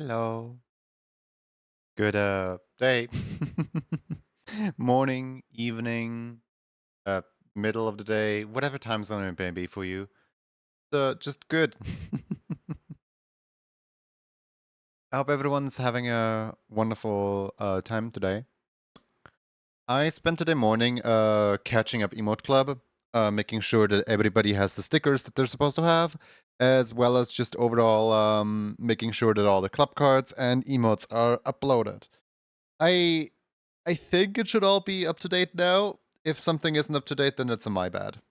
Hello. Good day. Morning, evening, uh middle of the day, whatever time zone it may be for you. Just good. I hope everyone's having a wonderful time today. I spent today morning catching up Emote Club, making sure that everybody has the stickers that they're supposed to have, as well as just overall making sure that all the club cards and emotes are uploaded. I I think it should all be up to date now. If something isn't up to date, then it's my bad.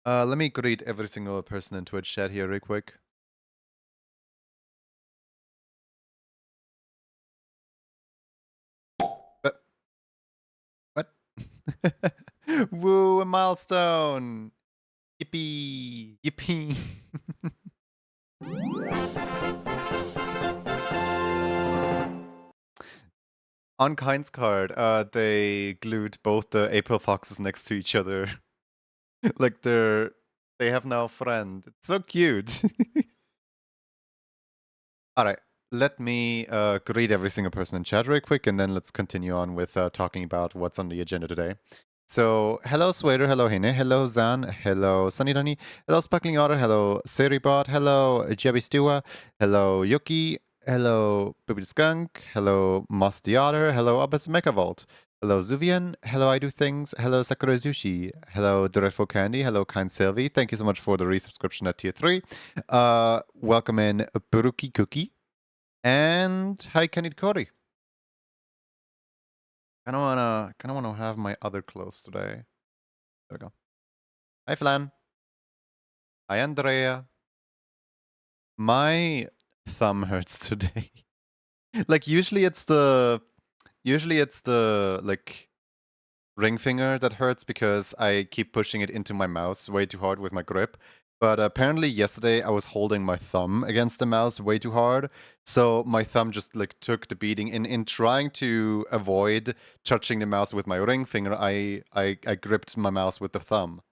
Let me greet every single person in Twitch chat here real quick. Uh, what? Woo, a milestone! Yippee! Yippee! On Kind's card, they glued both the April foxes next to each other. Like they have now a friend. It's so cute. Alright, let me greet every single person in chat real quick, and then let's continue on with talking about what's on the agenda today. So, hello Swader, hello Hene, hello Zan, hello Sunny, hello Sparkling Otter, hello Seribot, hello Jebby Stewa, hello Yuki, hello Booby the Skunk, hello Moss the Otter, hello Abbas Mechavolt, hello Zuvian, hello I Do Things, hello Sakura Zushi, hello Dreadful Candy, hello Kind Sylvie, thank you so much for the resubscription at tier 3. Welcome in Buruki Cookie, and hi Kenny Cody. Kinda wanna have my other clothes today. There we go. Hi Flan. Hi Andrea. My thumb hurts today. Like usually it's the like ring finger that hurts because I keep pushing it into my mouse way too hard with my grip. But apparently yesterday I was holding my thumb against the mouse way too hard, so my thumb just like took the beating. In trying to avoid touching the mouse with my ring finger, I gripped my mouse with the thumb,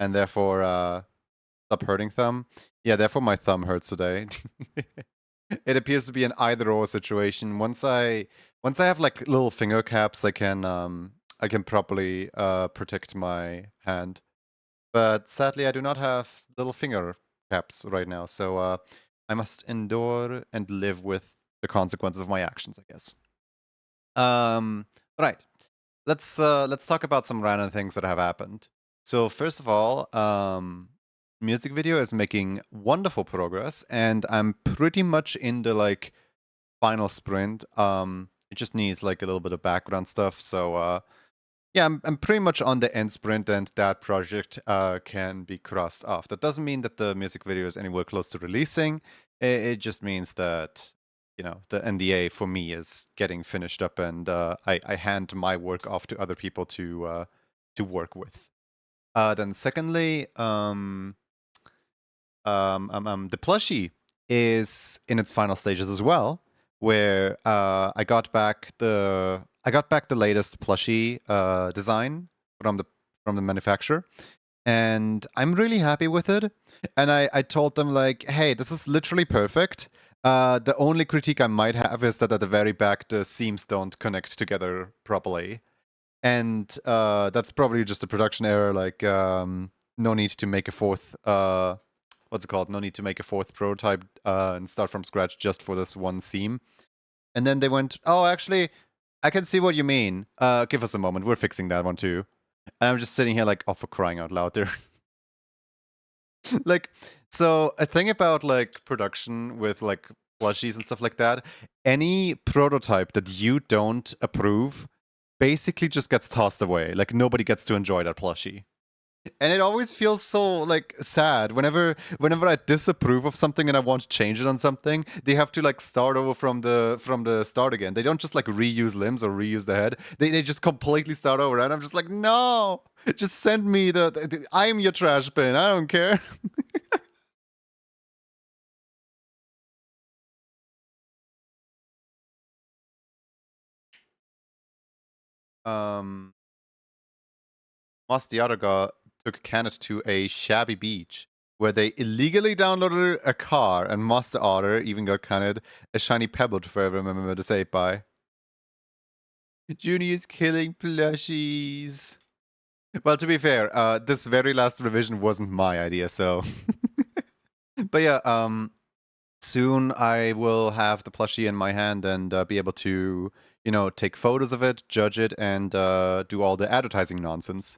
and therefore stop hurting thumb. Yeah, therefore my thumb hurts today. It appears to be an either-or situation. Once I have like little finger caps, I can properly protect my hand. But sadly, I do not have little finger caps right now, so I must endure and live with the consequences of my actions, I guess. Right. Let's talk about some random things that have happened. So first of all, music video is making wonderful progress, and I'm pretty much in the like final sprint. It just needs like a little bit of background stuff. So yeah, I'm pretty much on the end sprint, and that project can be crossed off. That doesn't mean that the music video is anywhere close to releasing. It just means that the NDA for me is getting finished up, and I hand my work off to other people to work with. Then secondly, the plushie is in its final stages as well, where I got back the latest plushie design from the manufacturer, and I'm really happy with it. And I told them like, hey, this is literally perfect. The only critique I might have is that at the very back the seams don't connect together properly, and that's probably just a production error. Like, no need to make a fourth. What's it called? No need to make a fourth prototype and start from scratch just for this one seam. And then they went, oh, actually, I can see what you mean. Give us a moment. We're fixing that one too. And I'm just sitting here like, oh, for crying out loud there. Like, so a thing about like production with like plushies and stuff like that, any prototype that you don't approve basically just gets tossed away. Like nobody gets to enjoy that plushie. And it always feels so like sad whenever I disapprove of something and I want to change it on something, they have to like start over from the start again. They don't just like reuse limbs or reuse the head. They just completely start over, and I'm just like, no, just send me the I'm your trash bin. I don't care. um Moss the other guy took Kenneth to a shabby beach. where they illegally downloaded a car and Monster Otter even got counted a shiny pebble to forever remember to say it by. Junie is killing plushies. Well, to be fair, this very last revision wasn't my idea, so. But yeah, soon I will have the plushie in my hand and be able to, take photos of it, judge it, and do all the advertising nonsense.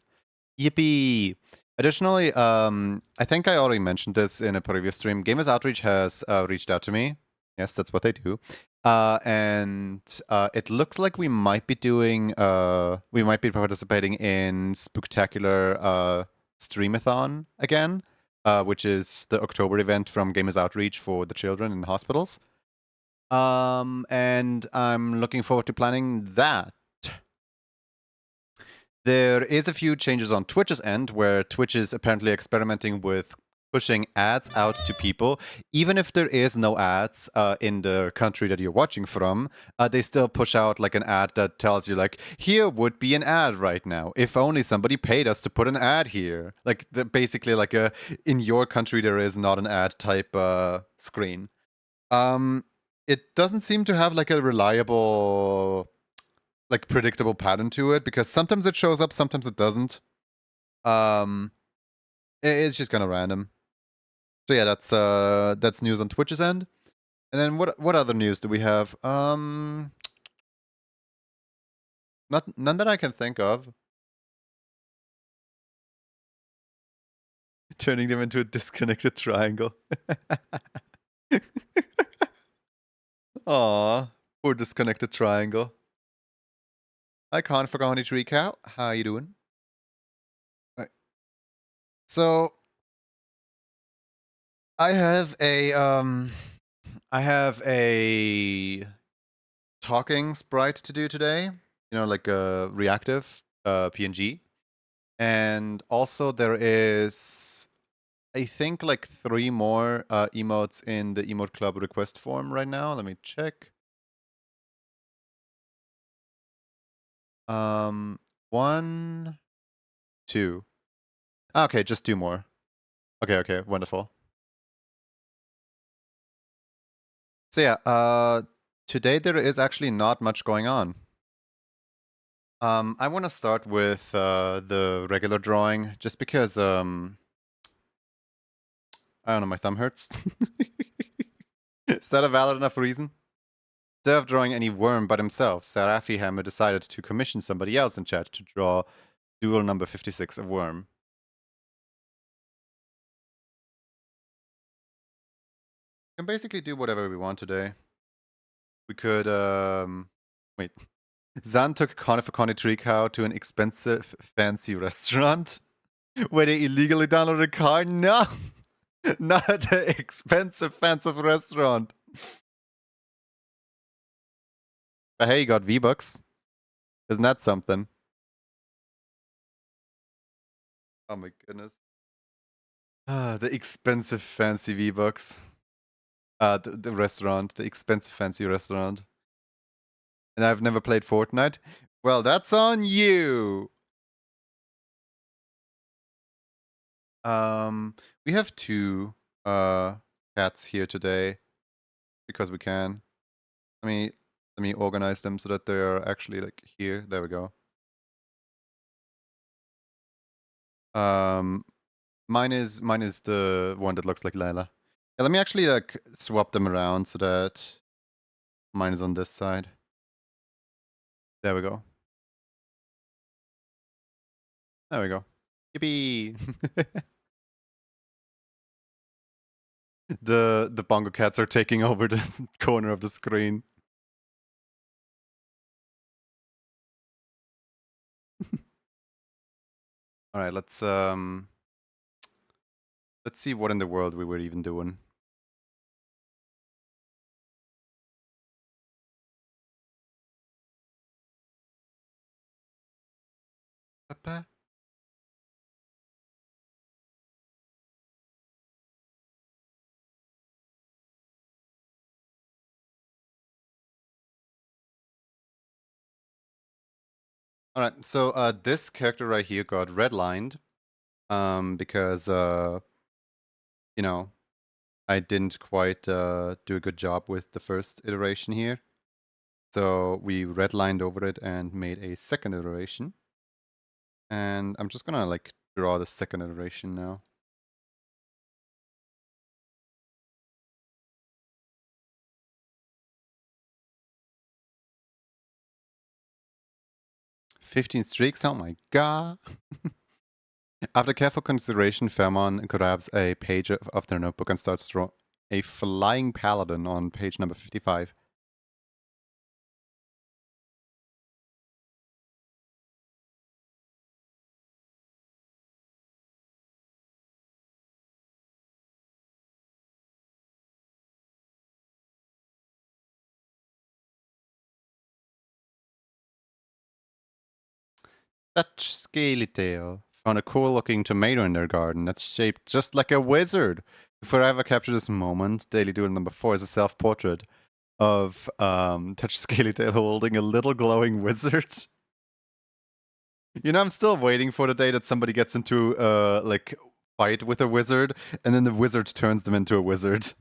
Yippee! Additionally, I think I already mentioned this in a previous stream. Gamers Outreach has reached out to me. Yes, that's what they do. And it looks like we might be participating in Spooktacular Streamathon again, which is the October event from Gamers Outreach for the children in hospitals. And I'm looking forward to planning that. There is a few changes on Twitch's end, where Twitch is apparently experimenting with pushing ads out to people. Even if there is no ads in the country that you're watching from, they still push out like an ad that tells you like, here would be an ad right now. If only somebody paid us to put an ad here. Like basically like a, in your country there is not an ad type screen. It doesn't seem to have like a reliable like predictable pattern to it, because sometimes it shows up, sometimes it doesn't. It's just kind of random. So yeah, that's news on Twitch's end. And then what other news do we have? None that I can think of. Turning them into a disconnected triangle. Aw, poor disconnected triangle. Hi, Confagoni Tree Cow. How you doing? Right. So I have a talking sprite to do today. Like a reactive PNG. And also there is, I think, like 3 more emotes in the emote club request form right now. Let me check. 1, 2. Okay, just 2 more. Okay, wonderful. So yeah, today there is actually not much going on. I want to start with the regular drawing, just because I don't know, my thumb hurts. Is that a valid enough reason? Instead of drawing any worm but himself, Sarafi Hammer decided to commission somebody else in chat to draw duel number 56 of worm. We can basically do whatever we want today. We could, wait. Zan took Conifaconi Tree Cow to an expensive, fancy restaurant where they illegally downloaded a car. No! Not an expensive, fancy restaurant. But hey, you got V-Bucks. Isn't that something? Oh my goodness. The expensive, fancy V-Bucks. The restaurant, the expensive, fancy restaurant. And I've never played Fortnite. Well, that's on you. We have 2 cats here today because we can. Let me organize them so that they are actually like here. There we go. Mine is the one that looks like Layla. Yeah, let me actually like swap them around so that mine is on this side. There we go. There we go. Yippee! the bongocats are taking over the corner of the screen. All right, let's see what in the world we were even doing. Papa. All right, so this character right here got redlined because you know, I didn't quite do a good job with the first iteration here. So we redlined over it and made a second iteration. And I'm just gonna like draw the second iteration now. "15 streaks, oh my god." After careful consideration, Fairmont grabs a page of their notebook and starts drawing a flying paladin on page number 55. Such scaly tail. Found a cool looking tomato in their garden that's shaped just like a wizard. To forever capture this moment, Daily Doodle number 4 is a self portrait of Touch Scaly Tail holding a little glowing wizard. You know, I'm still waiting for the day that somebody gets into like fight with a wizard, and then the wizard turns them into a wizard.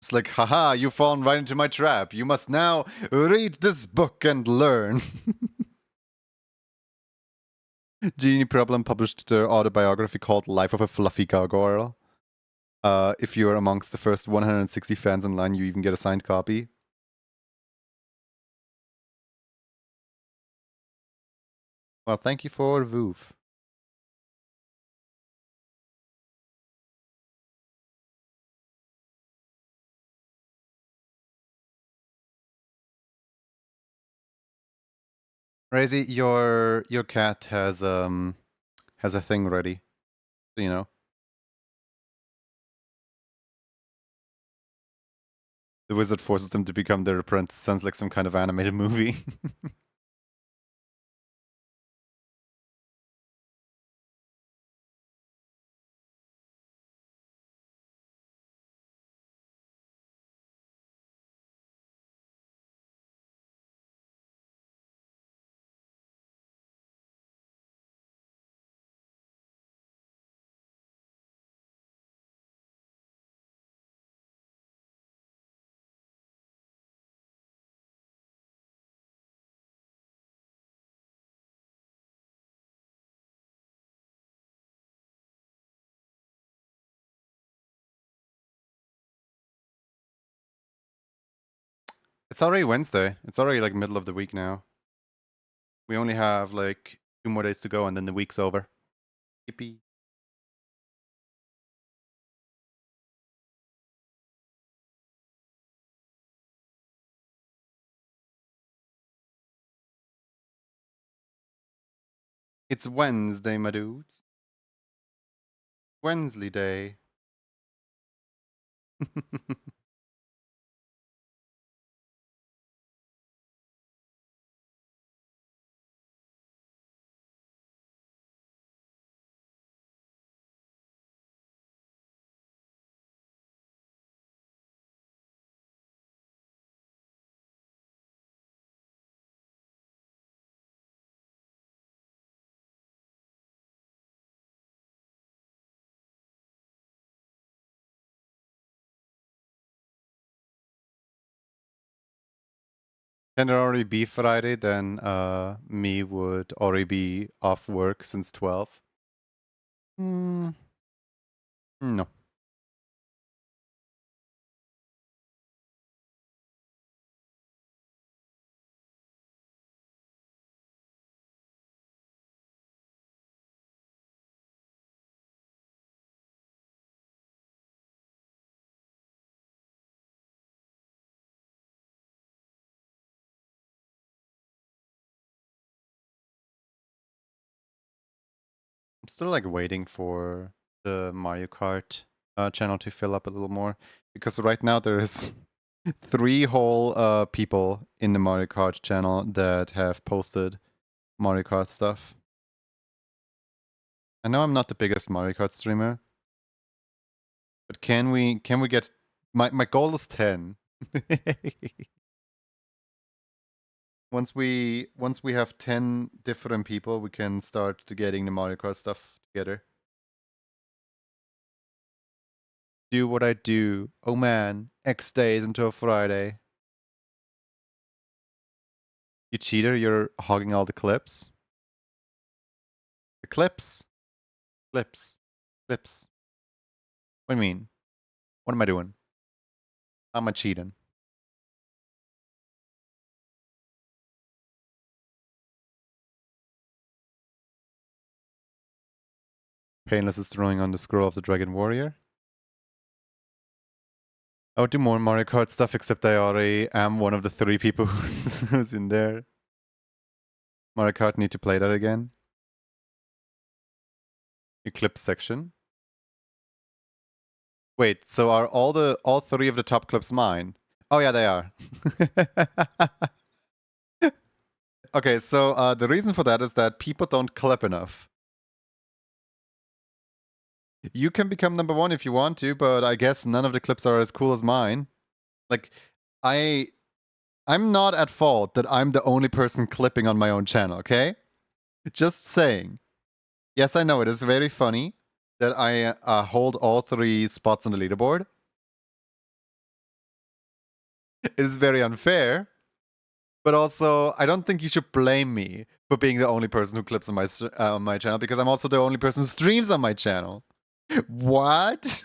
It's like, haha, you've fallen right into my trap. You must now read this book and learn. Genie Problem published their autobiography called Life of a Fluffy Gargoyle. If you're amongst the first 160 fans in line, you even get a signed copy. Well, thank you for Voof. Razy, your cat has a thing ready. You know. The wizard forces them to become their apprentice. Sounds like some kind of animated movie. It's already Wednesday. It's already like middle of the week now. We only have like 2 more days to go and then the week's over. Yippee. It's Wednesday, my dudes. Wednesday day. Can it already be Friday? Then me would already be off work since 12. No. I'm still like waiting for the Mario Kart channel to fill up a little more because right now there is 3 whole people in the Mario Kart channel that have posted Mario Kart stuff. I know I'm not the biggest Mario Kart streamer, but can we get my goal is 10. Once we have 10 different people, we can start getting the Mario Kart stuff together. Do what I do. Oh man, X days until Friday. You cheater, you're hogging all the clips. The clips. Clips. Clips. What do you mean? What am I doing? How am I cheating? Painless is throwing on the scroll of the Dragon Warrior. I would do more Mario Kart stuff, except I already am one of the 3 people who's in there. Mario Kart need to play that again. Eclipse section. Wait, so are all 3 of the top clips mine? Oh yeah, they are. Okay, so the reason for that is that people don't clip enough. You can become number 1 if you want to, but I guess none of the clips are as cool as mine. Like, I'm not at fault that I'm the only person clipping on my own channel, okay? Just saying. Yes, I know it is very funny that I hold all 3 spots on the leaderboard. It is very unfair, but also I don't think you should blame me for being the only person who clips on my channel, because I'm also the only person who streams on my channel. What?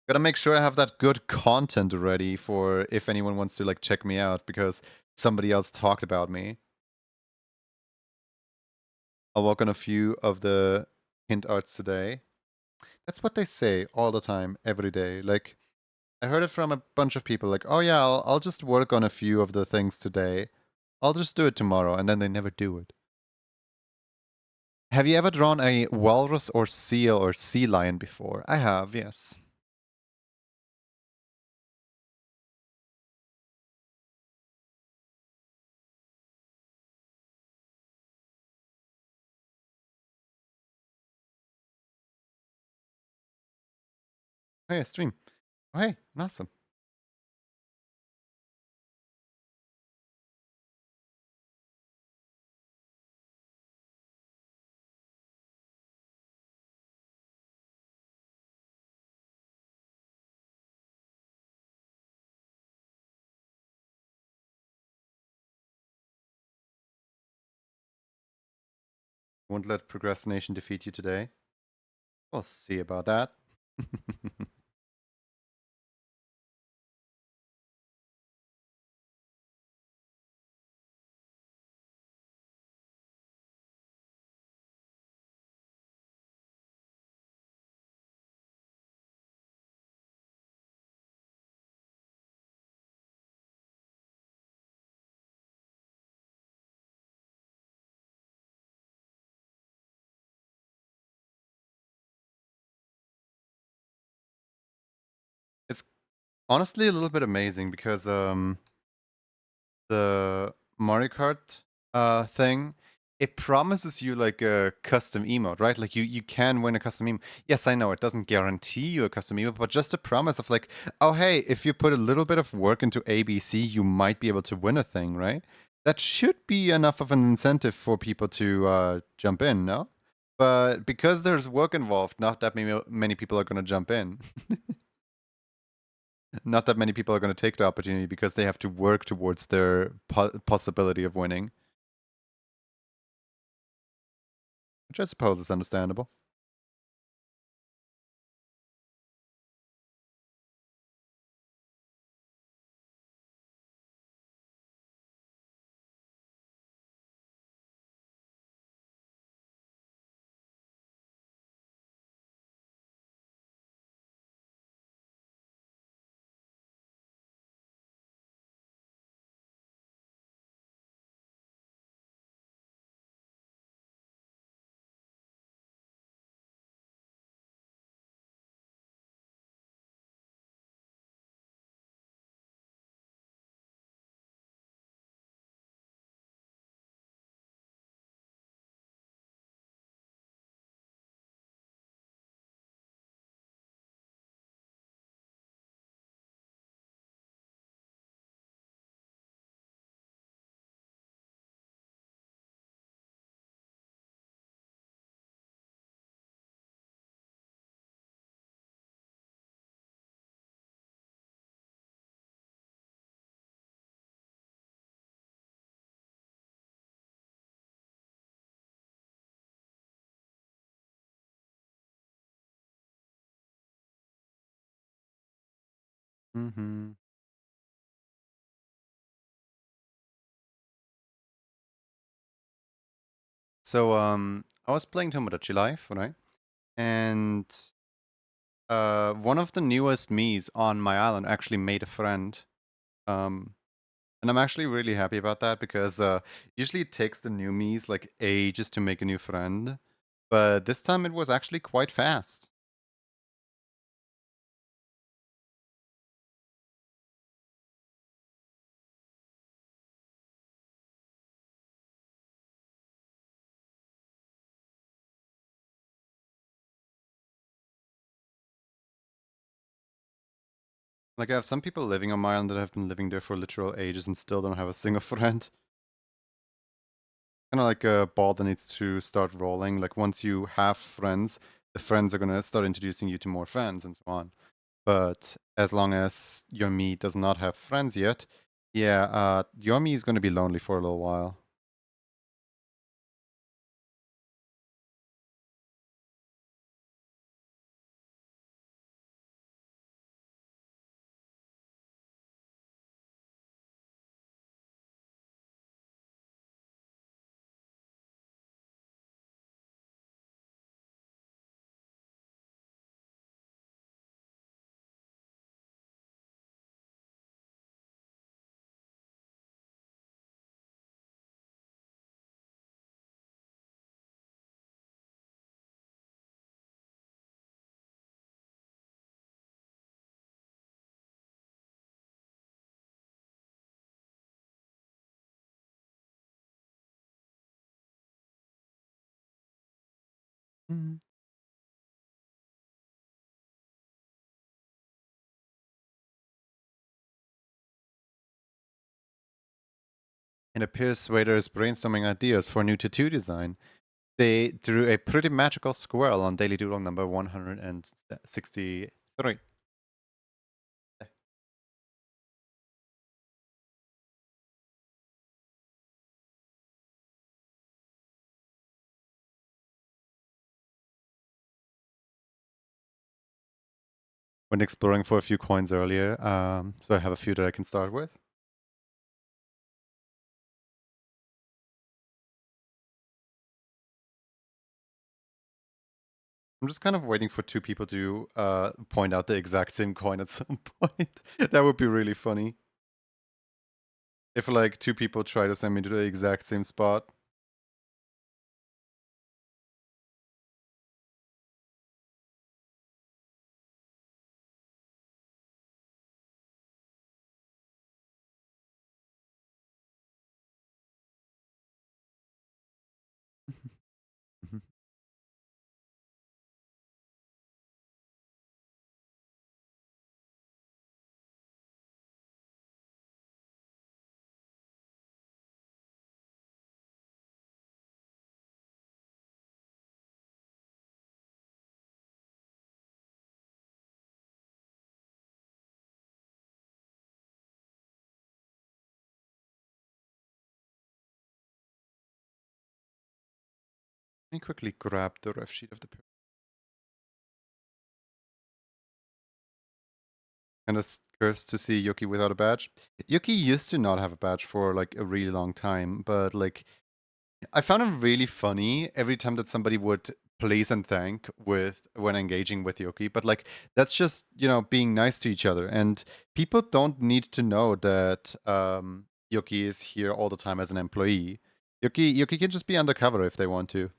Gotta make sure I have that good content ready for if anyone wants to like check me out because somebody else talked about me. I'll work on a few of the hint arts today. That's what they say all the time, every day. Like, I heard it from a bunch of people, like, oh yeah, I'll just work on a few of the things today. I'll just do it tomorrow, and then they never do it. Have you ever drawn a walrus or seal or sea lion before? I have, yes. Hey, stream. Oh, hey, awesome. Won't let procrastination defeat you today. We'll see about that. It's honestly a little bit amazing because the Mario Kart thing, it promises you like a custom emote, right? Like you can win a custom emote. Yes, I know it doesn't guarantee you a custom emote, but just a promise of like, oh hey, if you put a little bit of work into ABC, you might be able to win a thing, right? That should be enough of an incentive for people to jump in, no? But because there's work involved, not that many people are going to jump in. Not that many people are going to take the opportunity because they have to work towards their possibility of winning, which I suppose is understandable. Mhm. So, I was playing Tomodachi Life, right? And one of the newest me's on my island actually made a friend. Um, and I'm actually really happy about that because usually it takes the new me's like ages to make a new friend, but this time it was actually quite fast. Like I have some people living on my island that have been living there for literal ages and still don't have a single friend. Kind of like a ball that needs to start rolling. Like once you have friends, the friends are gonna start introducing you to more friends and so on. But as long as your me does not have friends yet, yeah, your me is gonna be lonely for a little while. Mhm. It appears Wader is brainstorming ideas for a new tattoo design. They drew a pretty magical squirrel on Daily Doodle number 163. When exploring for a few coins earlier, so I have a few that I can start with. I'm just kind of waiting for two people to point out the exact same coin at some point. That would be really funny. If like two people try to send me to the exact same spot. Let me quickly grab the ref sheet of the kind of curves to see Yuki without a badge. Yuki used to not have a badge for like a really long time, but like I found it really funny every time that somebody would please and thank with when engaging with Yuki. But like that's just being nice to each other, and people don't need to know that Yuki is here all the time as an employee. Yuki can just be undercover if they want to.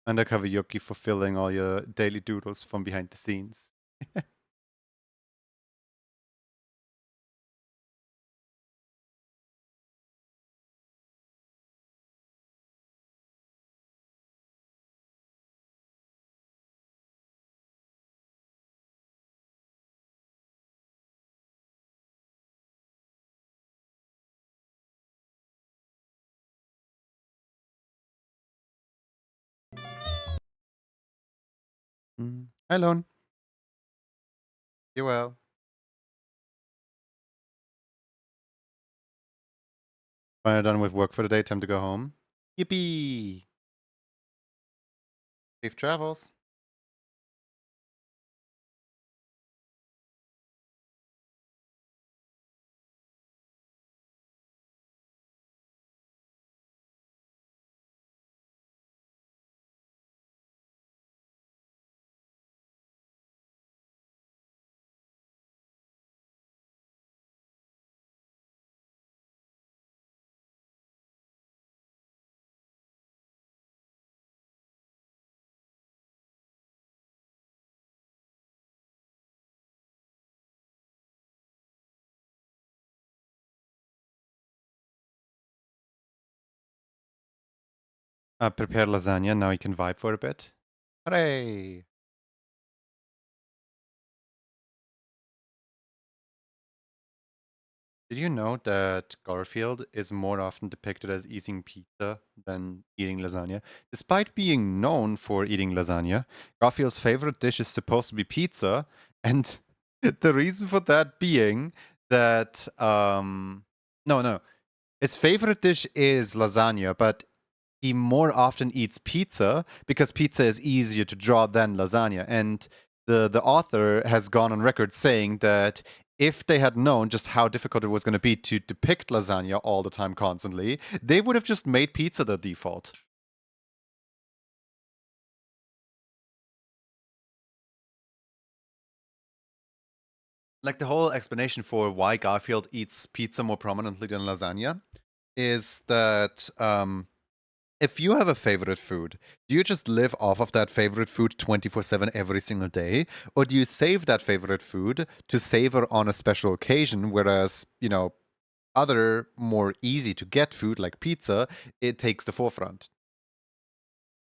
Undercover Yoki fulfilling all your daily doodles from behind the scenes. Hi, Lone. You well? Finally done with work for the day. Time to go home. Yippee! Safe travels. Prepare lasagna. Now you can vibe for a bit. Hooray! Did you know that Garfield is more often depicted as eating pizza than eating lasagna? Despite being known for eating lasagna, Garfield's favorite dish is supposed to be pizza, and the reason for that being that no, his favorite dish is lasagna, but he more often eats pizza because pizza is easier to draw than lasagna. And the author has gone on record saying that if they had known just how difficult it was going to be to depict lasagna all the time constantly, they would have just made pizza the default. Like the whole explanation for why Garfield eats pizza more prominently than lasagna is that if you have a favorite food, do you just live off of that favorite food 24/7 every single day? Or do you save that favorite food to savor on a special occasion? Whereas, other more easy to get food like pizza, it takes the forefront.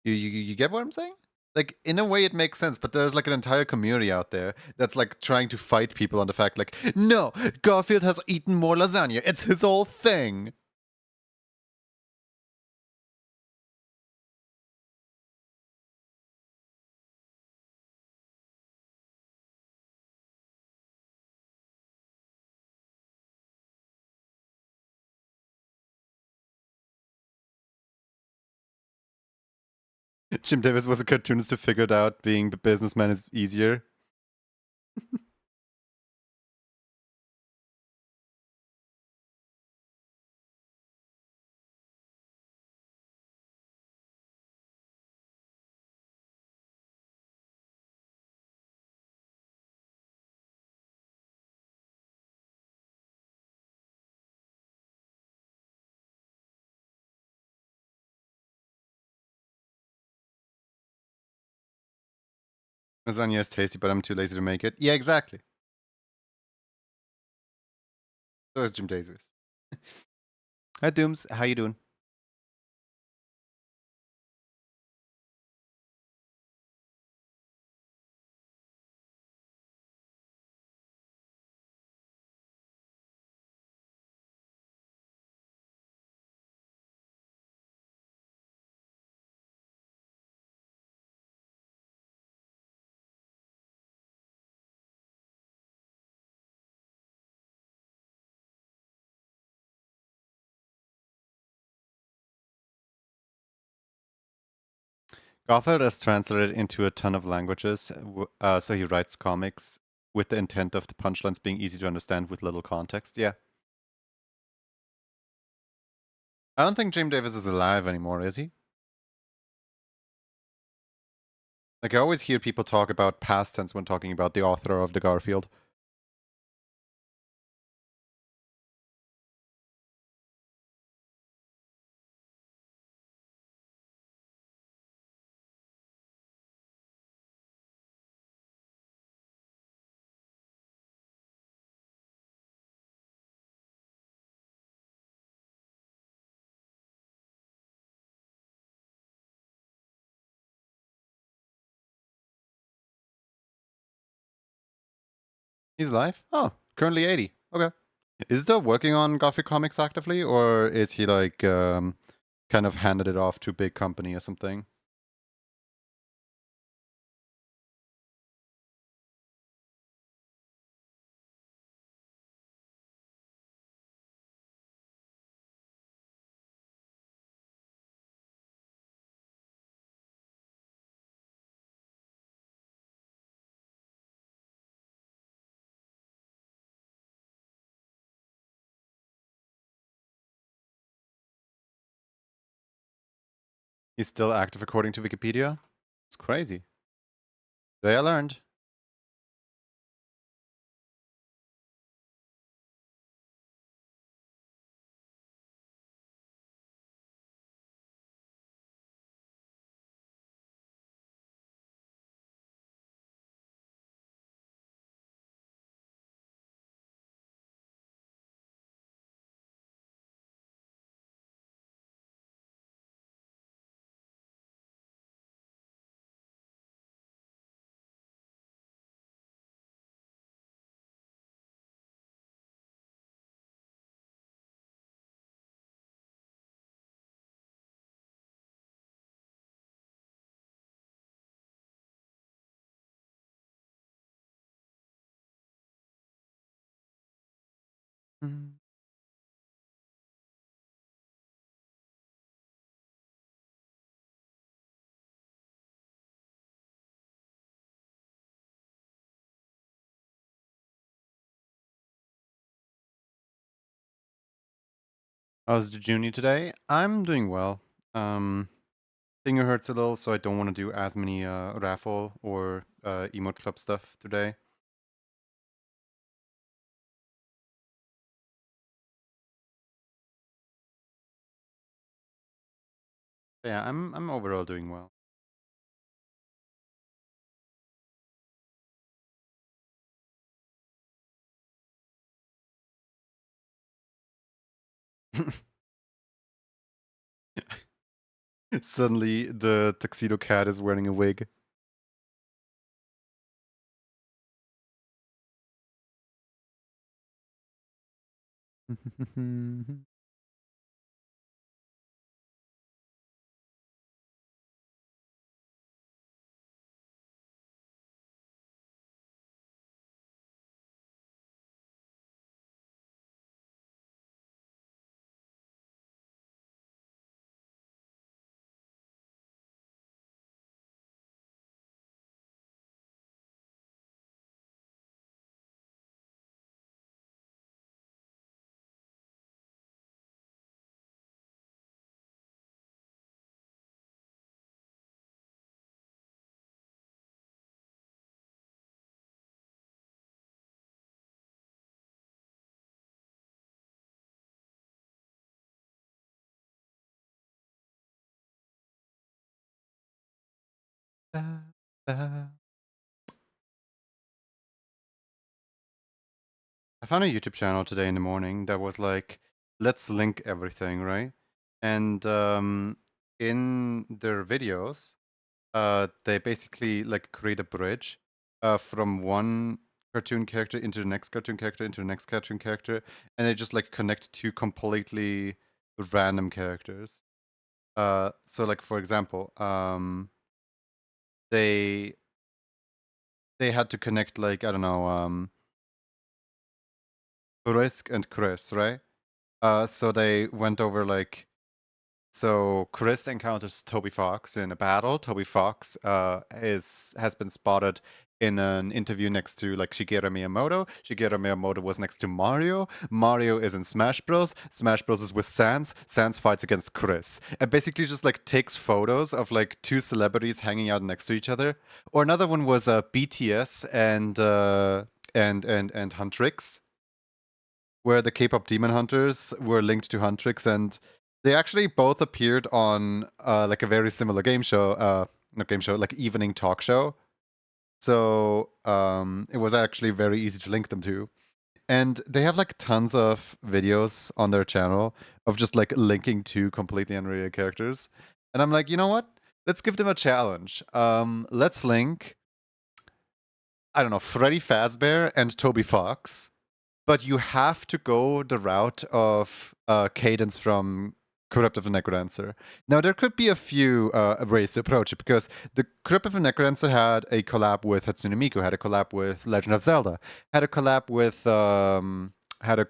You get what I'm saying? Like, in a way, it makes sense, but there's like an entire community out there that's like trying to fight people on the fact, like, no, Garfield has eaten more lasagna. It's his whole thing. Jim Davis was a cartoonist who figured out being the businessman is easier. Lasagna is tasty, but I'm too lazy to make it. Yeah, exactly. So is Jim Davis. Hi, Dooms. How you doing? Garfield is translated into a ton of languages, so he writes comics with the intent of the punchlines being easy to understand with little context. Yeah. I don't think Jim Davis is alive anymore, is he? Like, I always hear people talk about past tense when talking about the author of the Garfield. He's alive? Oh, currently 80. Okay. Is he still working on Gothic comics actively, or is he like kind of handed it off to a big company or something? He's still active according to Wikipedia? It's crazy. Today I learned. Mhm. How's the Junie today? I'm doing well. Finger hurts a little, so I don't want to do as many raffle or emote club stuff today. But yeah, I'm overall doing well. Suddenly, the tuxedo cat is wearing a wig. I found a YouTube channel today in the morning that was like, let's link everything, right? And in their videos, they basically like create a bridge from one cartoon character into the next cartoon character into the next cartoon character, and they just like connect two completely random characters. So like for example, they they had to connect like I don't know, Risk and Chris, right? So they went over like so Chris encounters Toby Fox in a battle. Toby Fox is has been spotted in an interview next to like Shigeru Miyamoto. Shigeru Miyamoto was next to Mario. Mario is in Smash Bros. Smash Bros is with Sans. Sans fights against Chris. And basically just like takes photos of like two celebrities hanging out next to each other. Or another one was BTS and Huntrix, where the K-pop Demon Hunters were linked to Huntrix, and they actually both appeared on like a very similar game show, not game show, like evening talk show. So it was actually very easy to link them to. And they have like tons of videos on their channel of just like linking two completely unrelated characters. And I'm like, you know what? Let's give them a challenge. Let's link. I don't know, Freddy Fazbear and Toby Fox, but you have to go the route of Cadence from Crypt of the Necrodancer. Now, there could be a few ways to approach it, because the Crypt of the Necrodancer had a collab with Hatsune Miku, had a collab with Legend of Zelda, had a collab with Hololive, had a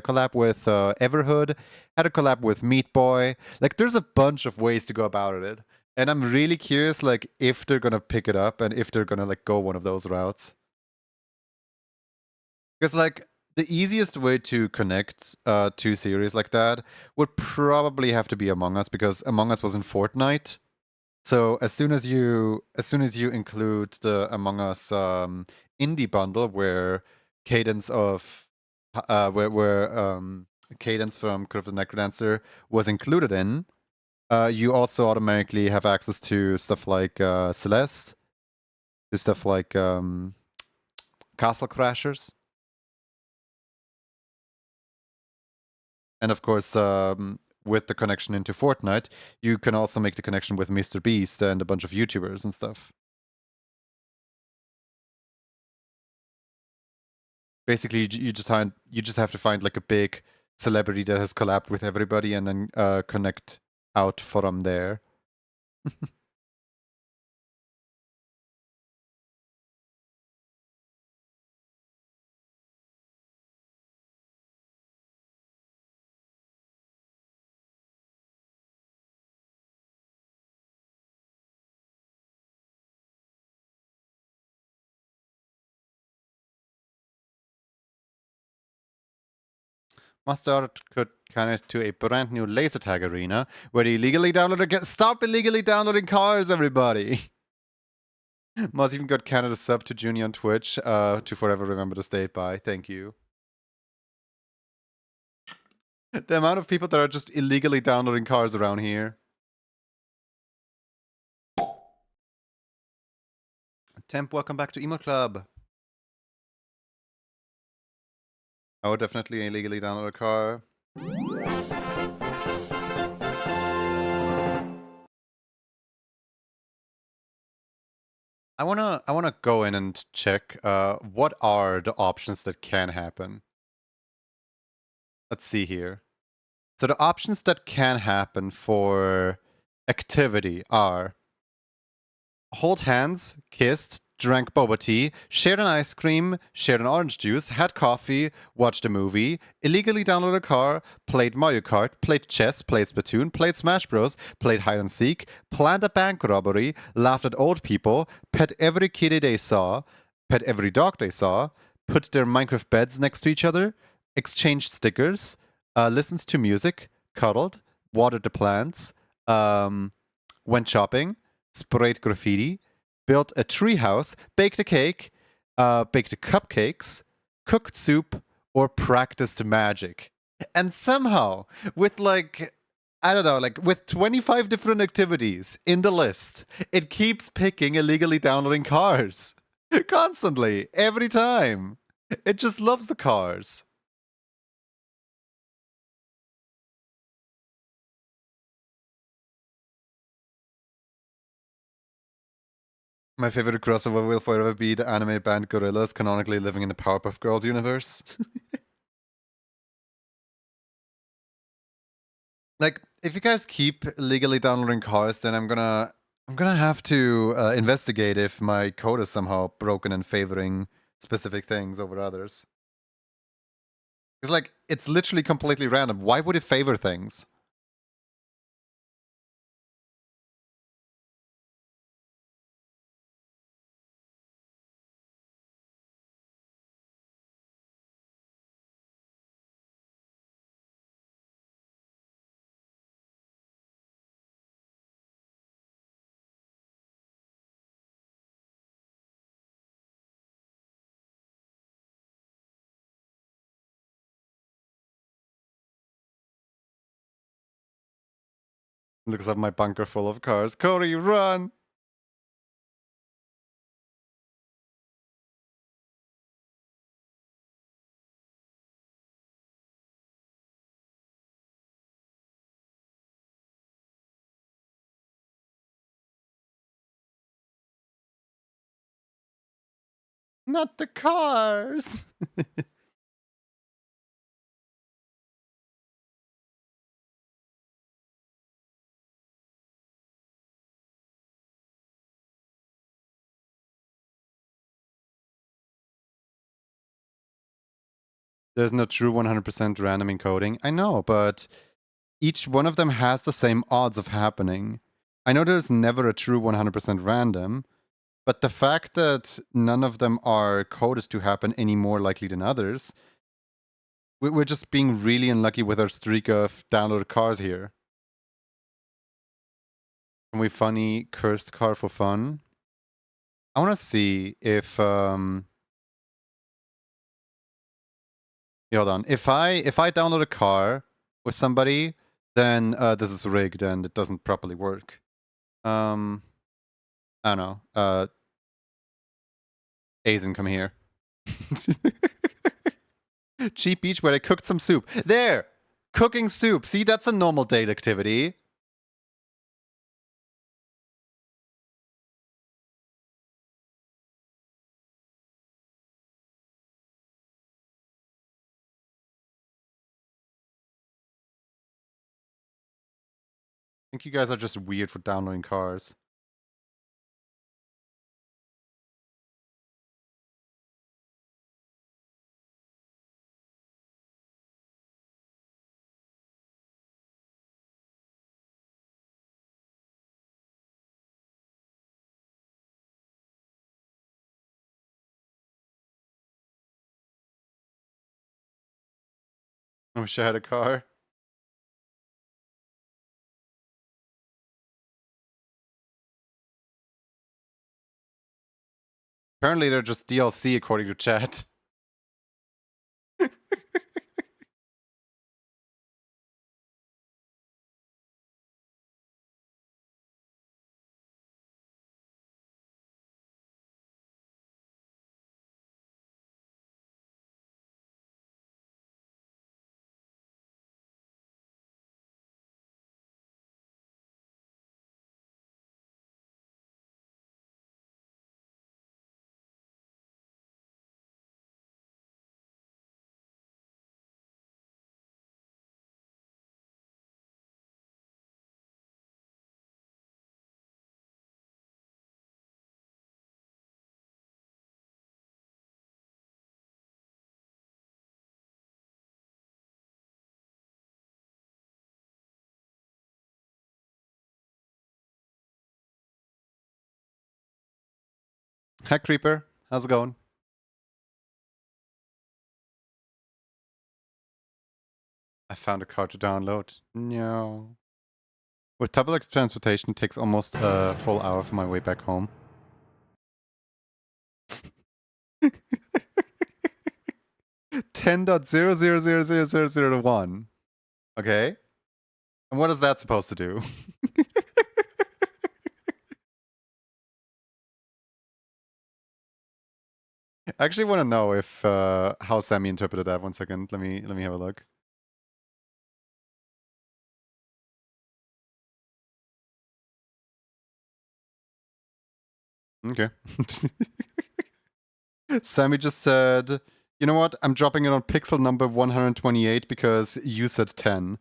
collab with Everhood, had a collab with Meat Boy. Like, there's a bunch of ways to go about it. And I'm really curious, like, if they're gonna pick it up and if they're gonna like go one of those routes. Because like the easiest way to connect two series like that would probably have to be Among Us, because Among Us was in Fortnite. So as soon as you include the Among Us indie bundle where Cadence of where Cadence from Crypt of the Necrodancer was included in, you also automatically have access to stuff like Celeste, to stuff like Castle Crashers. And of course, with the connection into Fortnite, you can also make the connection with Mr. Beast and a bunch of YouTubers and stuff. Basically, you just have to find like a big celebrity that has collabed with everybody, and then connect out from there. Mustard could connect to a brand new laser tag arena where they illegally downloaded. Stop illegally downloading cars, everybody! Moss even got Canada sub to Junior on Twitch to forever remember the state by. Thank you. The amount of people that are just illegally downloading cars around here. Temp, welcome back to Emo Club. I would definitely illegally download a car. I wanna go in and check what are the options that can happen. Let's see here. So the options that can happen for activity are hold hands, kissed, drank boba tea, shared an ice cream, shared an orange juice, had coffee, watched a movie, illegally downloaded a car, played Mario Kart, played chess, played Splatoon, played Smash Bros, played hide and seek, planned a bank robbery, laughed at old people, pet every kitty they saw, pet every dog they saw, put their Minecraft beds next to each other, exchanged stickers, listened to music, cuddled, watered the plants, went shopping, sprayed graffiti, built a treehouse, baked a cake, baked cupcakes, cooked soup, or practiced magic. And somehow, with like, I don't know, like with 25 different activities in the list, it keeps picking illegally downloading cars. Constantly, every time. It just loves the cars. My favorite crossover will forever be the anime band Gorillaz canonically living in the Powerpuff Girls universe. Like, if you guys keep legally downloading cars, then I'm gonna have to investigate if my code is somehow broken and favoring specific things over others. It's like it's literally completely random. Why would it favor things? Looks like my bunker full of cars. Cody, run! Not the cars! There's no true 100% random encoding. I know, but each one of them has the same odds of happening. I know there's never a true 100% random, but the fact that none of them are coded to happen any more likely than others, we're just being really unlucky with our streak of downloaded cars here. Can we funny cursed car for fun? I want to see if hold on. If I download a car with somebody, then this is rigged and it doesn't properly work. I don't know. Aizen, come here. Cheap beach where they cooked some soup. There! Cooking soup. See, that's a normal date activity. I think you guys are just weird for downloading cars. I wish I had a car. Apparently they're just DLC according to chat. Hi Creeper, how's it going? I found a car to download. No. With public transportation, it takes almost a full hour for my way back home. 10.0000001. Okay. And what is that supposed to do? I actually want to know if how Sammy interpreted that. 1 second. Let me have a look. Okay. Sammy just said, you know what? I'm dropping it on pixel number 128 because you said 10.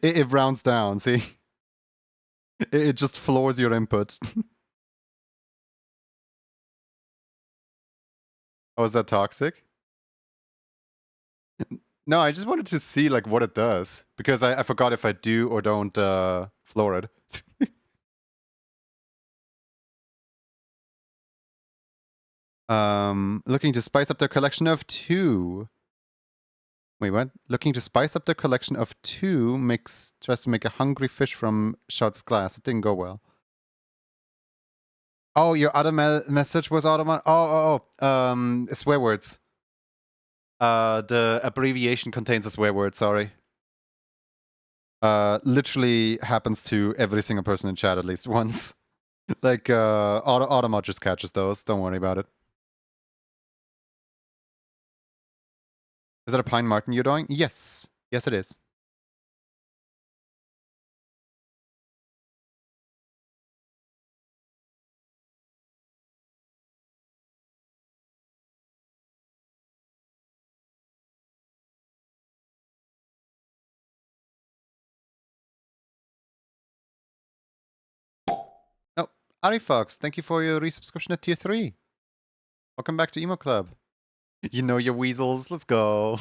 It rounds down, see? It just floors your input. Oh, is that toxic? No, I just wanted to see like what it does. Because I forgot if I do or don't floor it. Looking to spice up their collection of 2. Wait, what? Looking to spice up their collection of 2 tries to make a hungry fish from shards of glass. It didn't go well. Oh, your other message was automatic. Swear words. The abbreviation contains a swear word. Sorry. Literally happens to every single person in chat at least once. Like, Automat just catches those. Don't worry about it. Is that a Pine Martin you're doing? Yes. Yes, it is. Ari Fox, thank you for your resubscription at tier 3. Welcome back to Emo Club. You know your weasels, let's go.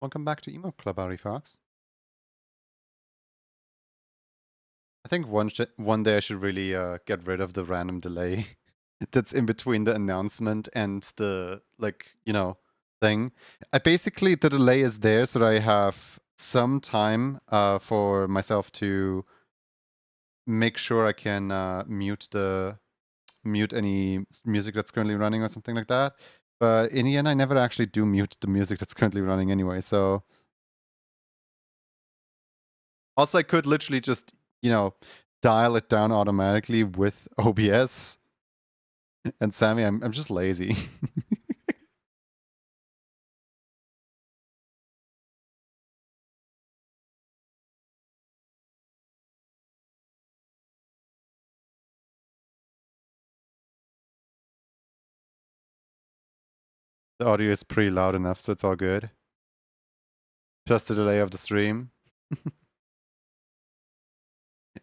Welcome back to Emo Club, Ari Fox. I think one day I should really get rid of the random delay that's in between the announcement and the, thing. The delay is there so that I have some time for myself to make sure I can mute any music that's currently running or something like that. But in the end, I never actually do mute the music that's currently running anyway, so... Also, I could literally just, dial it down automatically with OBS. And Sammy, I'm just lazy. The audio is pretty loud enough, so it's all good. Just the delay of the stream.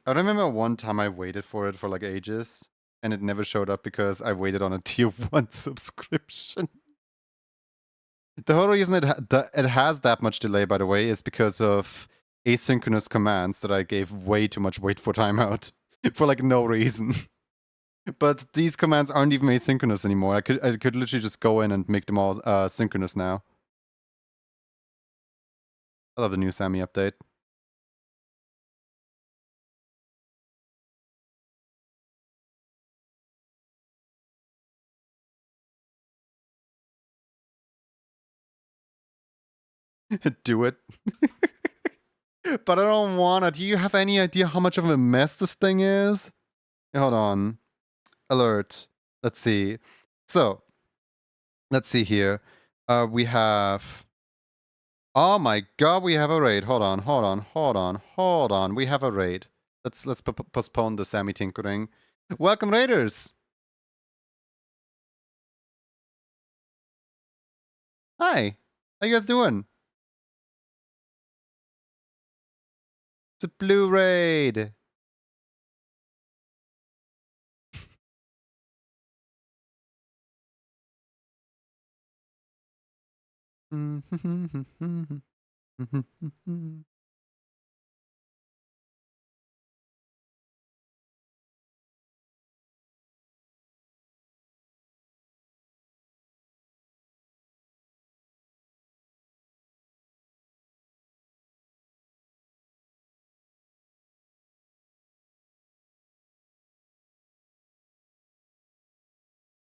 I remember one time I waited for it for like ages, and it never showed up because I waited on a tier 1 subscription. The whole reason it has that much delay, by the way, is because of asynchronous commands that I gave way too much wait for timeout for like no reason. But these commands aren't even asynchronous anymore. I could literally just go in and make them all synchronous now. I love the new Sammy update. Do it. But I don't wanna. Do you have any idea how much of a mess this thing is? Hold on. Alert. Let's see. So, let's see here. We have... Oh my god, we have a raid. Hold on. We have a raid. Let's postpone the Sammy tinkering. Welcome, raiders! Hi! How you guys doing? It's a blue raid!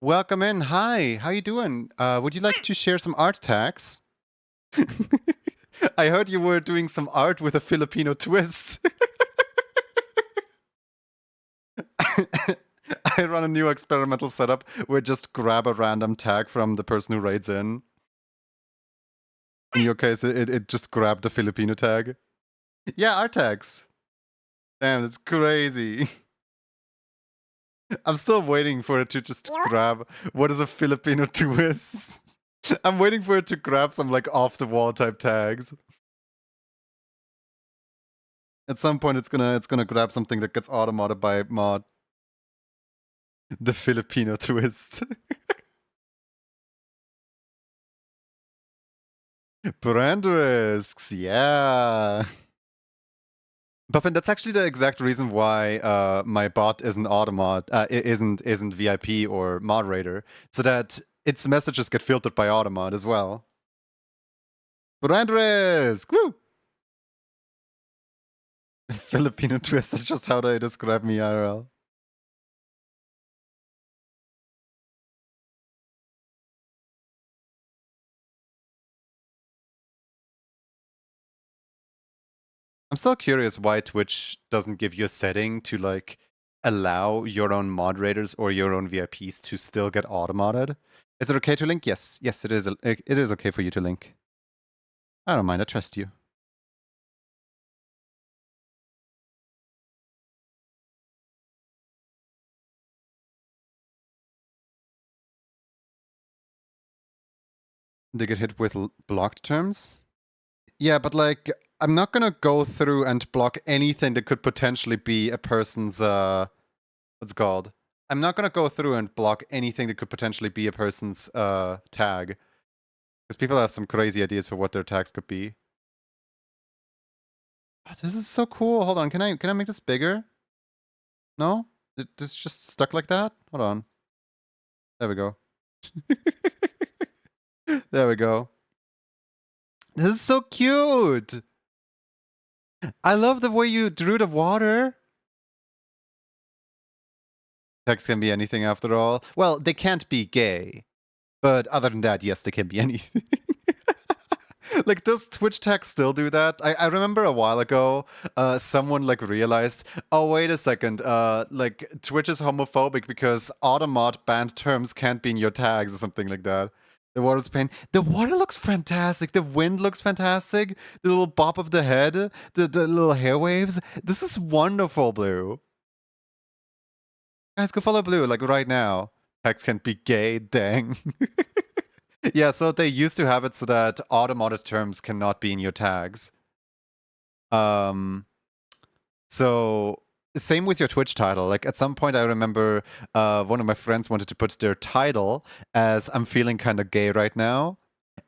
Welcome in. Hi. How you doing? Would you like to share some art tags? I heard you were doing some art with a Filipino twist. I run a new experimental setup where just grab a random tag from the person who raids in. In your case, it just grabbed the Filipino tag. Yeah, art tags. Damn, that's crazy. I'm still waiting for it to just grab what is a Filipino twist. I'm waiting for it to grab some like off the wall type tags. At some point it's gonna grab something that gets automated by mod. The Filipino twist. Brand risks, yeah. Buffin, that's actually the exact reason why my bot isn't isn't VIP or moderator, so that its messages get filtered by Automod as well. Brand risk! Woo! Filipino twist, that's just how they describe me IRL. I'm still curious why Twitch doesn't give you a setting to like allow your own moderators or your own VIPs to still get automated. Is it okay to link? Yes, it is. It is okay for you to link. I don't mind. I trust you. They get hit with blocked terms? Yeah, but like, I'm not gonna go through and block anything that could potentially be a person's, what's it called? I'm not gonna go through and block anything that could potentially be a person's, tag. Because people have some crazy ideas for what their tags could be. Oh, this is so cool. Hold on, can I make this bigger? No? It's just stuck like that? Hold on. There we go. There we go. This is so cute! I love the way you drew the water. Text can be anything after all. Well, they can't be gay. But other than that, yes, they can be anything. Like, does Twitch tag still do that? I remember a while ago, someone like realized, oh wait a second, like Twitch is homophobic because Automod banned terms can't be in your tags or something like that. The water's pain. The water looks fantastic. The wind looks fantastic. The little bop of the head, the little hair waves. This is wonderful, Blue. Guys, go follow Blue, like right now. Tags can be gay, dang. Yeah, so they used to have it so that automated terms cannot be in your tags. So same with your Twitch title. Like at some point I remember one of my friends wanted to put their title as I'm feeling kind of gay right now.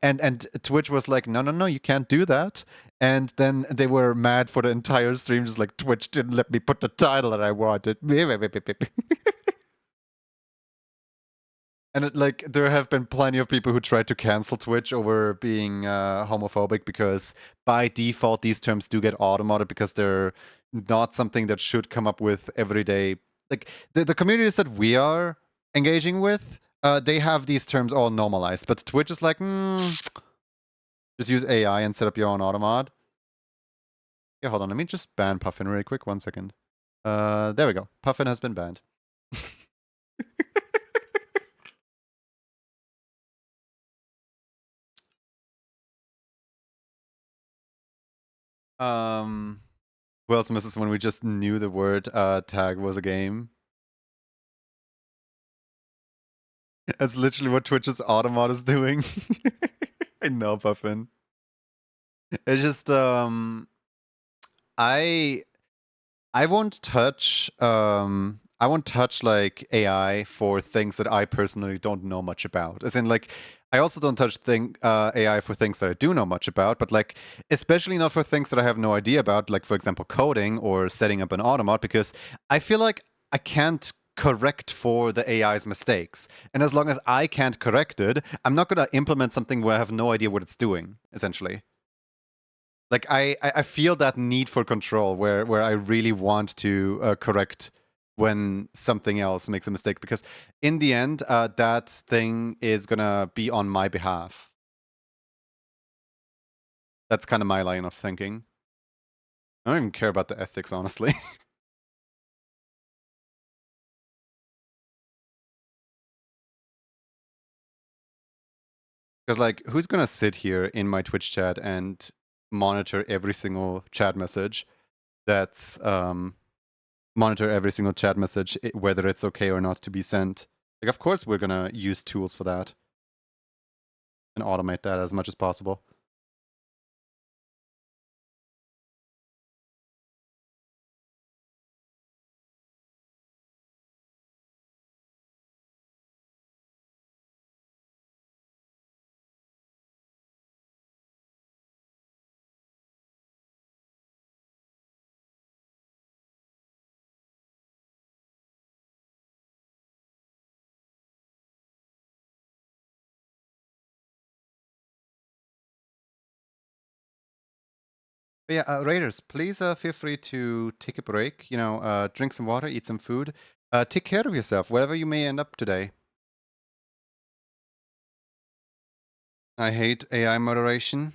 And Twitch was like, no, you can't do that. And then they were mad for the entire stream, just like Twitch didn't let me put the title that I wanted. And like there have been plenty of people who tried to cancel Twitch over being homophobic because by default these terms do get automated because they're not something that should come up with everyday. Like the communities that we are engaging with, they have these terms all normalized, but Twitch is like, just use AI and set up your own automod. Yeah, hold on, let me just ban Puffin really quick. 1 second. There we go. Puffin has been banned. Who else misses when we just knew the word tag was a game? That's literally what Twitch's Automod is doing. I know, Puffin. It's just I won't touch like AI for things that I personally don't know much about. As in like I also don't touch AI for things that I do know much about, but like especially not for things that I have no idea about, like for example coding or setting up an automod, because I feel like I can't correct for the AI's mistakes. And as long as I can't correct it, I'm not gonna implement something where I have no idea what it's doing, essentially. Like I feel that need for control where I really want to correct when something else makes a mistake, because in the end that thing is gonna be on my behalf. That's kind of my line of thinking. I don't even care about the ethics, honestly. Because like, who's gonna sit here in my Twitch chat and monitor every single chat message that's monitor every single chat message, whether it's okay or not to be sent? Like, of course we're gonna use tools for that and automate that as much as possible. But yeah, Raiders, please feel free to take a break, you know, drink some water, eat some food, take care of yourself, wherever you may end up today. I hate AI moderation.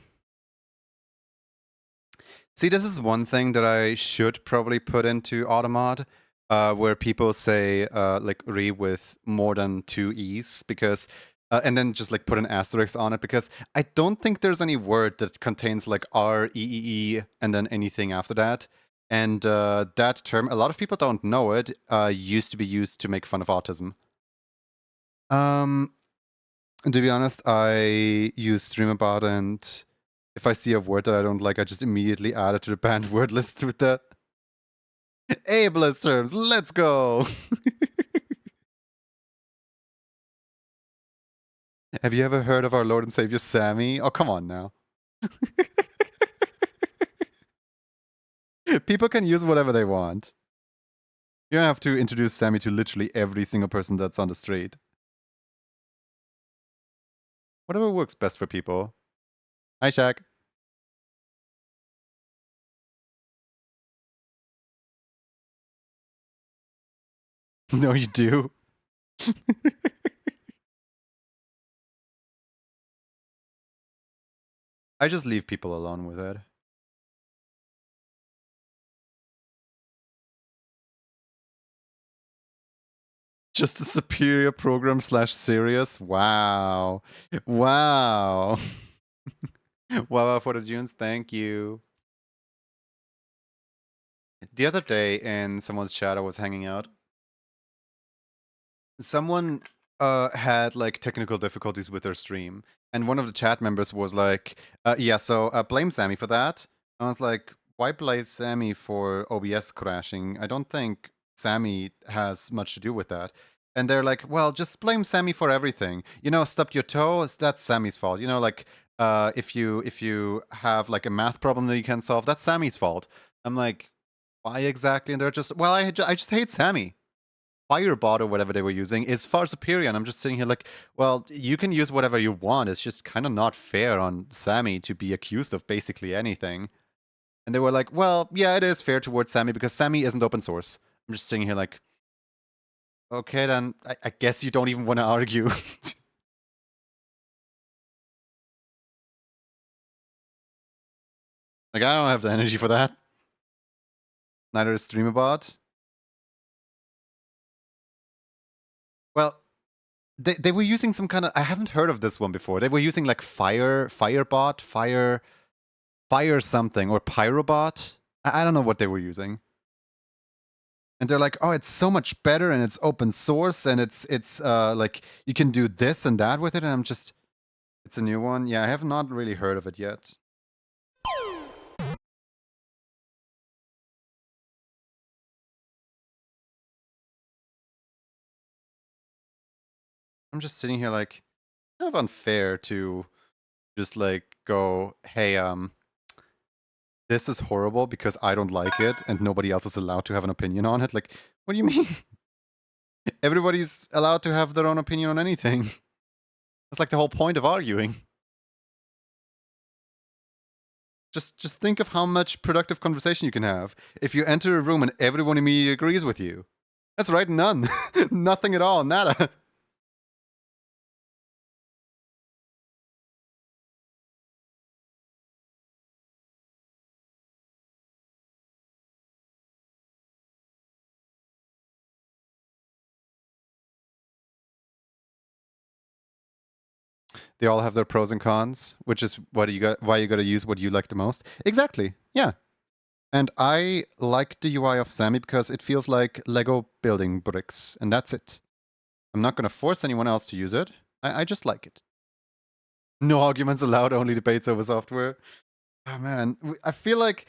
See, this is one thing that I should probably put into Automod, where people say like re with more than 2 E's, because and then just like put an asterisk on it, because I don't think there's any word that contains like R-E-E-E and then anything after that. And that term, a lot of people don't know it, used to be used to make fun of autism. And to be honest, I use StreamAbot, and if I see a word that I don't like, I just immediately add it to the banned word list with the ableist terms. Let's go! Have you ever heard of our Lord and Savior Sammy? Oh, come on now. People can use whatever they want. You don't have to introduce Sammy to literally every single person that's on the street. Whatever works best for people. Hi, Shaq. No, you do. I just leave people alone with it. Just a superior program slash serious? Wow. Wow. Wow for the Junes, thank you. The other day in someone's chat I was hanging out, someone had like technical difficulties with their stream, and one of the chat members was like, yeah, so blame Sammy for that. I was like, why blame Sammy for OBS crashing? I don't think Sammy has much to do with that. And they're like, well, just blame Sammy for everything. You know, stubbed your toe, that's Sammy's fault. You know, like if you have like a math problem that you can't solve, that's Sammy's fault. I'm like, why exactly? And they're just, well, I just hate Sammy. Firebot or whatever they were using is far superior. And I'm just sitting here like, well, you can use whatever you want. It's just kind of not fair on Sammy to be accused of basically anything. And they were like, well, yeah, it is fair towards Sammy because Sammy isn't open source. I'm just sitting here like, okay, then I guess you don't even want to argue. Like, I don't have the energy for that. Neither is StreamAbot. Well, they were using some kind of, I haven't heard of this one before. They were using like Firebot, Fire something, or Pyrobot. I don't know what they were using. And they're like, oh, it's so much better, and it's open source, and it's like you can do this and that with it. And I'm just, it's a new one. Yeah, I have not really heard of it yet. I'm just sitting here like, kind of unfair to just like go, hey, this is horrible because I don't like it, and nobody else is allowed to have an opinion on it. Like, what do you mean? Everybody's allowed to have their own opinion on anything. That's like the whole point of arguing. Just think of how much productive conversation you can have if you enter a room and everyone immediately agrees with you. That's right, none. Nothing at all, nada. They all have their pros and cons, which is what you got, why you gotta use what you like the most. Exactly, yeah. And I like the UI of Sammy because it feels like Lego building bricks, and that's it. I'm not gonna force anyone else to use it. I just like it. No arguments allowed, only debates over software. Oh man, I feel like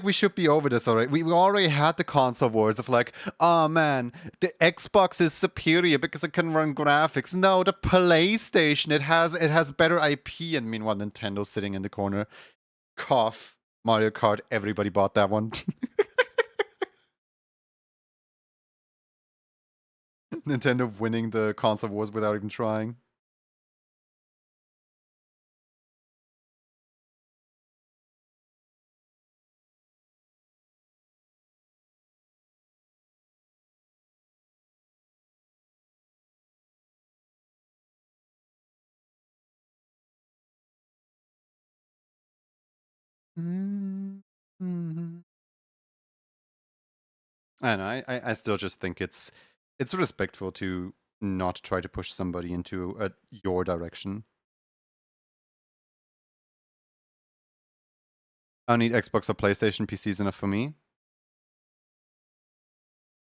we should be over this already. We already had the console wars of like, oh man, the Xbox is superior because it can run graphics. No, the PlayStation, it has better IP, and meanwhile Nintendo's sitting in the corner. Cough. Mario Kart, everybody bought that one. Nintendo winning the console wars without even trying. Mm-hmm. I don't know. I still just think it's respectful to not try to push somebody into your direction. I don't need Xbox or PlayStation. PC is enough for me.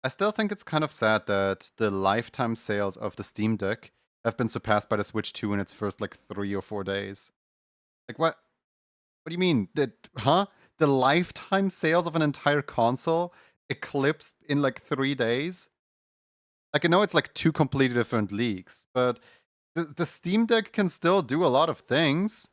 I still think it's kind of sad that the lifetime sales of the Steam Deck have been surpassed by the Switch 2 in its first like 3 or 4 days. Like what? What do you mean? Huh? The lifetime sales of an entire console eclipsed in like 3 days? Like I know it's like two completely different leagues, but the Steam Deck can still do a lot of things.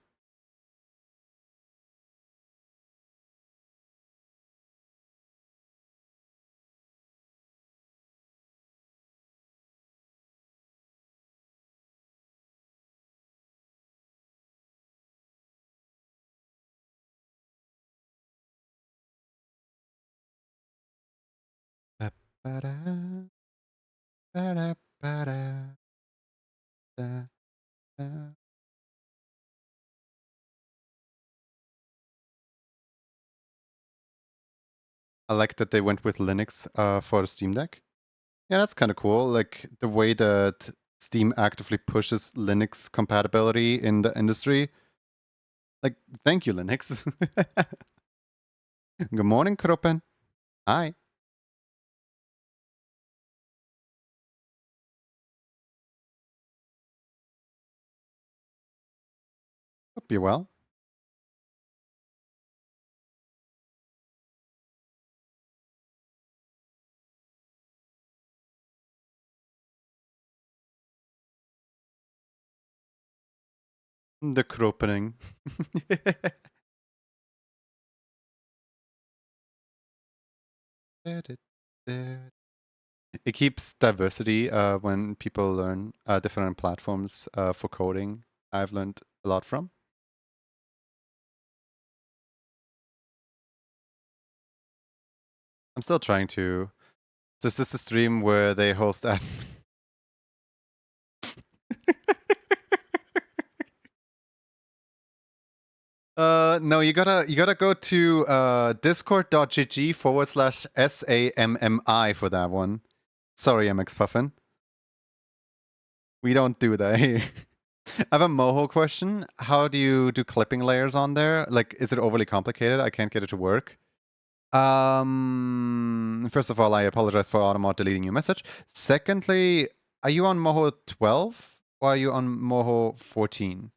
Ba-ba-da, ba-da, ba-da, da. I like that they went with Linux for the Steam Deck. Yeah, that's kind of cool. Like the way that Steam actively pushes Linux compatibility in the industry. Like, thank you, Linux. Good morning, Kroppen. Hi. Hope you're well. The Kroppening. It keeps diversity when people learn different platforms for coding. I've learned a lot from. I'm still trying to. So is this a stream where they host that? No, you gotta go to discord.gg/SAMMI for that one. Sorry, MX Puffin. We don't do that here. I have a Moho question. How do you do clipping layers on there? Like, is it overly complicated? I can't get it to work. First of all, I apologize for Automod deleting your message. Secondly, are you on Moho 12 or are you on Moho 14?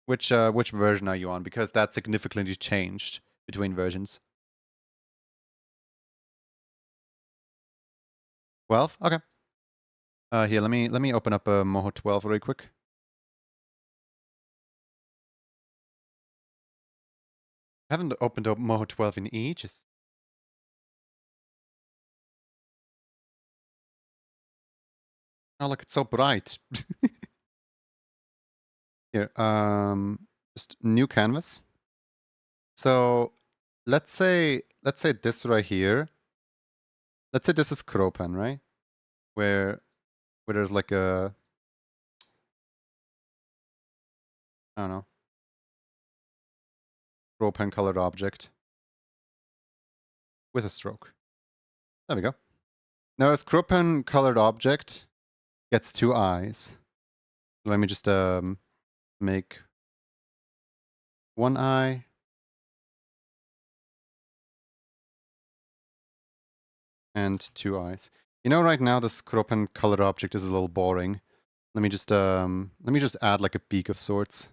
Which version are you on? Because that significantly changed between versions. 12? Okay. Here, let me open up a Moho 12 really quick. I haven't opened up Moho 12 in ages. Oh, look, it's so bright. Here, just new canvas. So let's say this right here. Let's say this is Kropan, right? Where there's like a, I don't know, Kropan colored object with a stroke. There we go. Now this Kropan colored object gets 2 eyes. Let me just make 1 eye and 2 eyes. You know, right now this Kropan colored object is a little boring. Let me just add like a beak of sorts.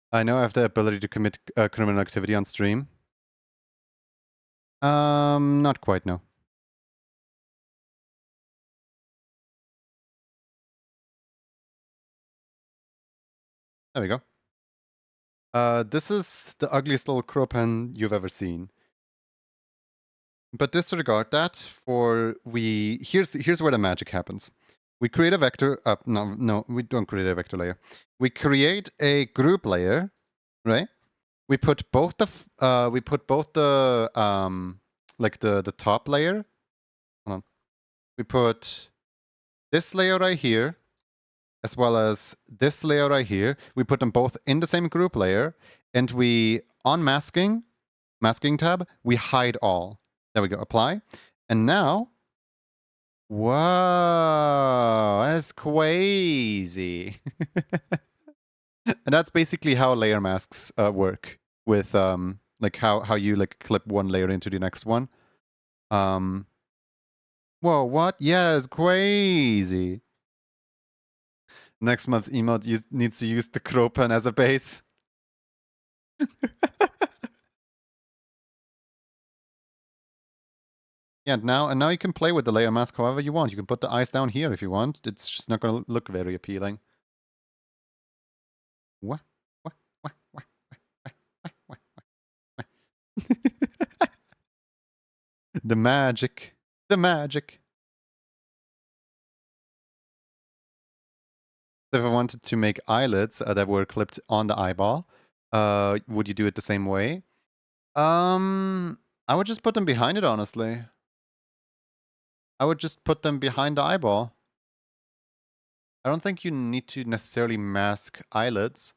I know I have the ability to commit criminal activity on stream. Not quite, no. There we go. This is the ugliest little Kropan you've ever seen. But disregard that here's where the magic happens. We create a vector, no, we don't create a vector layer. We create a group layer, right? We put both the like the top layer. Hold on. We put this layer right here, as well as this layer right here. We put them both in the same group layer, and we, on masking tab, we hide all. There we go, apply. And now, whoa, that's crazy. And that's basically how layer masks work with like how you like clip one layer into the next one. Whoa, what? Yeah, it's crazy. Next month emote needs to use the Kropan as a base. Yeah, now you can play with the layer mask however you want. You can put the eyes down here if you want. It's just not gonna look very appealing. What? What? What? What? What? The magic. The magic. If I wanted to make eyelids that were clipped on the eyeball, would you do it the same way? I would just put them behind it, honestly. I would just put them behind the eyeball. I don't think you need to necessarily mask eyelids.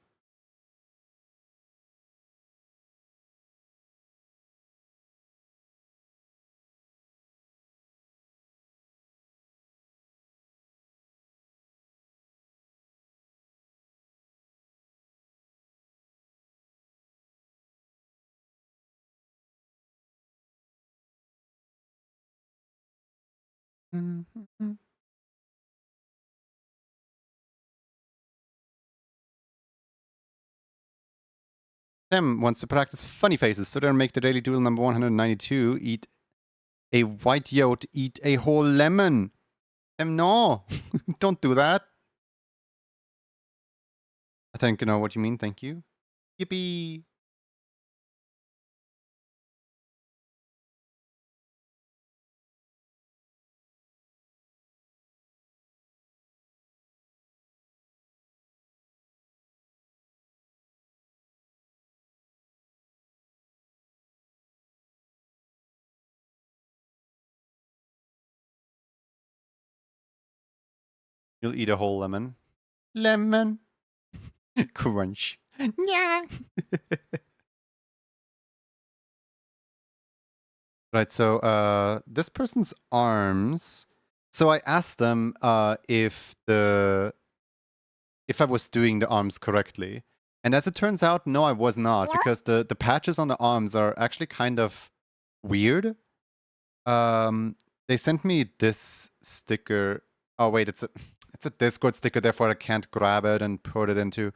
Tim wants to practice funny faces, so they'll make the daily duel number 192 eat a white yote, eat a whole lemon. Tim, no, don't do that. I think you know what you mean, thank you. Yippee! You'll eat a whole lemon. Lemon. Crunch. Yeah. Right, so this person's arms. So I asked them if I was doing the arms correctly. And as it turns out, no, I was not, because the patches on the arms are actually kind of weird. They sent me this sticker. Oh wait, it's a Discord sticker, therefore I can't grab it and put it into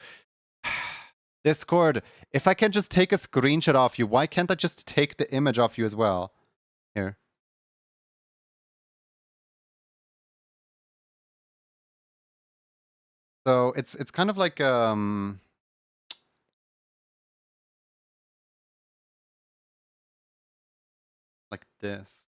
Discord. If I can just take a screenshot of you, why can't I just take the image of you as well? Here. So it's kind of like this.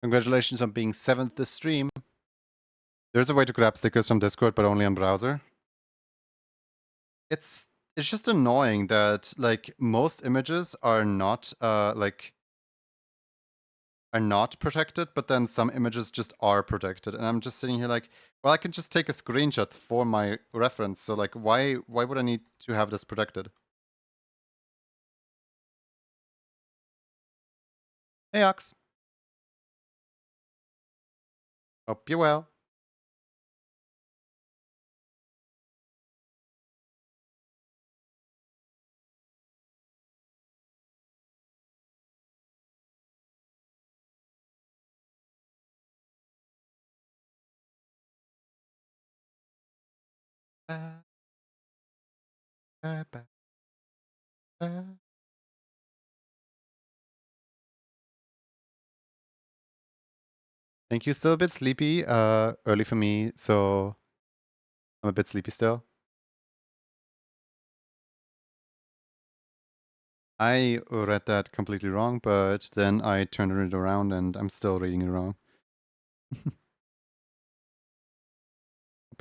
Congratulations on being 7th this stream. There's a way to grab stickers from Discord, but only on browser. It's just annoying that like most images are not are not protected, but then some images just are protected. And I'm just sitting here like, well, I can just take a screenshot for my reference. So like, why would I need to have this protected? Hey, Ox. Hope you're well. Thank you. Still a bit sleepy. Early for me, so I'm a bit sleepy still. I read that completely wrong, but then I turned it around and I'm still reading it wrong. Hope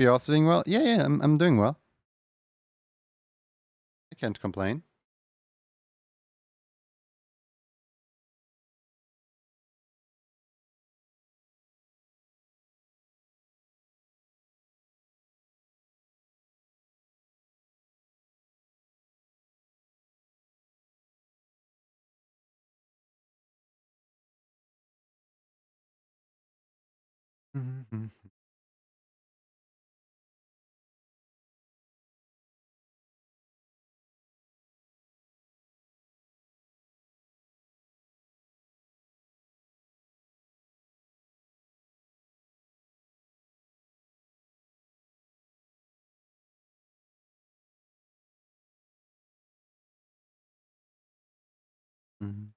you're also doing well. Yeah, I'm doing well. I can't complain. Mhm. Mhm.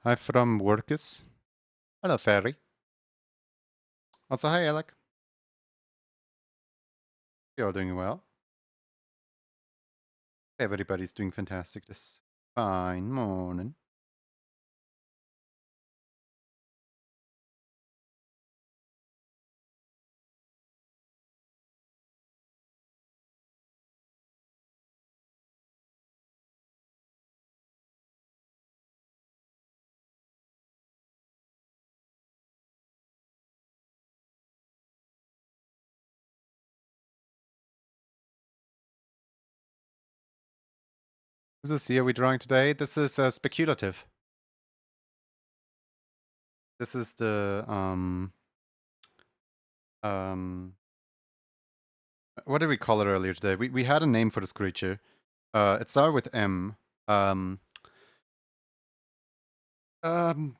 Hi from Workus. Hello, Fairy. Also, hi, Alec. You're all doing well. Everybody's doing fantastic this fine morning. Who's this here we drawing today? This is speculative. This is the what did we call it earlier today? We had a name for this creature. It started with M. Um, um,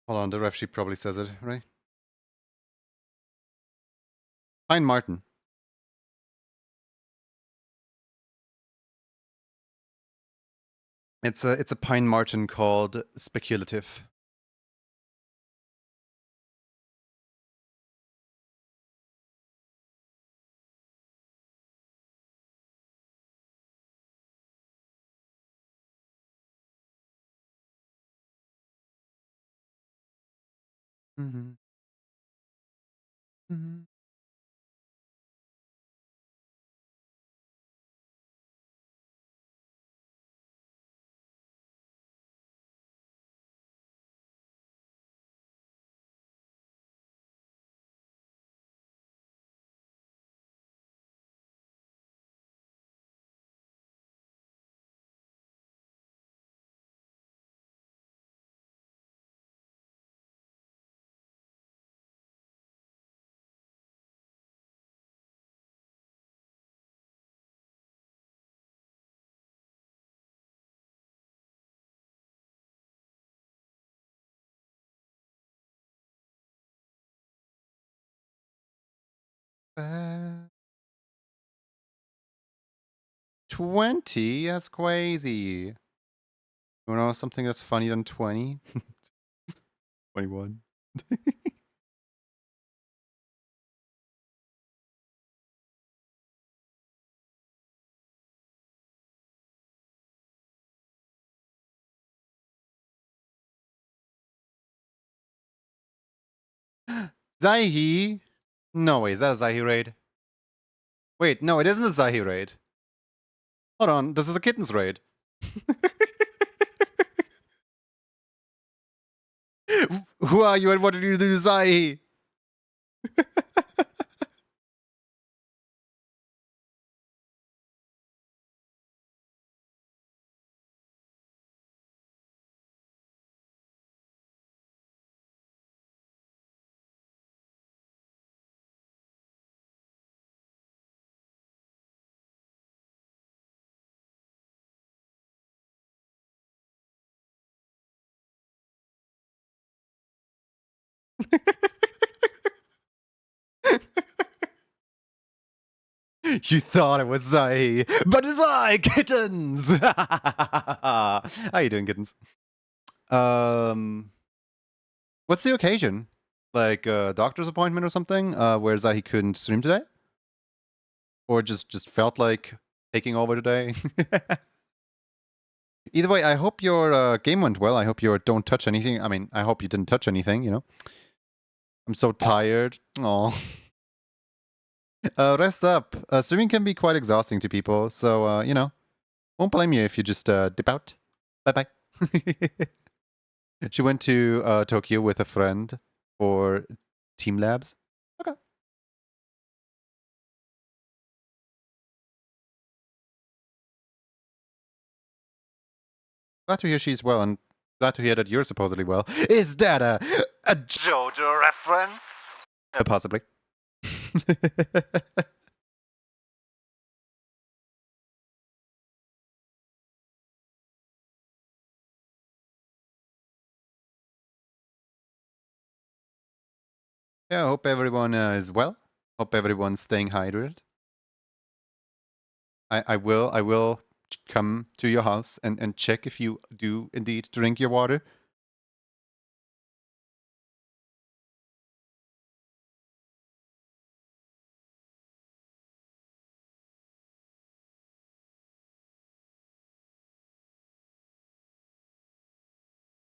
hold on, the ref sheet probably says it, right? Pine Martin. It's a Pine Martin called speculative. Mm-hmm. Mm-hmm. Uh, 20? That's crazy. You know something that's funnier than 20? 21. Zaihi? No way, is that a Zaihi raid? Wait, no, it isn't a Zaihi raid. Hold on, this is a kittens raid. Who are you and what did you do to Zaihi? You thought it was Zai, but it's I, kittens! How you doing, kittens? What's the occasion? Like a doctor's appointment or something, where he couldn't stream today? Or just felt like taking over today? Either way, I hope your game went well. I hope you don't touch anything. I mean, I hope you didn't touch anything, you know? I'm so tired. Oh. Rest up. Streaming can be quite exhausting to people, so, you know, won't blame you if you just dip out. Bye-bye. She went to Tokyo with a friend for team labs. Okay. Glad to hear she's well, and glad to hear that you're supposedly well. Is that a JoJo reference? Possibly. Yeah, I hope everyone is well. Hope everyone's staying hydrated. I will come to your house and check if you do indeed drink your water.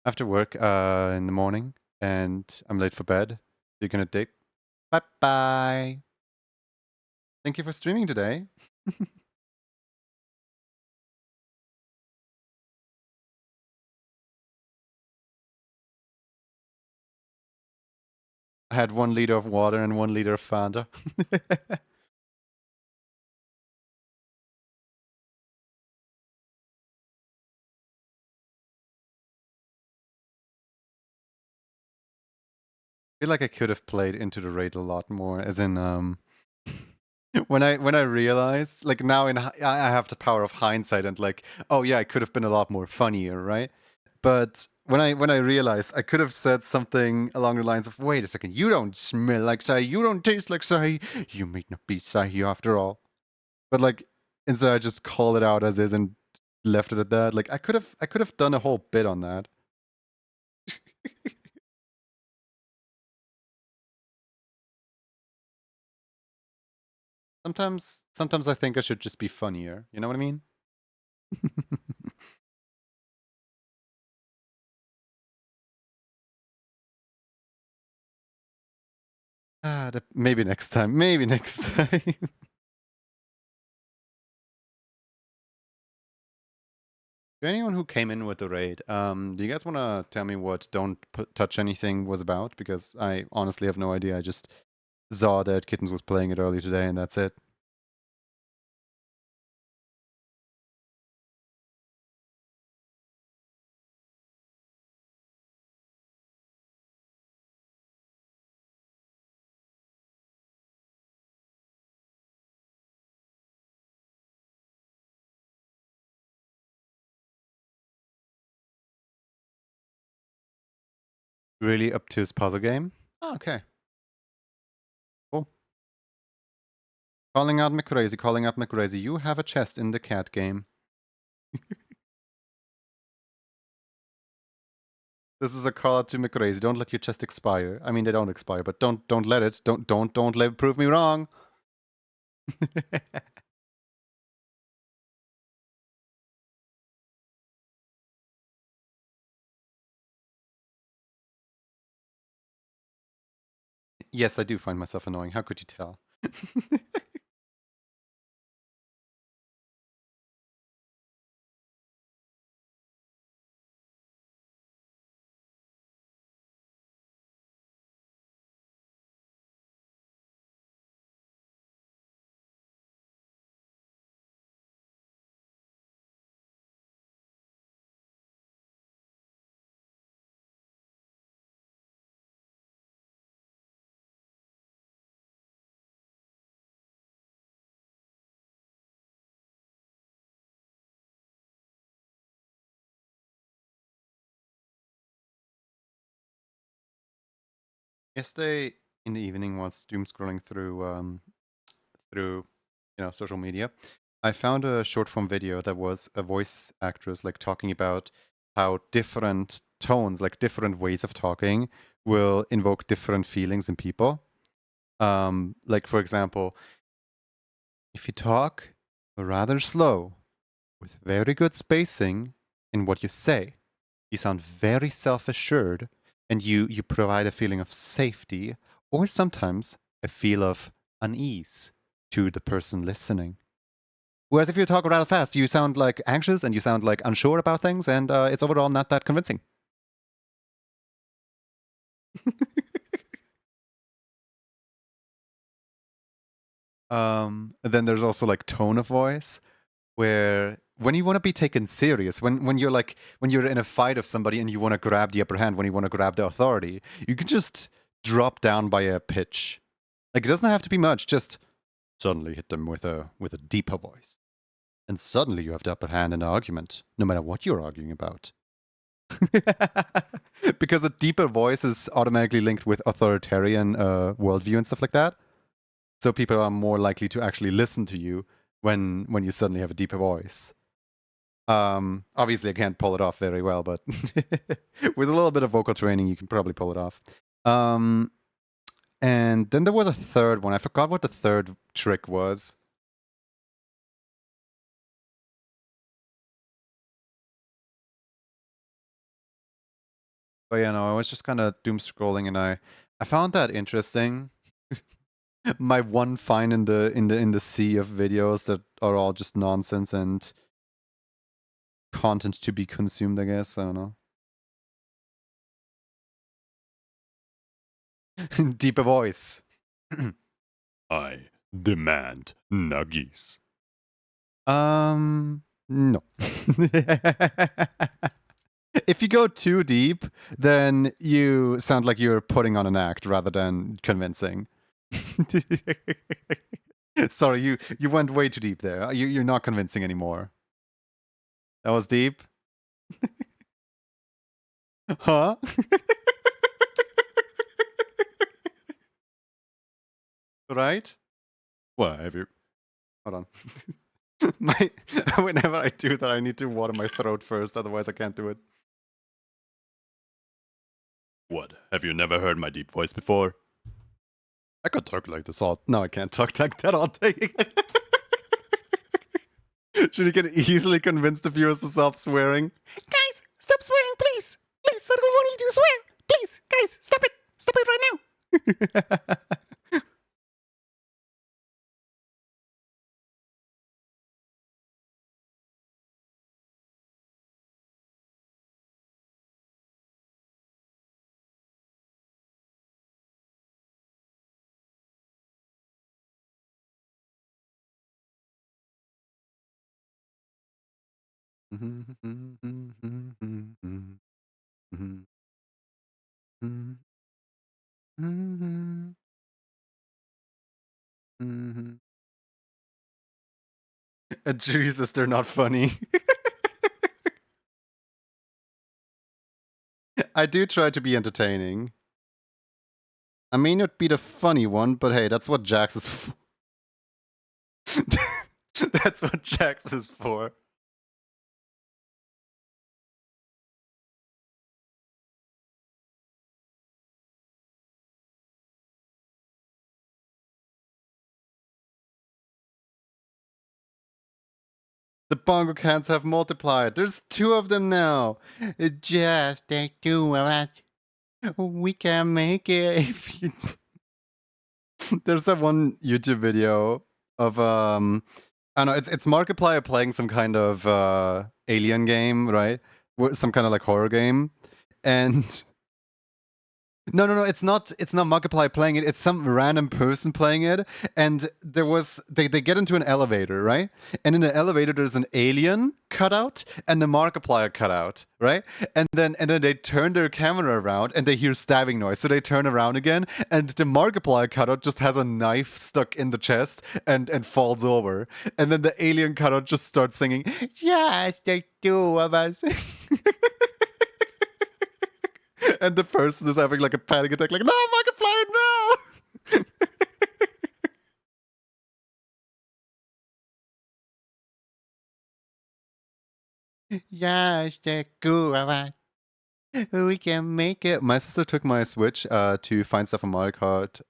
After work in the morning, and I'm late for bed. You're gonna dig. Bye bye. Thank you for streaming today. I had 1 liter of water and 1 liter of Fanta. I feel like I could have played Into the Raid a lot more, as in when I realized, like, now I have the power of hindsight and like, oh yeah, I could have been a lot more funnier, right? But when I realized, I could have said something along the lines of, wait a second, you don't smell like Sai, you don't taste like Sai, you may not be Sai after all. But like, instead I just call it out as is and left it at that. Like, I could have done a whole bit on that. Sometimes I think I should just be funnier. You know what I mean? Maybe next time. Maybe next time. To anyone who came in with the raid, do you guys want to tell me what "Don't Touch Anything" was about? Because I honestly have no idea. I just saw that Kittens was playing it earlier today, and that's it. Really up to his puzzle game? Oh, okay. Cool. Calling out McCrazy, calling out McCrazy. You have a chest in the cat game. This is a call out to McCrazy. Don't let your chest expire. I mean, they don't expire, but don't let it. Don't let prove me wrong. Yes, I do find myself annoying. How could you tell? Yesterday in the evening, while doom scrolling through social media, I found a short form video that was a voice actress like talking about how different tones, like different ways of talking, will invoke different feelings in people. Like, for example, if you talk rather slow with very good spacing in what you say, you sound very self-assured, and you provide a feeling of safety, or sometimes a feel of unease to the person listening. Whereas if you talk rather fast, you sound like anxious and you sound like unsure about things, and it's overall not that convincing. Then there's also like tone of voice, where when you want to be taken serious, when you're like when you're in a fight of somebody and you want to grab the upper hand, when you want to grab the authority, you can just drop down by a pitch. Like it doesn't have to be much, just suddenly hit them with a deeper voice. And suddenly you have the upper hand in the argument, no matter what you're arguing about. Because a deeper voice is automatically linked with authoritarian worldview and stuff like that. So people are more likely to actually listen to you when you suddenly have a deeper voice. Obviously, I can't pull it off very well, but with a little bit of vocal training, you can probably pull it off. And then there was a third one. I forgot what the third trick was. But yeah, no, I was just kind of doom scrolling, and I found that interesting. My one find in the sea of videos that are all just nonsense and content to be consumed, I guess. I don't know. Deeper voice. I demand nuggies. No. If you go too deep, then you sound like you're putting on an act rather than convincing. Sorry, you went way too deep there. You're not convincing anymore. That was deep. Huh? Right? What have you? Hold on. Whenever I do that, I need to water my throat first, otherwise I can't do it. What? Have you never heard my deep voice before? I could talk like this all. No, I can't talk like that all day. Should you can easily convince the viewers to stop swearing? Guys, stop swearing, please. Please, I don't want you to swear. Please, guys, stop it. Stop it right now. Jesus, they're not funny. I do try to be entertaining. I may not be the funny one, but hey, that's what Jax is for. That's what Jax is for. The bongocats have multiplied. There's two of them now. Just take two of us. We can make it if you. There's that one YouTube video of I don't know, it's Markiplier playing some kind of alien game, right? Some kind of like horror game. And no, it's not Markiplier playing it, it's some random person playing it. And they get into an elevator, right? And in the elevator there's an alien cutout and a Markiplier cutout, right? And then they turn their camera around and they hear stabbing noise. So they turn around again, and the Markiplier cutout just has a knife stuck in the chest and falls over. And then the alien cutout just starts singing, "Just the two of us." And the person is having like a panic attack, like, "No, Markiplier, no!" Yes, the two of us. We can make it. My sister took my Switch to find stuff on Mario Kart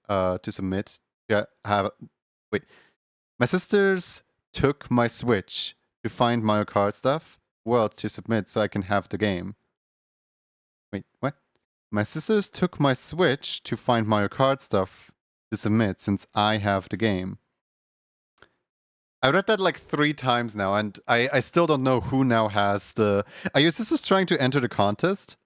to submit. Yeah, wait. My sisters took my Switch to find Mario Kart stuff, worlds to submit so I can have the game. Wait, what? My sisters took my Switch to find Mario Kart stuff to submit since I have the game. I read that like 3 times now, and I still don't know who now has the. Are your sisters trying to enter the contest?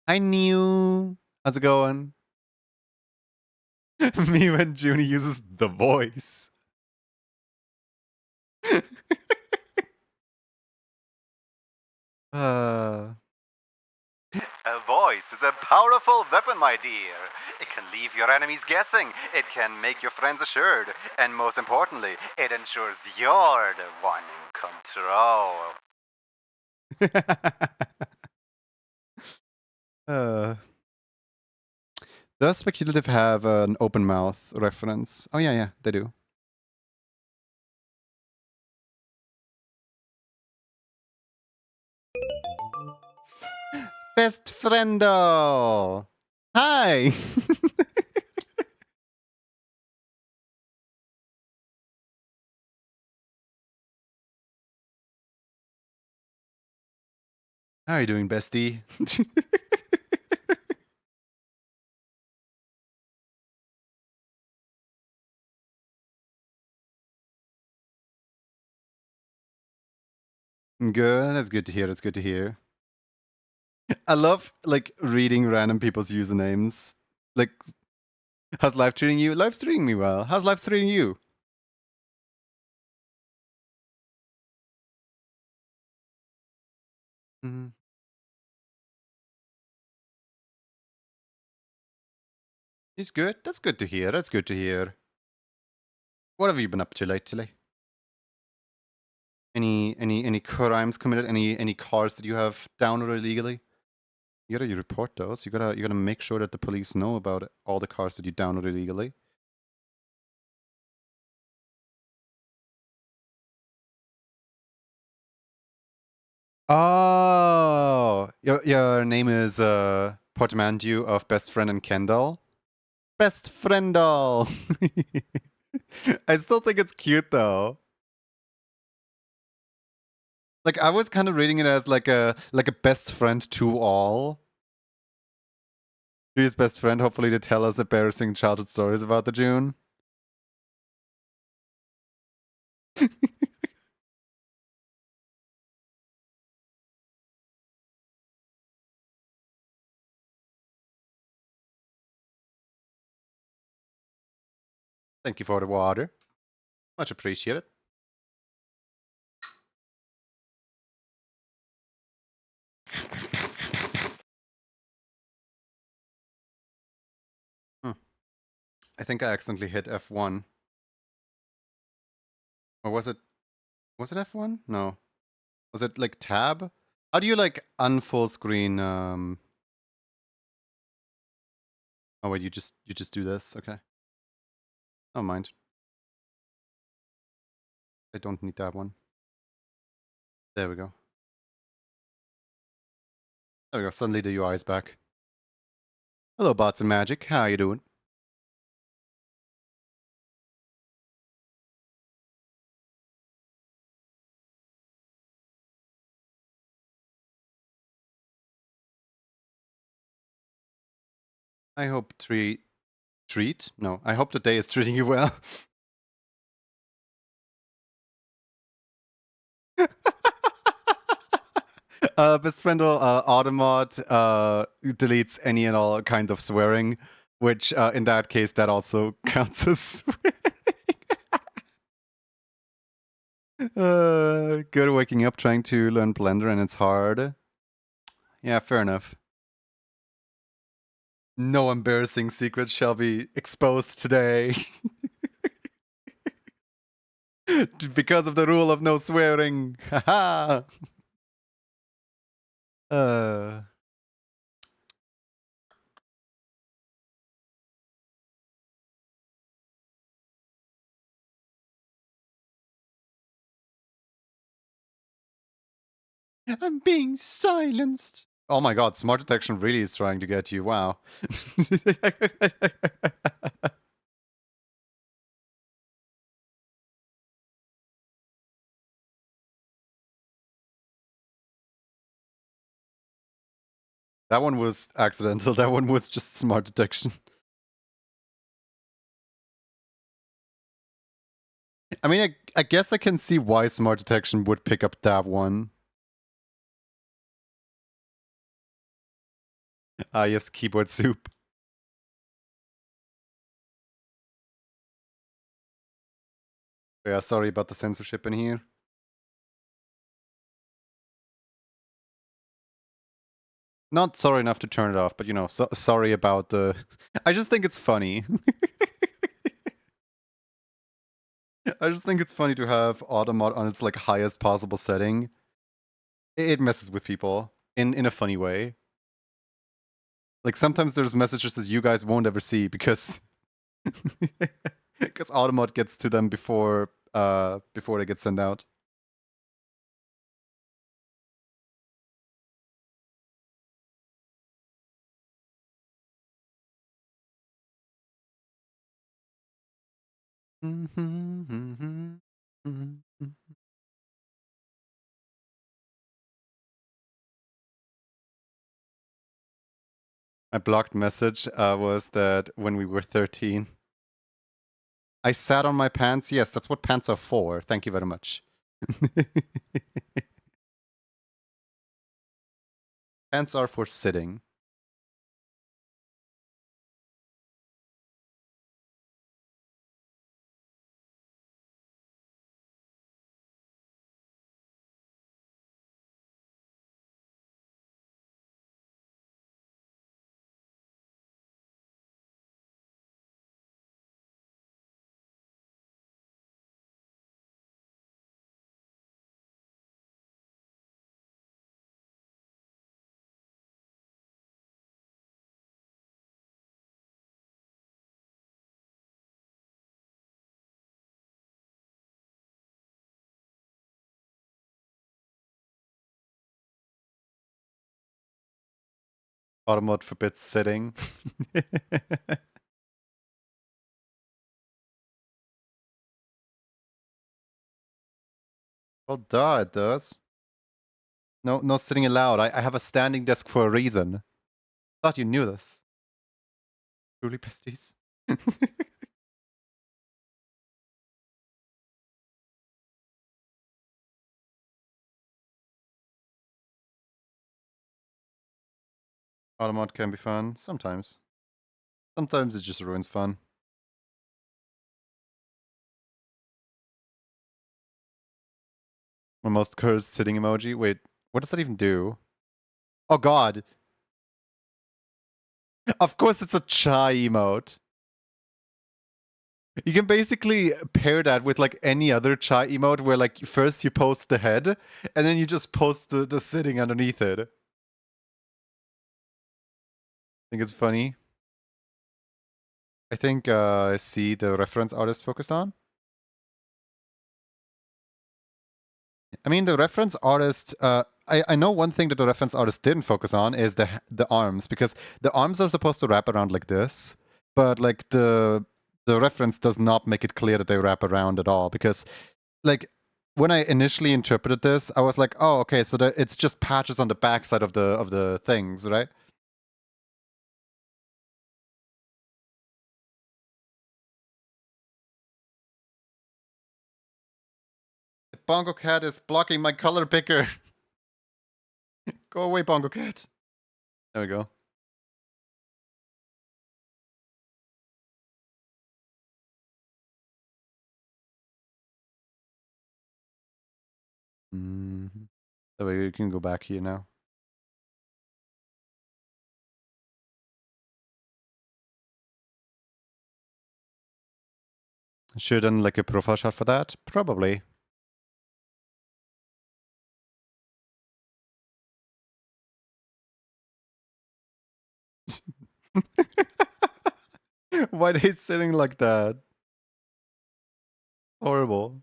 I knew. How's it going? Me when Junie uses the voice. uh. A voice is a powerful weapon, my dear. It can leave your enemies guessing, it can make your friends assured, and most importantly, it ensures you're the one in control. uh, does Speculative have an open mouth reference? Oh, yeah, they do. Best friendo! Hi! How are you doing, bestie? Good. That's good to hear. That's good to hear. I love like reading random people's usernames. Like, how's life treating you? Life's treating me well. How's life treating you? Mm-hmm. He's good. That's good to hear. That's good to hear. What have you been up to lately? Any crimes committed? Any cars that you have downloaded illegally? You gotta report those. You gotta make sure that the police know about it, all the cars that you downloaded illegally. Oh, your name is portmanteau of best friend and Kendall. Best friendall. I still think it's cute though. Like I was kind of reading it as like a best friend to all. His best friend, hopefully, to tell us embarrassing childhood stories about the June. Thank you for the water. Much appreciated. Hmm. I think I accidentally hit F1. Or was it F1? No. Was it like tab? How do you like unfull screen Oh wait, you just do this, okay. Oh mind. I don't need that one. There we go. There we go. Suddenly the UI is back. Hello bots and magic, how you doing? I hope treat? No, I hope the day is treating you well. Best friend Automod deletes any and all kind of swearing, which in that case that also counts as swearing. Good waking up trying to learn Blender and it's hard. Yeah, fair enough. No embarrassing secrets shall be exposed today. Because of the rule of no swearing. Haha. uh I'm being silenced. Oh my god, smart detection really is trying to get you. Wow. That one was accidental. That one was just smart detection. I mean, I guess I can see why smart detection would pick up that one. Ah, yes, keyboard soup. Yeah, sorry about the censorship in here. Not sorry enough to turn it off, but you know, sorry about the. I just think it's funny. I just think it's funny to have Automod on its like highest possible setting. It messes with people in a funny way. Like sometimes there's messages that you guys won't ever see because because Automod gets to them before they get sent out. My blocked message was that when we were 13, I sat on my pants. Yes, that's what pants are for. Thank you very much. Pants are for sitting. Automod forbids sitting. Well, duh, it does. No, no sitting allowed. I have a standing desk for a reason. Thought you knew this. Truly besties. Automod can be fun. Sometimes. Sometimes it just ruins fun. My most cursed sitting emoji. Wait, what does that even do? Oh god. Of course it's a chai emote. You can basically pair that with like any other chai emote where like first you post the head and then you just post the sitting underneath it. I think it's funny. I think I see the reference artist focused on. I mean, the reference artist. I know one thing that the reference artist didn't focus on is the arms, because the arms are supposed to wrap around like this, but like the reference does not make it clear that they wrap around at all. Because like when I initially interpreted this, I was like, oh, okay, so it's just patches on the backside of the things, right? The bongo cat is blocking my color picker. Go away, bongo cat. There we go. Mm-hmm. That way you can go back here now. Should have done like a profile shot for that? Probably. Why are they sitting like that? Horrible.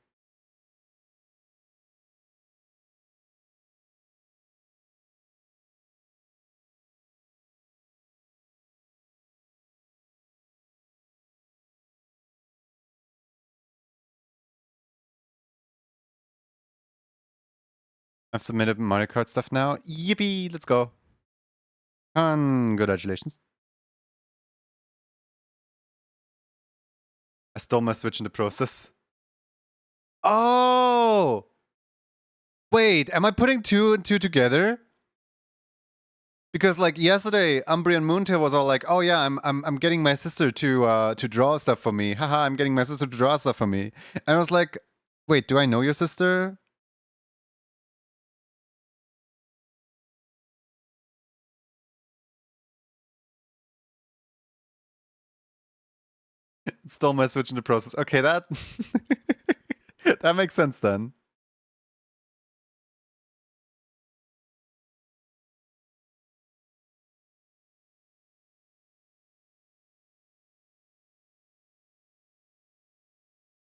I've submitted Mario Kart stuff now. Yippee, let's go. Congratulations. I stole my Switch in the process. Oh! Wait, am I putting 2 and 2 together? Because like yesterday, Umbrian Moontail was all like, "Oh yeah, I'm getting my sister to draw stuff for me. Haha, I'm getting my sister to draw stuff for me." And I was like, "Wait, do I know your sister?" Stole my Switch in the process. Okay, that that makes sense then.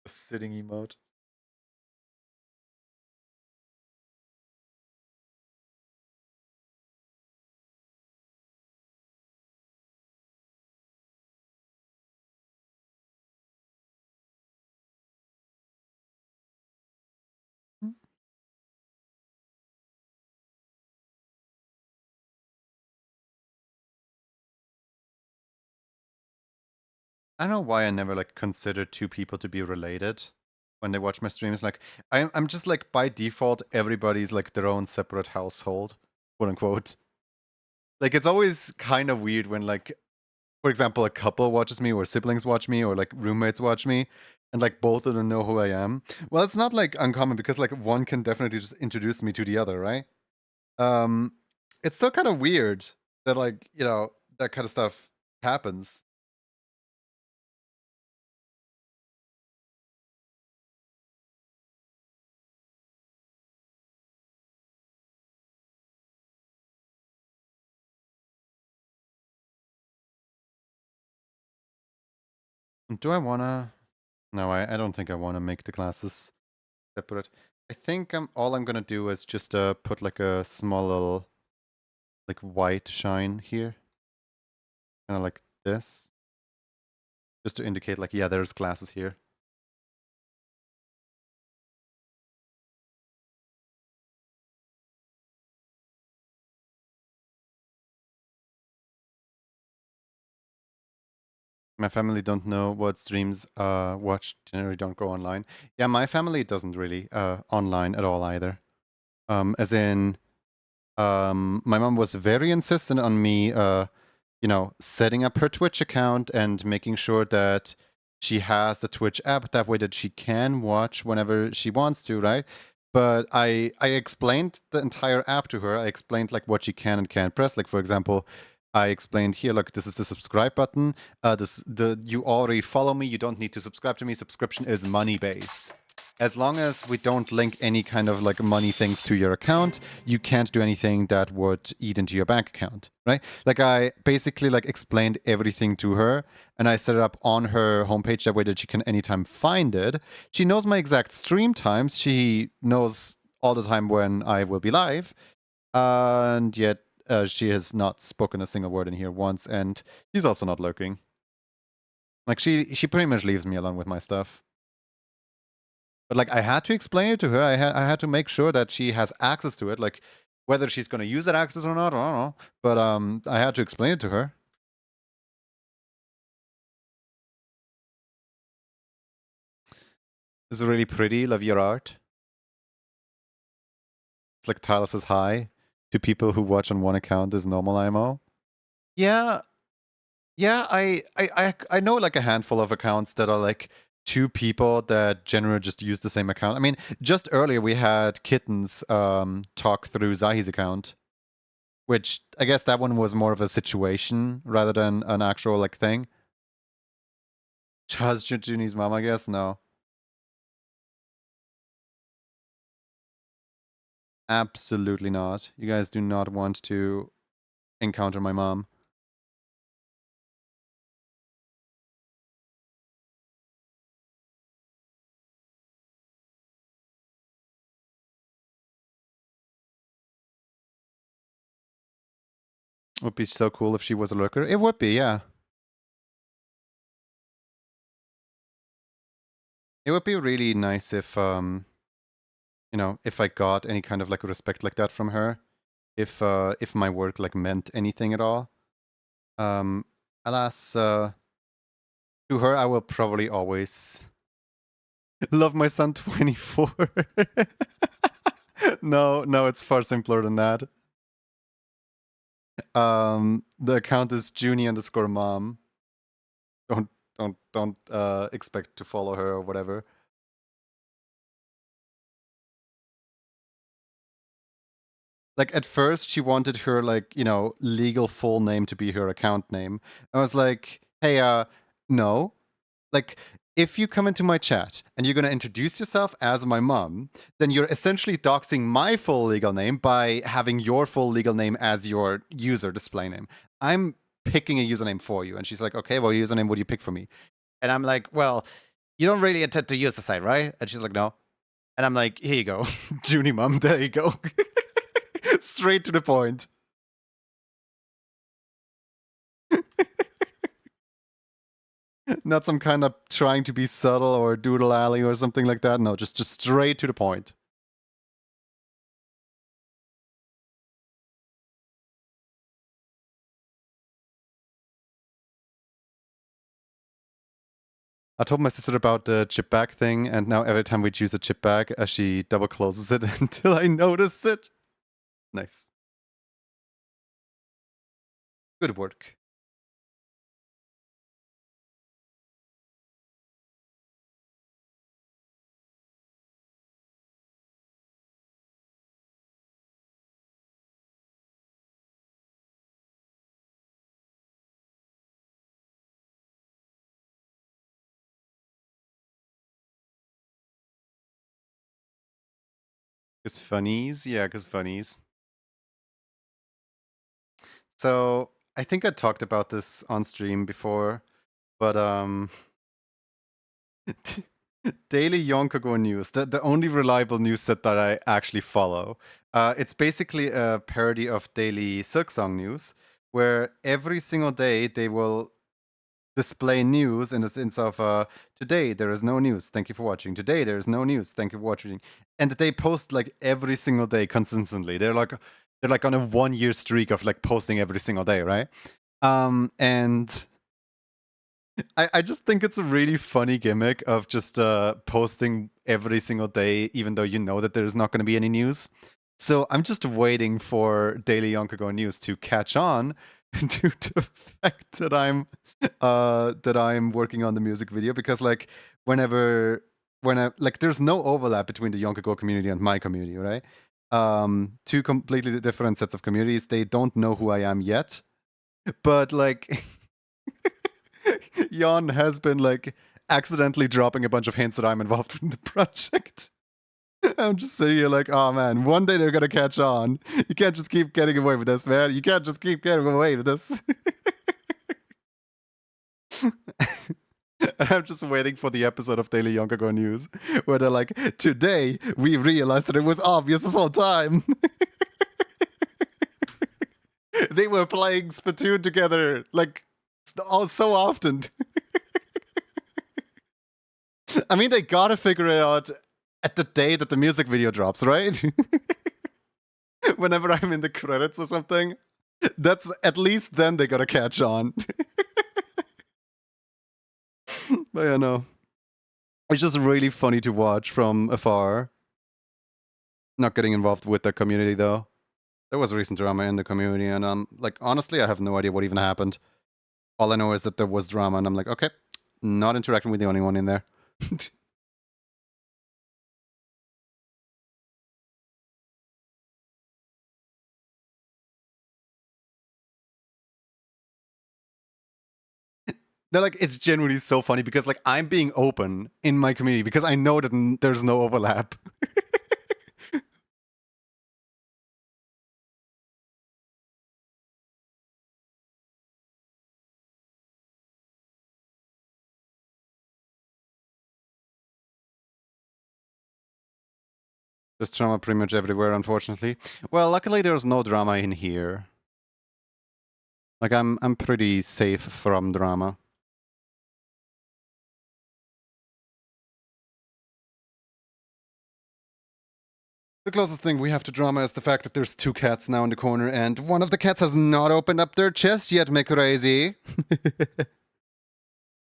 Sitting emote. I don't know why I never like consider two people to be related when they watch my streams. Like I'm just like by default everybody's like their own separate household, quote unquote. Like it's always kind of weird when like, for example, a couple watches me or siblings watch me or like roommates watch me and like both of them know who I am. Well, it's not like uncommon because like one can definitely just introduce me to the other, right? Um it's still kind of weird that like, you know, that kind of stuff happens. Do I wanna? No, I don't think I want to make the classes separate. I think all I'm gonna do is just put like a small little like white shine here, kind of like this, just to indicate like, yeah, there's classes here. My family don't know what streams watch generally don't go online. Yeah, my family doesn't really online at all either. As in, my mom was very insistent on me you know, setting up her Twitch account and making sure that she has the Twitch app that way that she can watch whenever she wants to, right? But I explained the entire app to her. I explained like what she can and can't press. Like for example, I explained here, look, this is the subscribe button. You already follow me. You don't need to subscribe to me. Subscription is money based. As long as we don't link any kind of like money things to your account, you can't do anything that would eat into your bank account, right? Like I basically like explained everything to her and I set it up on her homepage that way that she can anytime find it. She knows my exact stream times. She knows all the time when I will be live. And yet she has not spoken a single word in here once and she's also not lurking. Like she pretty much leaves me alone with my stuff. But like I had to explain it to her. I had to make sure that she has access to it. Like whether she's gonna use that access or not, I don't know. But I had to explain it to her. This is really pretty. Love your art. It's like Tyler says hi to people who watch on one account as normal IMO. Yeah, yeah. I know like a handful of accounts that are like two people that generally just use the same account. I mean, just earlier we had Kittens talk through Zahi's account, which I guess that one was more of a situation rather than an actual like thing. Charles Juni's mom, I guess? No. Absolutely not. You guys do not want to encounter my mom. Would be so cool if she was a lurker. It would be, yeah. It would be really nice if you know, if I got any kind of like respect like that from her, if my work like meant anything at all. Alas, to her, I will probably always love my son 24. No, it's far simpler than that. The account is Junie_mom. Don't expect to follow her or whatever. Like at first she wanted her like, you know, legal full name to be her account name. I was like, hey, no. Like, if you come into my chat and you're gonna introduce yourself as my mom, then you're essentially doxing my full legal name by having your full legal name as your user display name. I'm picking a username for you. And she's like, okay, well, username would you pick for me? And I'm like, well, you don't really intend to use the site, right? And she's like, no. And I'm like, here you go. Junie mom, there you go. Straight to the point. Not some kind of trying to be subtle or doodle alley or something like that. No, just straight to the point. I told my sister about the chip bag thing, and now every time we choose a chip bag, she double closes it until I notice it. Nice. Good work. Cause funnies? Yeah, cause funnies. So I think I talked about this on stream before, but Daily Yonkago News, the only reliable news set that I actually follow. It's basically a parody of Daily Silksong News, where every single day they will display news in the sense of today there is no news, thank you for watching. Today there is no news, thank you for watching. And they post like every single day consistently. They're like on a 1-year streak of like posting every single day, right? And I just think it's a really funny gimmick of just posting every single day, even though you know that there's not going to be any news. So I'm just waiting for Daily Yonkago News to catch on due to the fact that I'm working on the music video, because like when I like there's no overlap between the Yonkago community and my community, right? Two completely different sets of communities. They don't know who I am yet, but like Jan has been like accidentally dropping a bunch of hints that I'm involved in the project. I'm just sitting here like, oh man, one day they're gonna catch on. You can't just keep getting away with this, man. You can't just keep getting away with this. And I'm just waiting for the episode of Daily Yonkago News where they're like, today we realized that it was obvious this whole time. They were playing Splatoon together like so often. I mean, they gotta figure it out at the day that the music video drops, right? Whenever I'm in the credits or something, that's at least then they gotta catch on. But yeah, no. It's just really funny to watch from afar. Not getting involved with the community though. There was recent drama in the community, and like honestly, I have no idea what even happened. All I know is that there was drama, and I'm like, okay, not interacting with the only one in there. They're like, it's genuinely so funny because like I'm being open in my community because I know that there's no overlap. There's drama pretty much everywhere, unfortunately. Well, luckily there's no drama in here. Like I'm pretty safe from drama. The closest thing we have to drama is the fact that there's 2 cats now in the corner, and one of the cats has not opened up their chest yet, me crazy.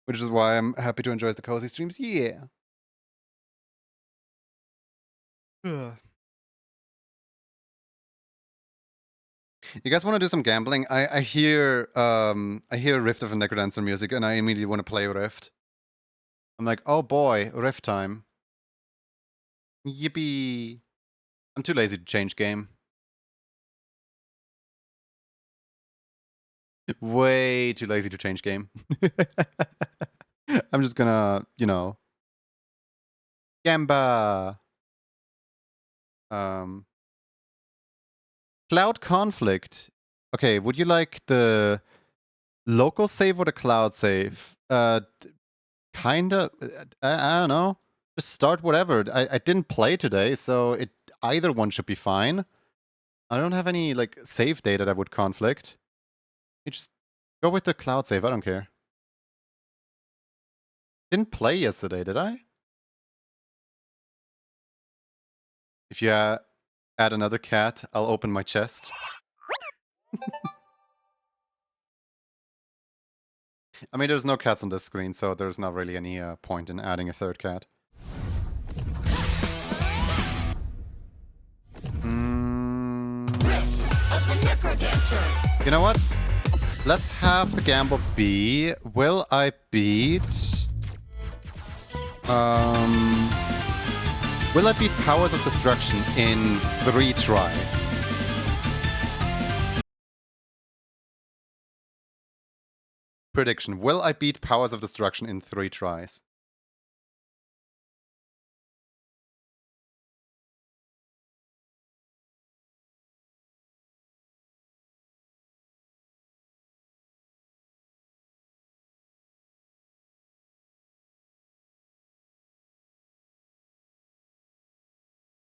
Which is why I'm happy to enjoy the cozy streams. Yeah. You guys want to do some gambling? I hear Rift of a Necrodancer music, and I immediately want to play Rift. I'm like, oh boy, Rift time. Yippee. I'm too lazy to change game. Way too lazy to change game. I'm just gonna, you know. Gamba. Cloud conflict. Okay, would you like the local save or the cloud save? Kinda. I don't know. Just start whatever. I didn't play today, so either one should be fine. I don't have any like save data that would conflict. You just go with the cloud save. I don't care. Didn't play yesterday, did I? If you add another cat, I'll open my chest. I mean, there's no cats on this screen, so there's not really any point in adding a third cat. You know what? Let's have the gamble be, will I beat... will I beat Powers of Destruction in 3 tries? Prediction, will I beat Powers of Destruction in 3 tries?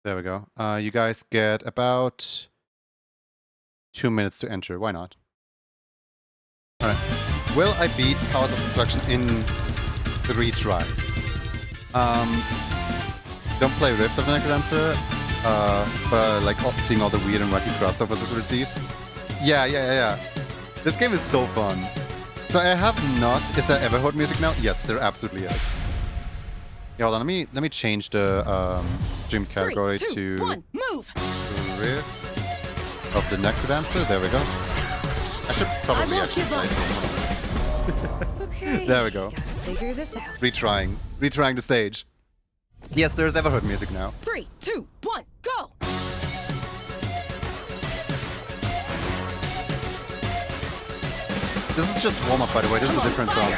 There we go. You guys get about 2 minutes to enter. Why not? Alright. Will I beat Powers of Destruction in 3 tries? Don't play Rift of the Necrodancer, but like seeing all the weird and wacky crossovers it receives. Yeah. This game is so fun. So I have not... Is there Everhorde music now? Yes, there absolutely is. Yeah, hold on, let me change the stream category 3, 2, to 1, move. Rift of the Necrodancer. There we go. I should probably actually play it. Okay. There we go. Gotta figure this out. Retrying the stage. Yes, there's Everhorde music now. 3, 2, 1, go. This is just warm up, by the way. This is a different song.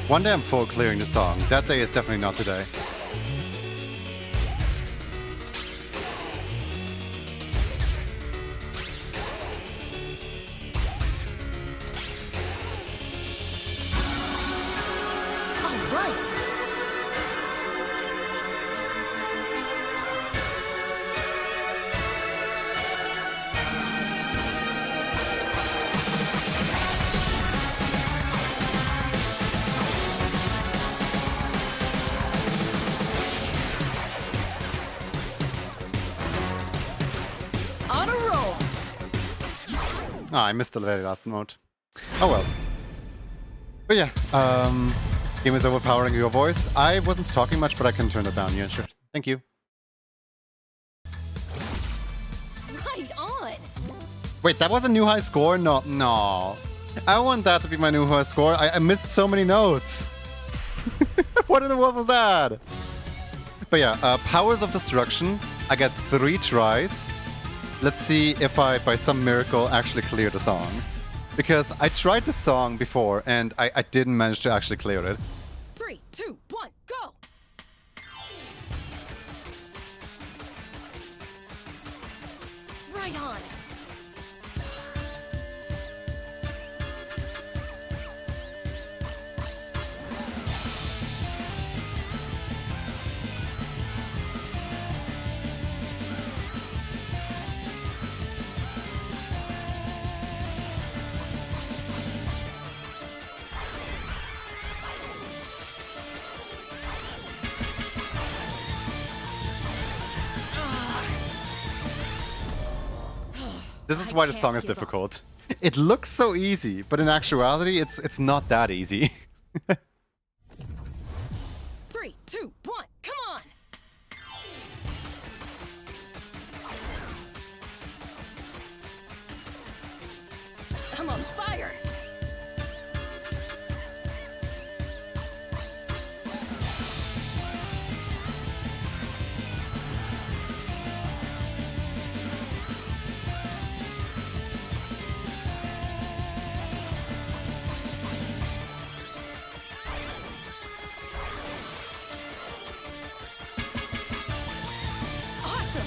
One day I'm full clearing the song. That day is definitely not today. I missed the very last note. Oh well. But yeah, game is overpowering your voice. I wasn't talking much, but I can turn it down. Yeah, sure. Thank you. Right on. Wait, that was a new high score? No. I want that to be my new high score. I missed so many notes. What in the world was that? But yeah, Powers of Destruction. I got 3 tries. Let's see if I, by some miracle, actually clear the song. Because I tried the song before and I didn't manage to actually clear it. 3, 2, 1, go. Right on. This is why the song is difficult. It looks so easy, but in actuality, it's not that easy. 3, 2, 1, come on. I'm on fire. Awesome.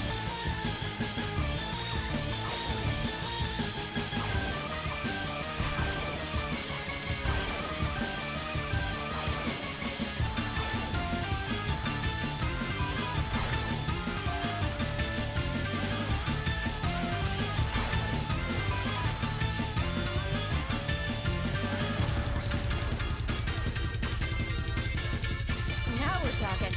Now we're talking.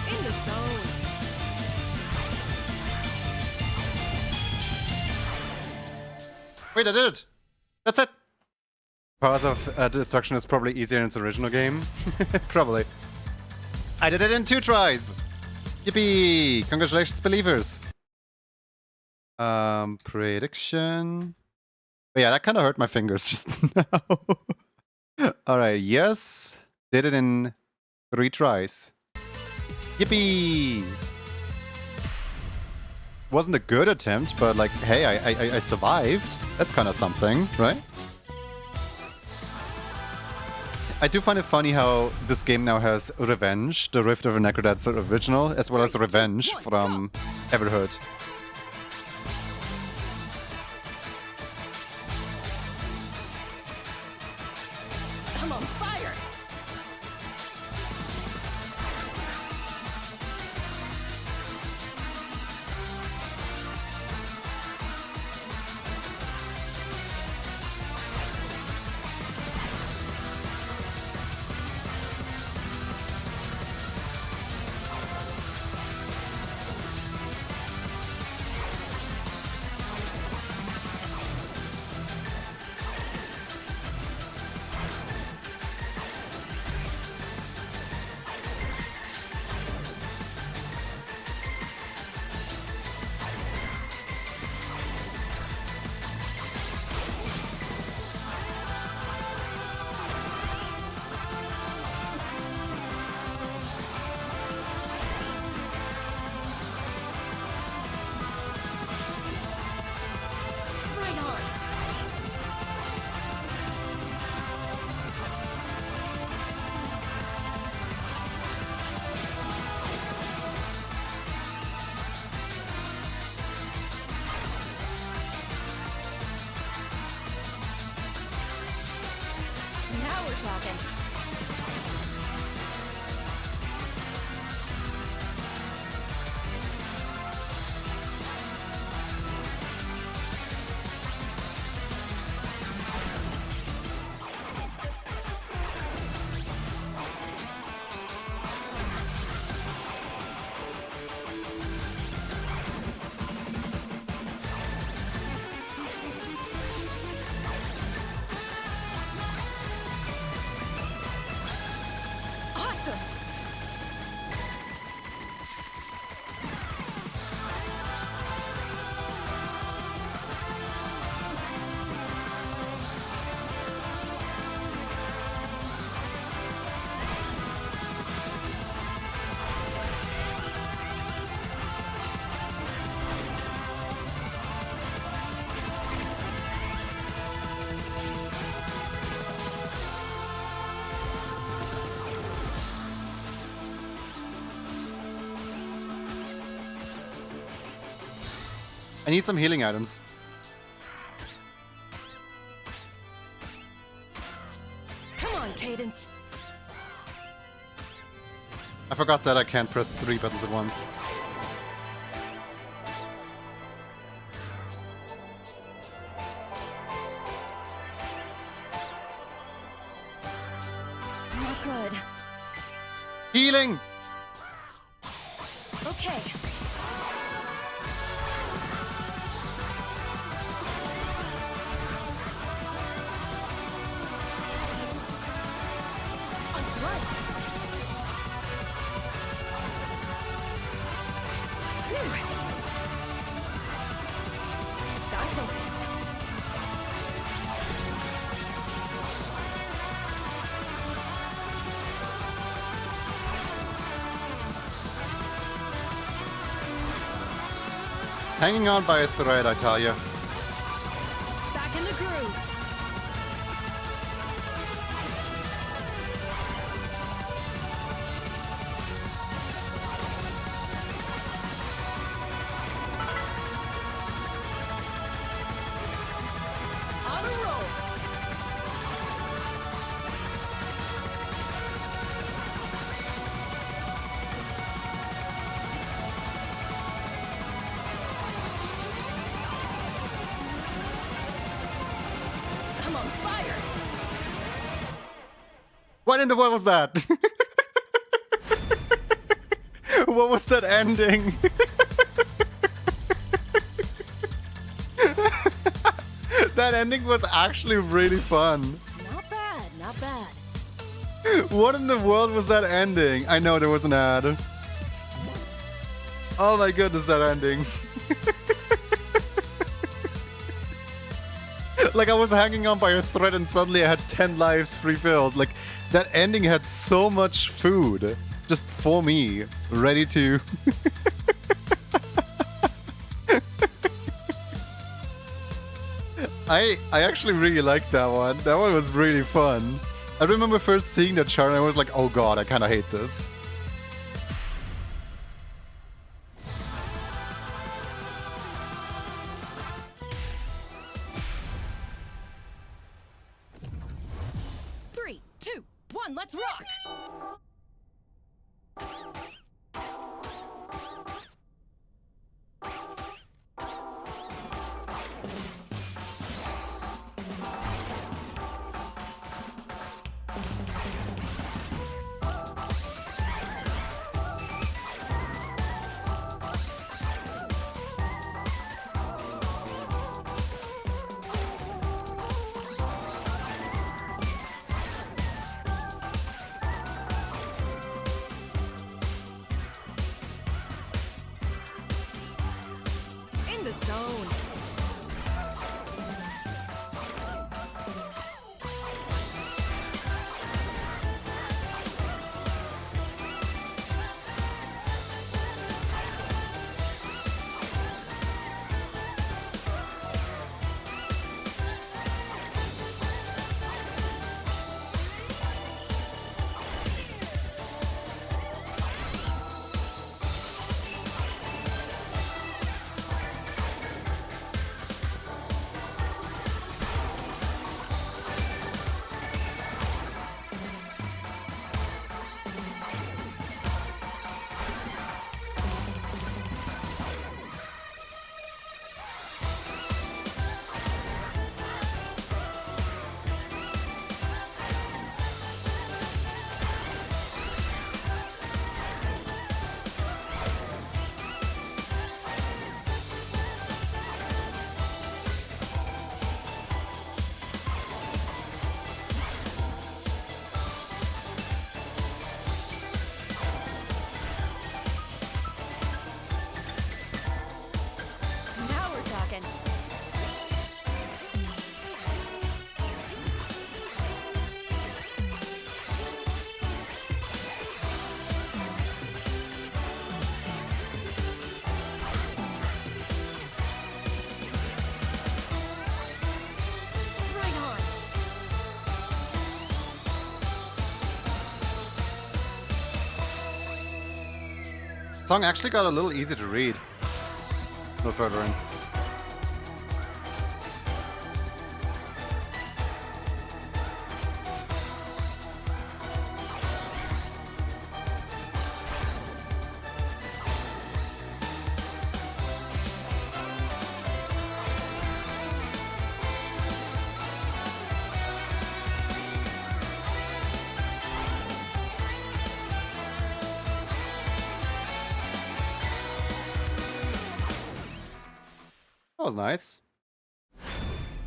In the zone. Wait, I did it! That's it! Powers of Destruction is probably easier in its original game. Probably. I did it in 2 tries! Yippee! Congratulations, believers! Prediction... But yeah, that kind of hurt my fingers just now. Alright, yes. Did it in 3 tries. Yippee! Wasn't a good attempt, but like, hey, I survived. That's kind of something, right? I do find it funny how this game now has Revenge, the Rift of a Necrodad's original, as well as Revenge from Everhood. I'm on fire. Right on. Now we're talking. Awesome. I need some healing items. Come on, Cadence. I forgot that I can't press 3 buttons at once. Not good. Healing! Okay. Alright. Phew. Gotta focus. Hanging on by a thread, I tell you. Back in the groove. On a roll. I'm on fire. What in the world was that? What was that ending? That ending was actually really fun. Not bad, not bad. What in the world was that ending? I know there was an ad. Oh my goodness, that ending. Like I was hanging on by a thread and suddenly I had 10 lives free-filled. Like that ending had so much food just for me, ready to... I actually really liked that one. That one was really fun. I remember first seeing that chart and I was like, oh god, I kind of hate this. Three, two, one, let's rock! In the zone. Song actually got a little easy to read. No further in. That was nice.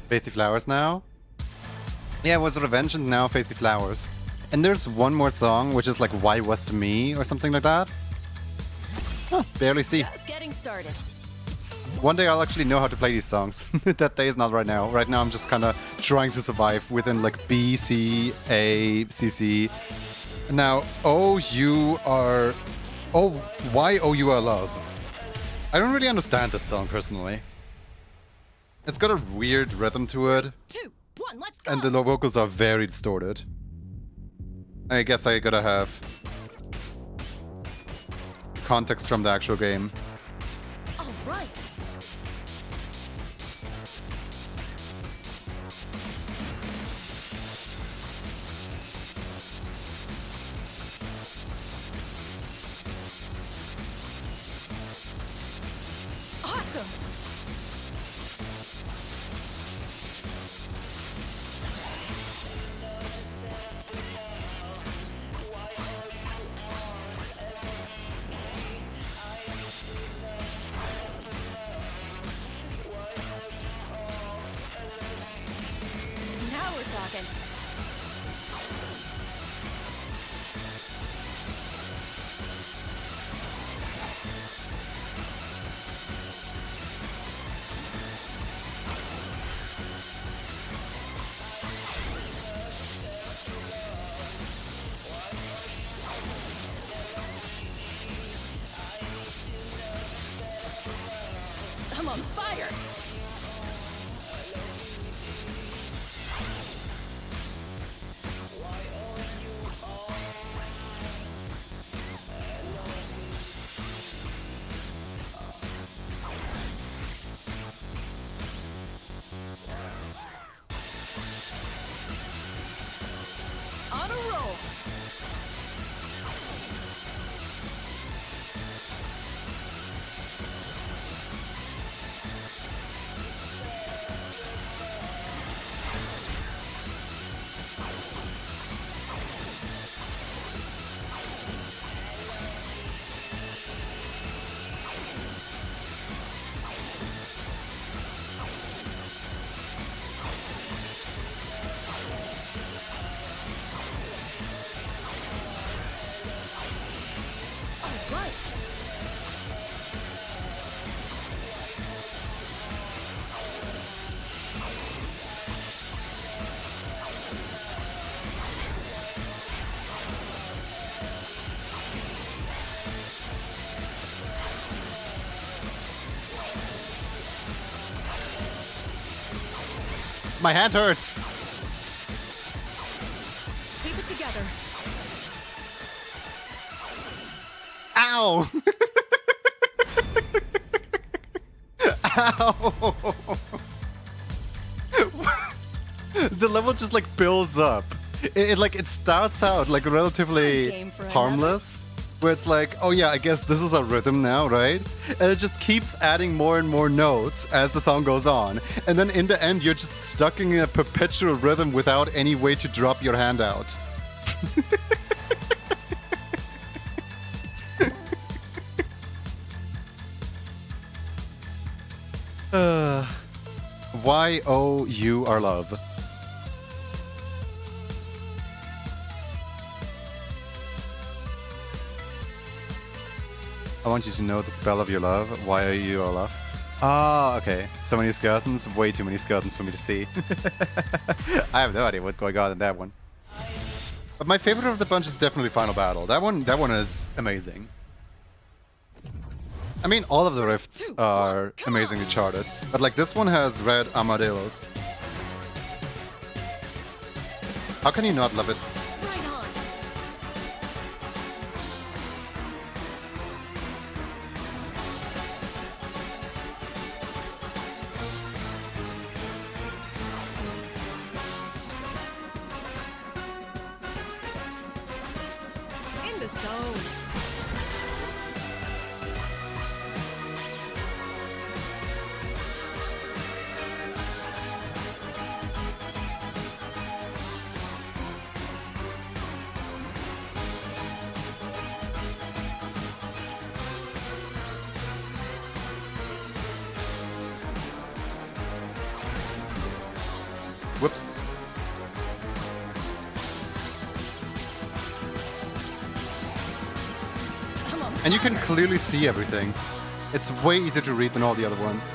Facey Flowers now. Yeah, it was Revenge and now Facey Flowers. And there's one more song, which is like Why Was Me or something like that. Huh, barely see. Just getting started. One day I'll actually know how to play these songs. That day is not right now. Right now I'm just kind of trying to survive within like B, C, A, C, C. Now, O-U-R... Oh, why O-U-R Love? I don't really understand this song personally. It's got a weird rhythm to it. 2, 1, let's go. And the low vocals are very distorted. I guess I gotta have context from the actual game. All right. Awesome. Now we're talking. I'm on fire. On a roll. All right. My hand hurts! Keep it together. Ow! Ow! The level just like builds up. It starts out like One relatively game for harmless, where it's like, oh yeah, I guess this is a rhythm now, right? And it just keeps adding more and more notes as the song goes on. And then in the end, you're just stuck in a perpetual rhythm without any way to drop your hand out. Y-O-U-R Love. I want you to know the spell of your love. Y-O-U-R Love. Ah, okay. So many skeletons, way too many skeletons for me to see. I have no idea what's going on in that one. But my favorite of the bunch is definitely Final Battle. That one is amazing. I mean, all of the rifts are amazingly charted, but like this one has red armadillos. How can you not love it? Right on. the zone. Whoops. Come on. And you can clearly see everything. It's way easier to read than all the other ones.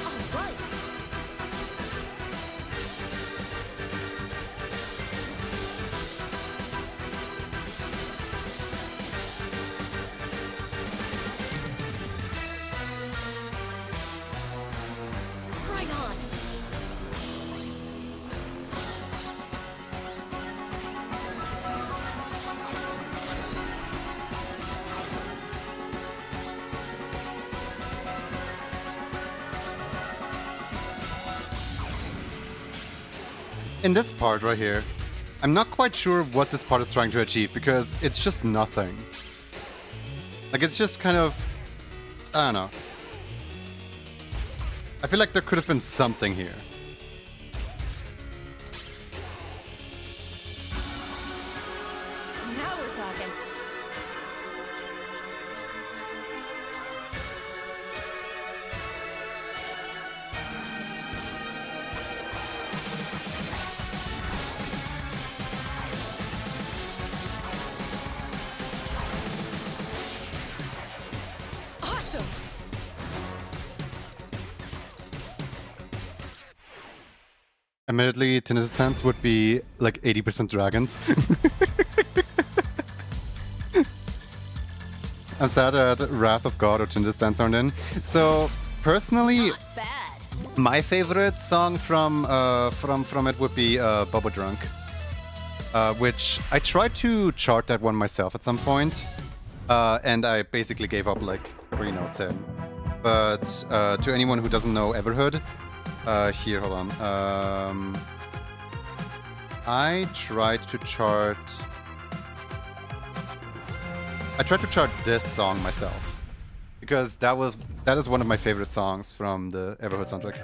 All right. Right on. In this part right here, I'm not quite sure what this part is trying to achieve because it's just nothing. Like, it's just kind of... I don't know. I feel like there could have been something here. Now we're talking. Awesome. Admittedly, Tinnitus Sense would be like 80% dragons. I'm sad that Wrath of God or Tinnitus Dance aren't in. So, personally, Not bad. my favorite song from it would be Bubba Drunk, which I tried to chart that one myself at some point, and I basically gave up like 3 notes in. But to anyone who doesn't know Everhood, here, hold on. I tried to chart this song myself because that is one of my favorite songs from the Everhood soundtrack.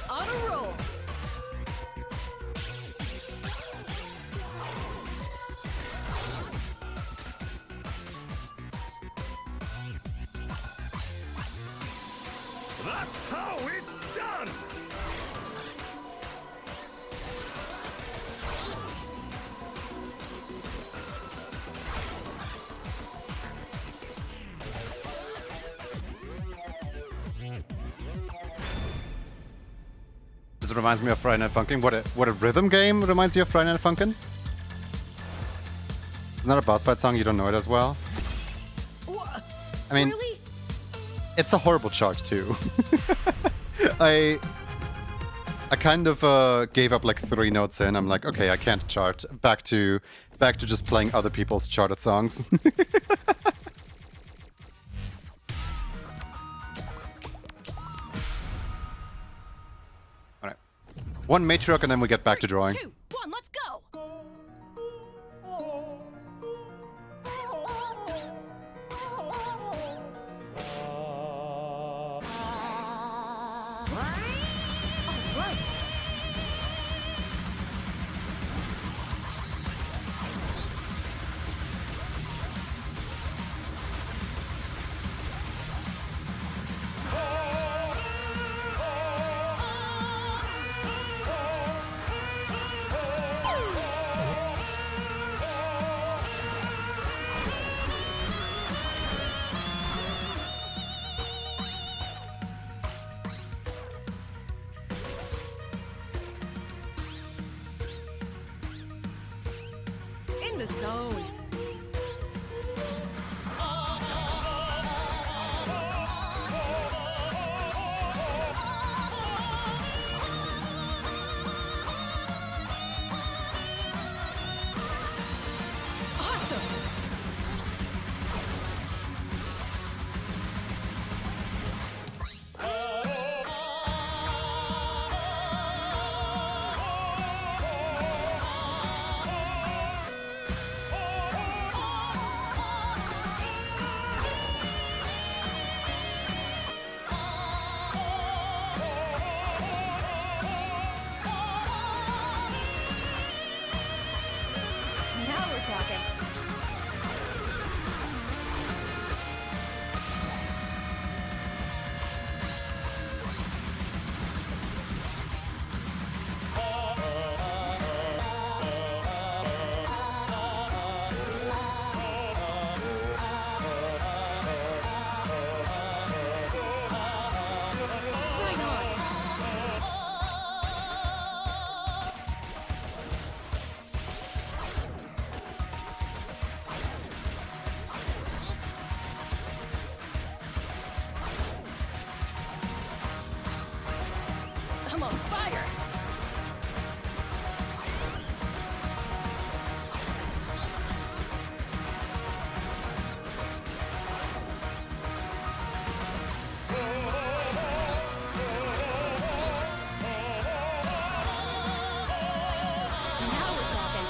On a roll. That's how it's done! This reminds me of Friday Night Funkin'. What a rhythm game reminds you of Friday Night Funkin'? It's not a boss fight song, you don't know it as well. I mean, Really? it's a horrible chart too. I kind of gave up like 3 notes in. I'm like, okay, I can't chart. Back to just playing other people's charted songs. Alright. One matriarch and then we get back to drawing. 2, 1, let's go. All right. In the zone. I'm on fire. Now we're talking.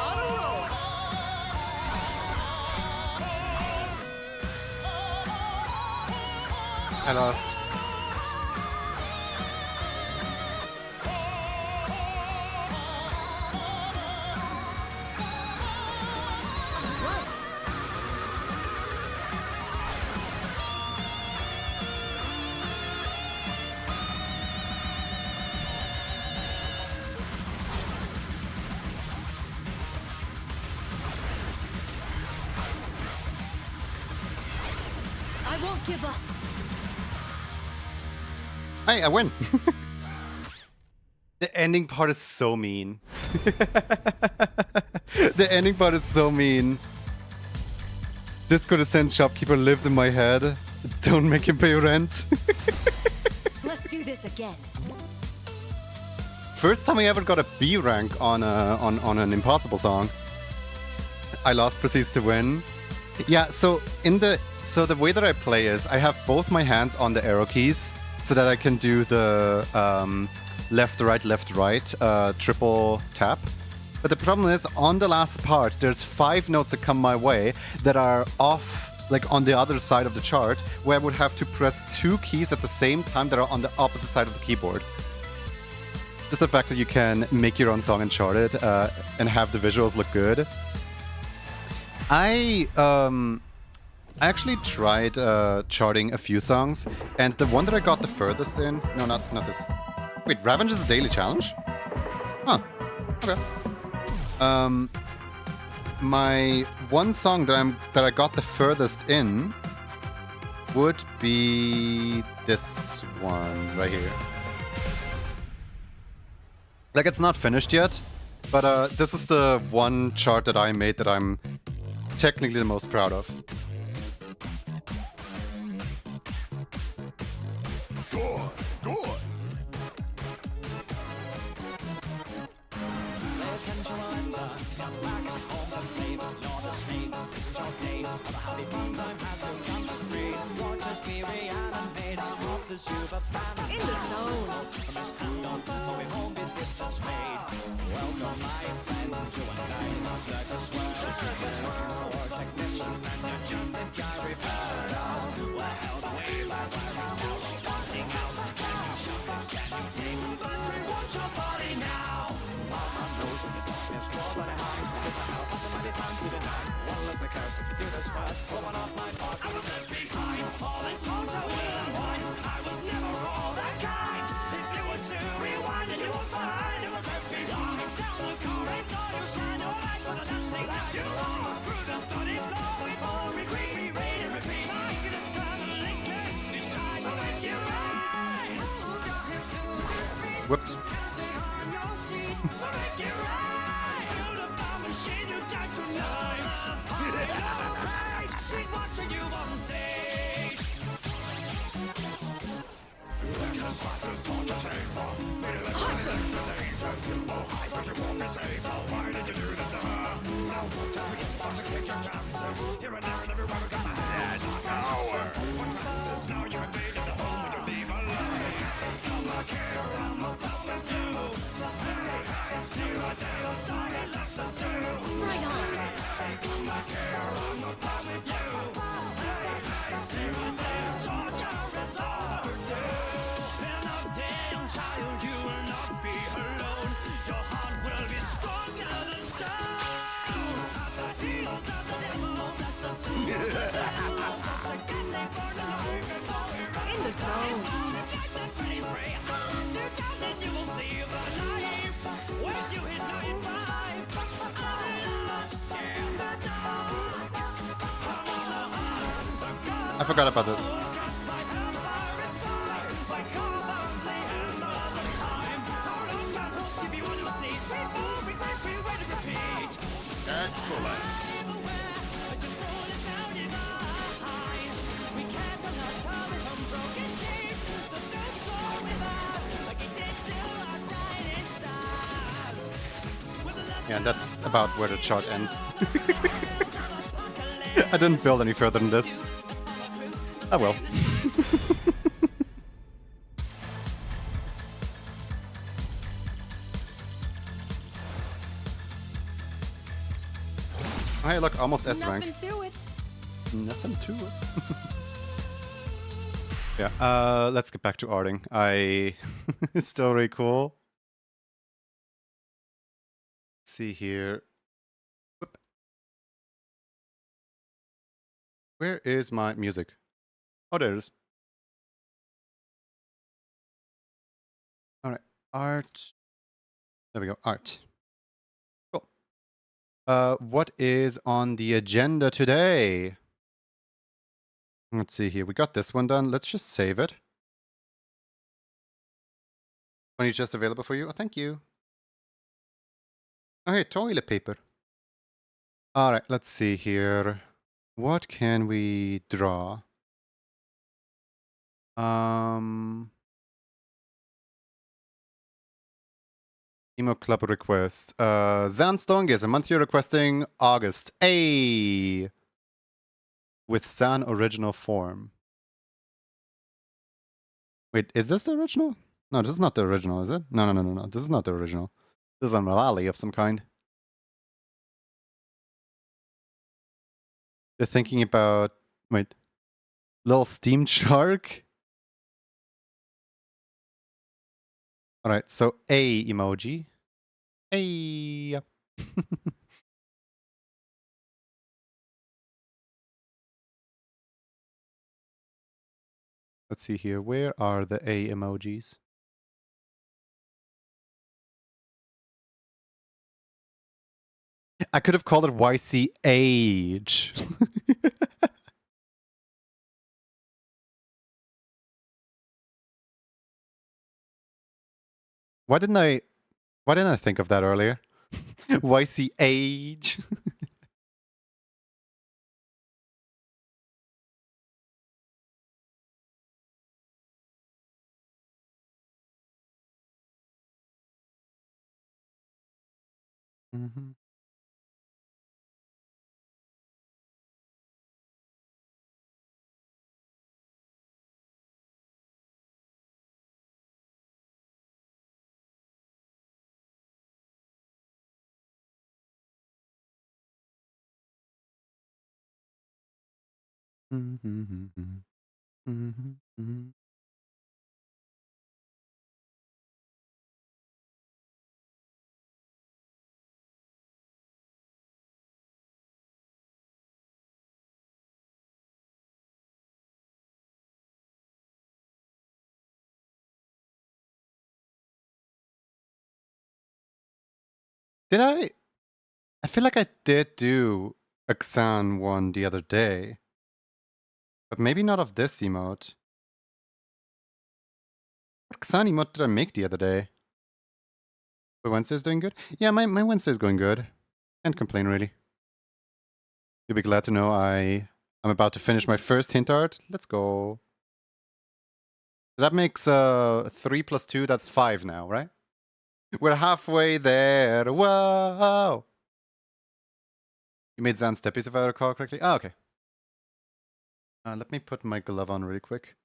On a roll. I lost. Right. I won't give up. Hey, I win. The ending part is so mean. The ending part is so mean. Disco Descent shopkeeper lives in my head. Don't make him pay rent. Let's do this again. First time I ever got a B rank on an impossible song. I lost proceeds to win. Yeah, so the way that I play is I have both my hands on the arrow keys so that I can do the left right triple tap. But the problem is on the last part there's 5 notes that come my way that are off, like on the other side of the chart, where I would have to press 2 keys at the same time that are on the opposite side of the keyboard. Just the fact that you can make your own song and chart it and have the visuals look good. I actually tried charting a few songs, and the one that I got the furthest in... No, not this. Wait, Ravenge is a daily challenge? Huh. Okay. My one song that I got the furthest in would be this one right here. Like, it's not finished yet, but this is the one chart that I made that I'm technically the most proud of. Good. In the zone. Whoops. That's power. Right on. In the zone. I forgot about this. Excellent. Yeah, and that's about where the chart ends. I didn't build any further than this. Oh well. Hey, look, almost S rank. Nothing to it. Nothing to it. Yeah, let's get back to arting. It's still really cool. Let's see here. Whoop. Where is my music? Oh, there it is. Alright, art. There we go, art. Cool. What is on the agenda today? Let's see here. We got this one done. Let's just save it. When it's just available for you? Oh, thank you. Oh, hey, toilet paper. Alright, let's see here. What can we draw? Emo club request. Zan is a month you're requesting August. A with Zan original form. Wait, is this the original? No, this is not the original, is it? No. This is not the original. This is a Malali of some kind. You're thinking about, wait, little steamed shark? Alright, so A emoji. A. Let's see here. Where are the A emojis? I could have called it YCH. Why didn't I think of that earlier? YCH. Mm-hmm. Did I? I feel like I did do a Xan one the other day. But maybe not of this emote. What Xan emote did I make the other day? My Wednesday's doing good? Yeah, my Wednesday's going good. Can't complain, really. You'll be glad to know I'm about to finish my first hint art. Let's go. That makes 3 plus 2, that's 5 now, right? We're halfway there. Whoa! You made Zan steppies if I recall correctly. Oh, okay. Let me put my glove on really quick.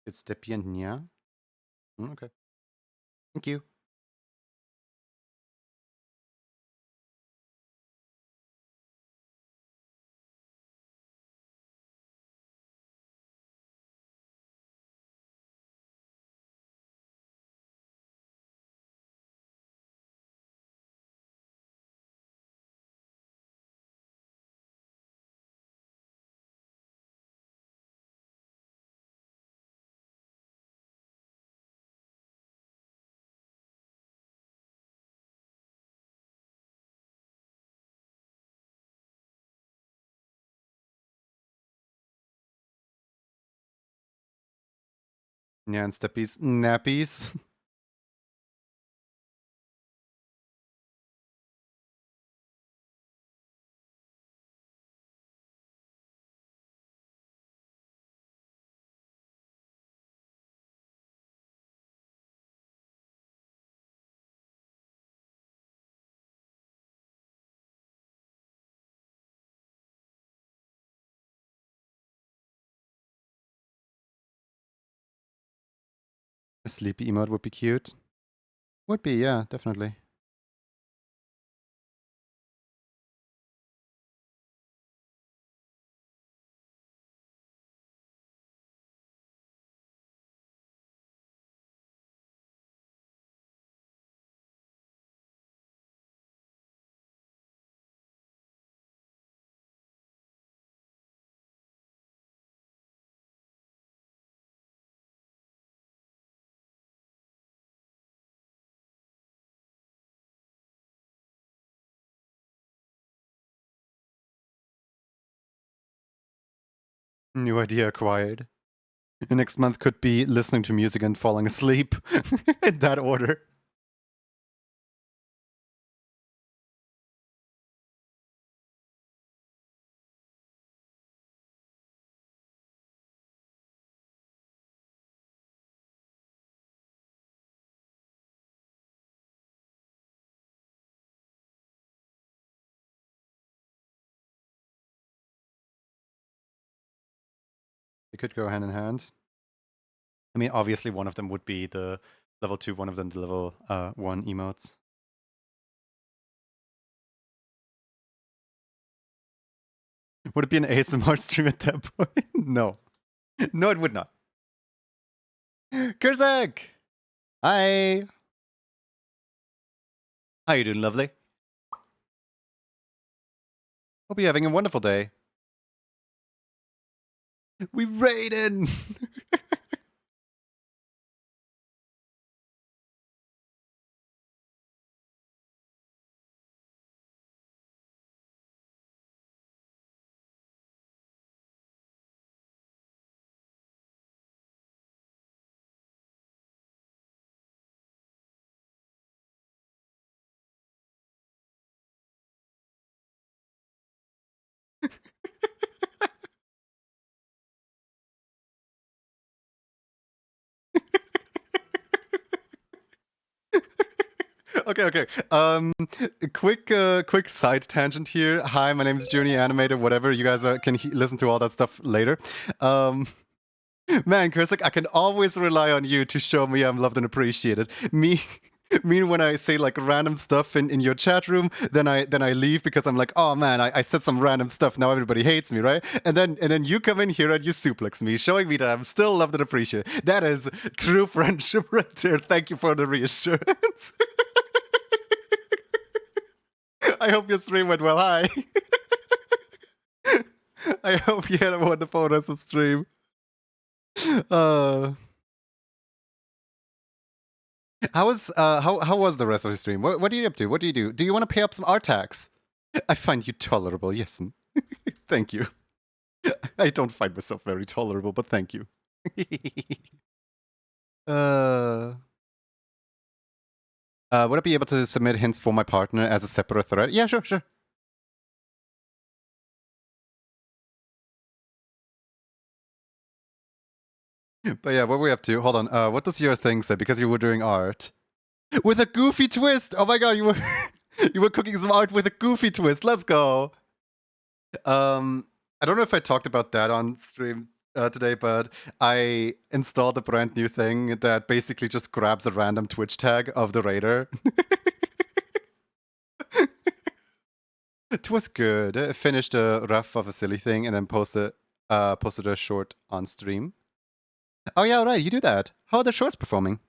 It's Deppy and Nya. Okay. Thank you. Nya and Steppy's nappies. A sleepy emote would be cute. Would be, yeah, definitely. New idea acquired. The next month could be listening to music and falling asleep. In that order. They could go hand in hand. I mean, obviously one of them would be the level 2, one of them the level 1 emotes. Would it be an ASMR stream at that point? No. No, it would not. Kurzak! Hi! How you doing, lovely? Hope you're having a wonderful day. We raiding! Okay. Quick side tangent here. Hi, my name is Journey Animator. Whatever, you guys can listen to all that stuff later. Man, Kurzak, I can always rely on you to show me I'm loved and appreciated. Me, when I say like random stuff in your chat room, then I leave because I'm like, oh man, I said some random stuff. Now everybody hates me, right? And then you come in here and you suplex me, showing me that I'm still loved and appreciated. That is true friendship right there. Thank you for the reassurance. I hope your stream went well. Hi. I hope you had a wonderful rest of stream. How was the rest of the stream? What are you up to? What do you do? Do you want to pay up some art tax? I find you tolerable, yes. Thank you. I don't find myself very tolerable, but thank you. Would I be able to submit hints for my partner as a separate thread? Yeah, sure. But yeah, what were we up to? Hold on. What does your thing say? Because you were doing art. With a goofy twist! Oh my god, you were you were cooking some art with a goofy twist. Let's go! I don't know if I talked about that on stream. today, but I installed a brand new thing that basically just grabs a random Twitch tag of the raider. It was good. I finished a rough of a silly thing and then posted a short on stream. Oh yeah, right, you do that. How are the shorts performing?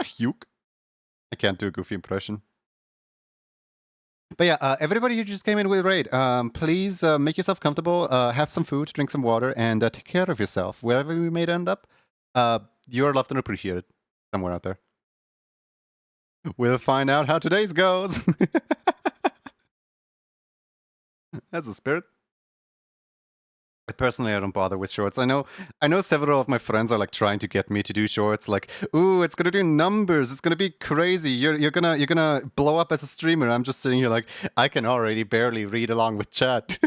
Hugh. I can't do a goofy impression. But yeah, everybody who just came in with raid, please make yourself comfortable, have some food, drink some water, and take care of yourself. Wherever we may end up, you're loved and appreciated somewhere out there. We'll find out how today's goes. That's the spirit. Personally, I don't bother with shorts. I know several of my friends are like trying to get me to do shorts. Like, ooh, it's gonna do numbers. It's gonna be crazy. You're gonna blow up as a streamer. I'm just sitting here like, I can already barely read along with chat.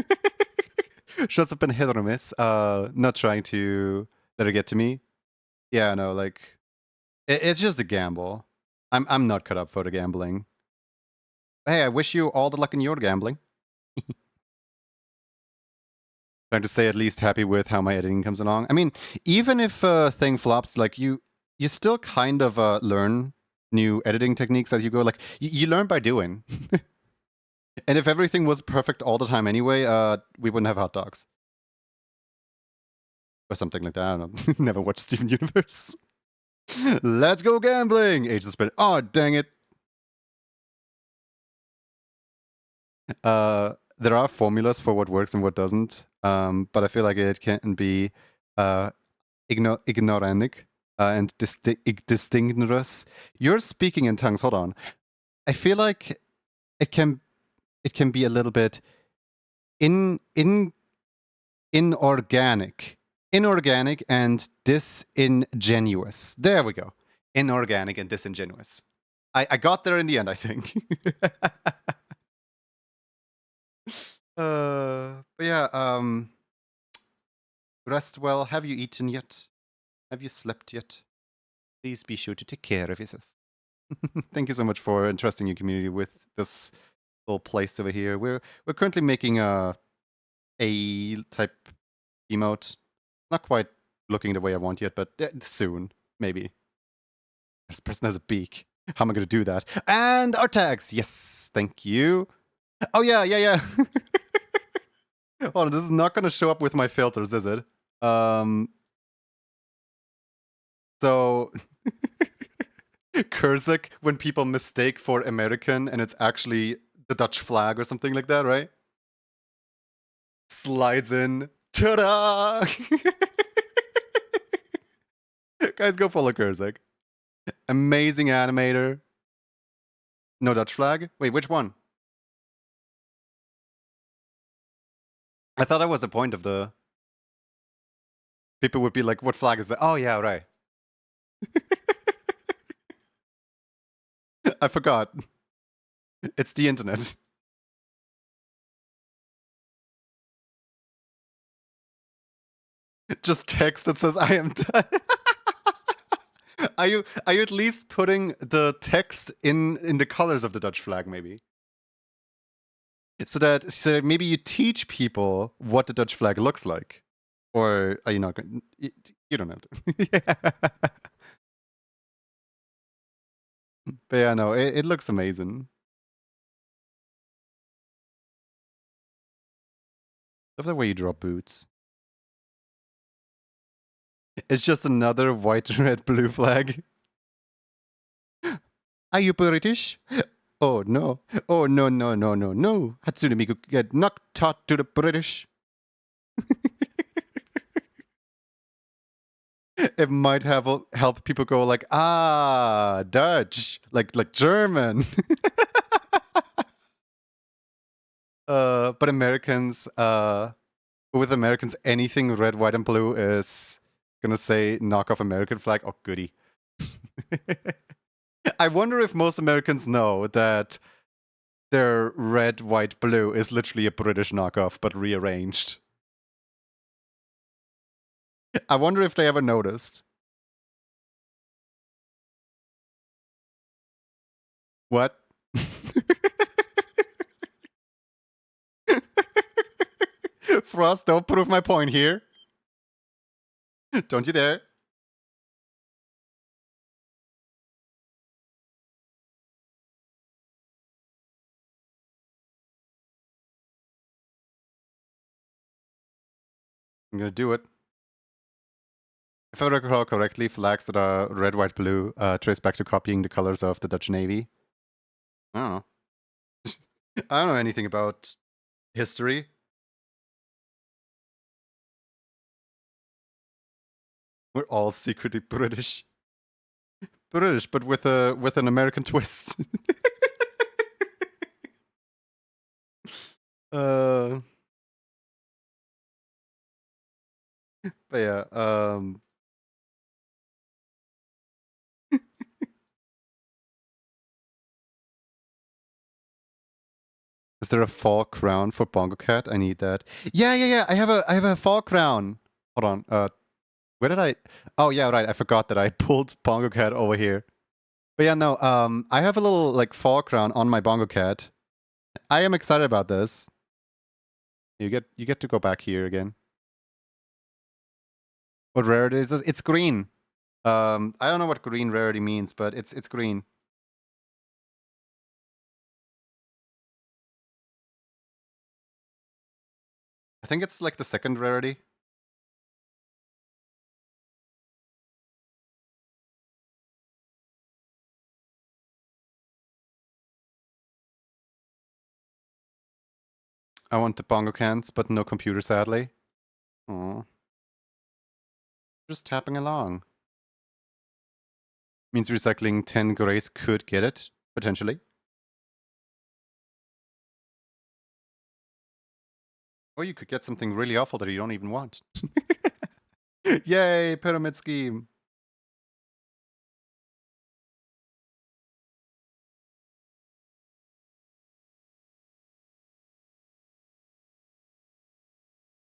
Shorts have been hit or miss. Not trying to let it get to me. Yeah, no, like, it's just a gamble. I'm not cut up for the gambling. Hey, I wish you all the luck in your gambling. Trying to say at least happy with how my editing comes along. I mean, even if a thing flops, like you still kind of learn new editing techniques as you go. Like you learn by doing. And if everything was perfect all the time anyway, we wouldn't have hot dogs. Or something like that. I don't know. Never watched Steven Universe. Let's go gambling! Age of Spin. Oh, dang it. There are formulas for what works and what doesn't, but I feel like it can be ignoranic and distinguished. You're speaking in tongues. Hold on. I feel like it can be a little bit inorganic and disingenuous. There we go. Inorganic and disingenuous. I got there in the end, I think. But yeah, rest well. Have you eaten yet? Have you slept yet? Please be sure to take care of yourself. Thank you so much for entrusting your community with this little place over here. We're currently making a type emote. Not quite looking the way I want yet, but soon, maybe. This person has a beak. How am I going to do that? And our tags. Yes, thank you. Oh yeah. Oh, this is not going to show up with my filters, is it? So Kurzak, when people mistake for American and it's actually the Dutch flag or something like that, right? Slides in. Ta-da! Guys, go follow Kurzak. Amazing animator. No Dutch flag? Wait, which one? I thought that was the point of the... People would be like, what flag is that? Oh, yeah, right. I forgot. It's the internet. Just text that says, I am done. Are you at least putting the text in the colors of the Dutch flag, maybe? So that maybe you teach people what the Dutch flag looks like. Or are you not going to? You don't have to. Yeah. But yeah, no, it looks amazing. Love the way you draw boots. It's just another white, red, blue flag. Are you British? Oh no. Oh no. Hatsune Miku get not taught to the British. It might help people go like, ah, Dutch, like German. But Americans, with Americans, anything red, white, and blue is gonna say knock off American flag. Oh, goody. I wonder if most Americans know that their red, white, blue is literally a British knockoff, but rearranged. I wonder if they ever noticed. What? Frost, don't prove my point here. Don't you dare. I'm gonna do it. If I recall correctly, flags that are red, white, blue trace back to copying the colors of the Dutch Navy. I don't know. I don't know anything about history. We're all secretly British. British, but with an American twist. But yeah, is there a fall crown for Bongocat? I need that. Yeah. I have a fall crown. Hold on. Where did I? Oh yeah, right. I forgot that I pulled Bongocat over here. But yeah, no. I have a little like fall crown on my Bongocat. I am excited about this. You get to go back here again. What rarity is this? It's green. I don't know what green rarity means, but it's green. I think it's like the second rarity. I want the bongo cans, but no computer, sadly. Aw. Just tapping along. Means recycling 10 grays could get it, potentially. Or you could get something really awful that you don't even want. Yay, pyramid scheme.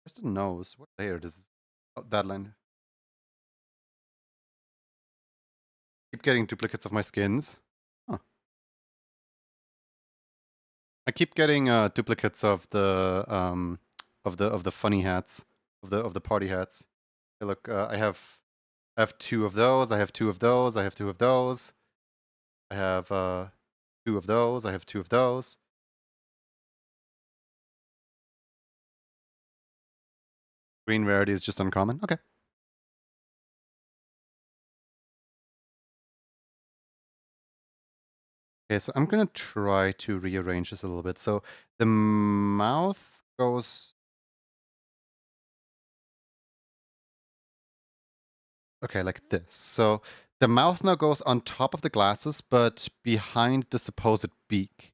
Where's the nose? What layer does this? Oh, that line. Keep getting duplicates of my skins. Huh. I keep getting duplicates of the funny hats, of the party hats. Hey, look, I have 2 of those. I have 2 of those. I have 2 of those. I have 2 of those. I have 2 of those. Green rarity is just uncommon. Okay. Okay, so I'm gonna try to rearrange this a little bit. So the mouth goes. Okay, like this. So the mouth now goes on top of the glasses, but behind the supposed beak.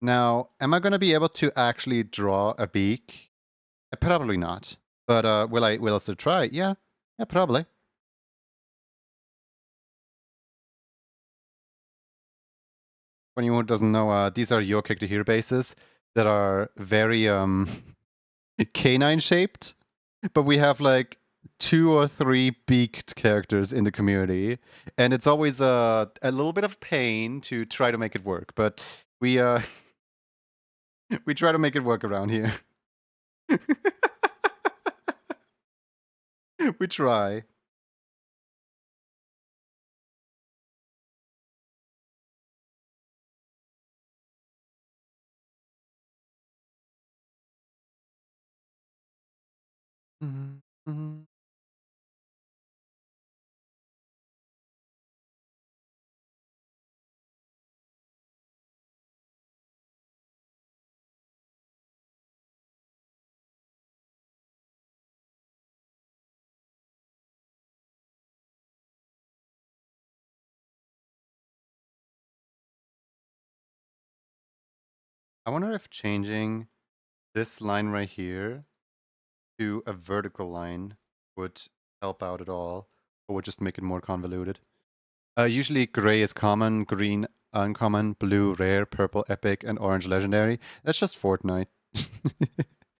Now, am I gonna be able to actually draw a beak? Probably not. But will I still try? Yeah, probably. For anyone who doesn't know, these are your character here bases that are very canine shaped, but we have like 2 or 3 beaked characters in the community, and it's always a little bit of pain to try to make it work, but we we try to make it work around here. We try. Mhm. I wonder if changing this line right here to a vertical line would help out at all, or would just make it more convoluted. Usually gray is common, green uncommon, blue rare, purple epic, and orange legendary. That's just Fortnite.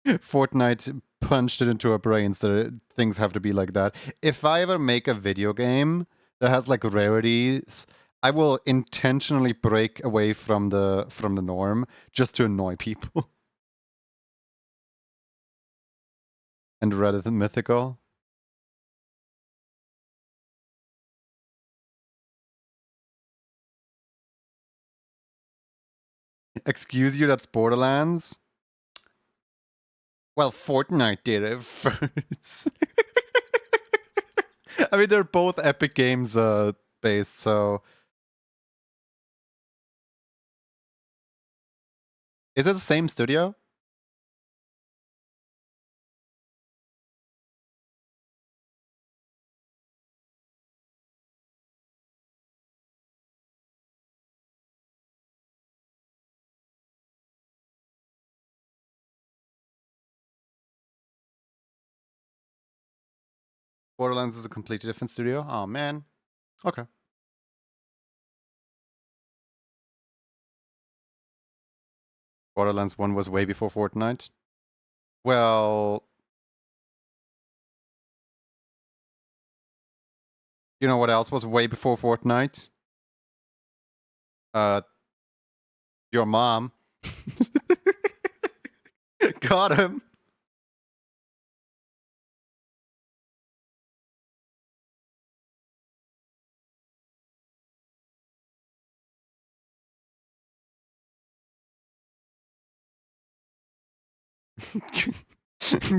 Fortnite punched it into our brains that things have to be like that. If I ever make a video game that has like rarities, I will intentionally break away from the norm just to annoy people. and Reddit mythical. Excuse you, that's Borderlands? Well, Fortnite did it first. I mean, they're both Epic Games based, so... Is it the same studio? Borderlands is a completely different studio? Oh, man. Okay. Borderlands 1 was way before Fortnite. Well... You know what else was way before Fortnite? Your mom. Got him.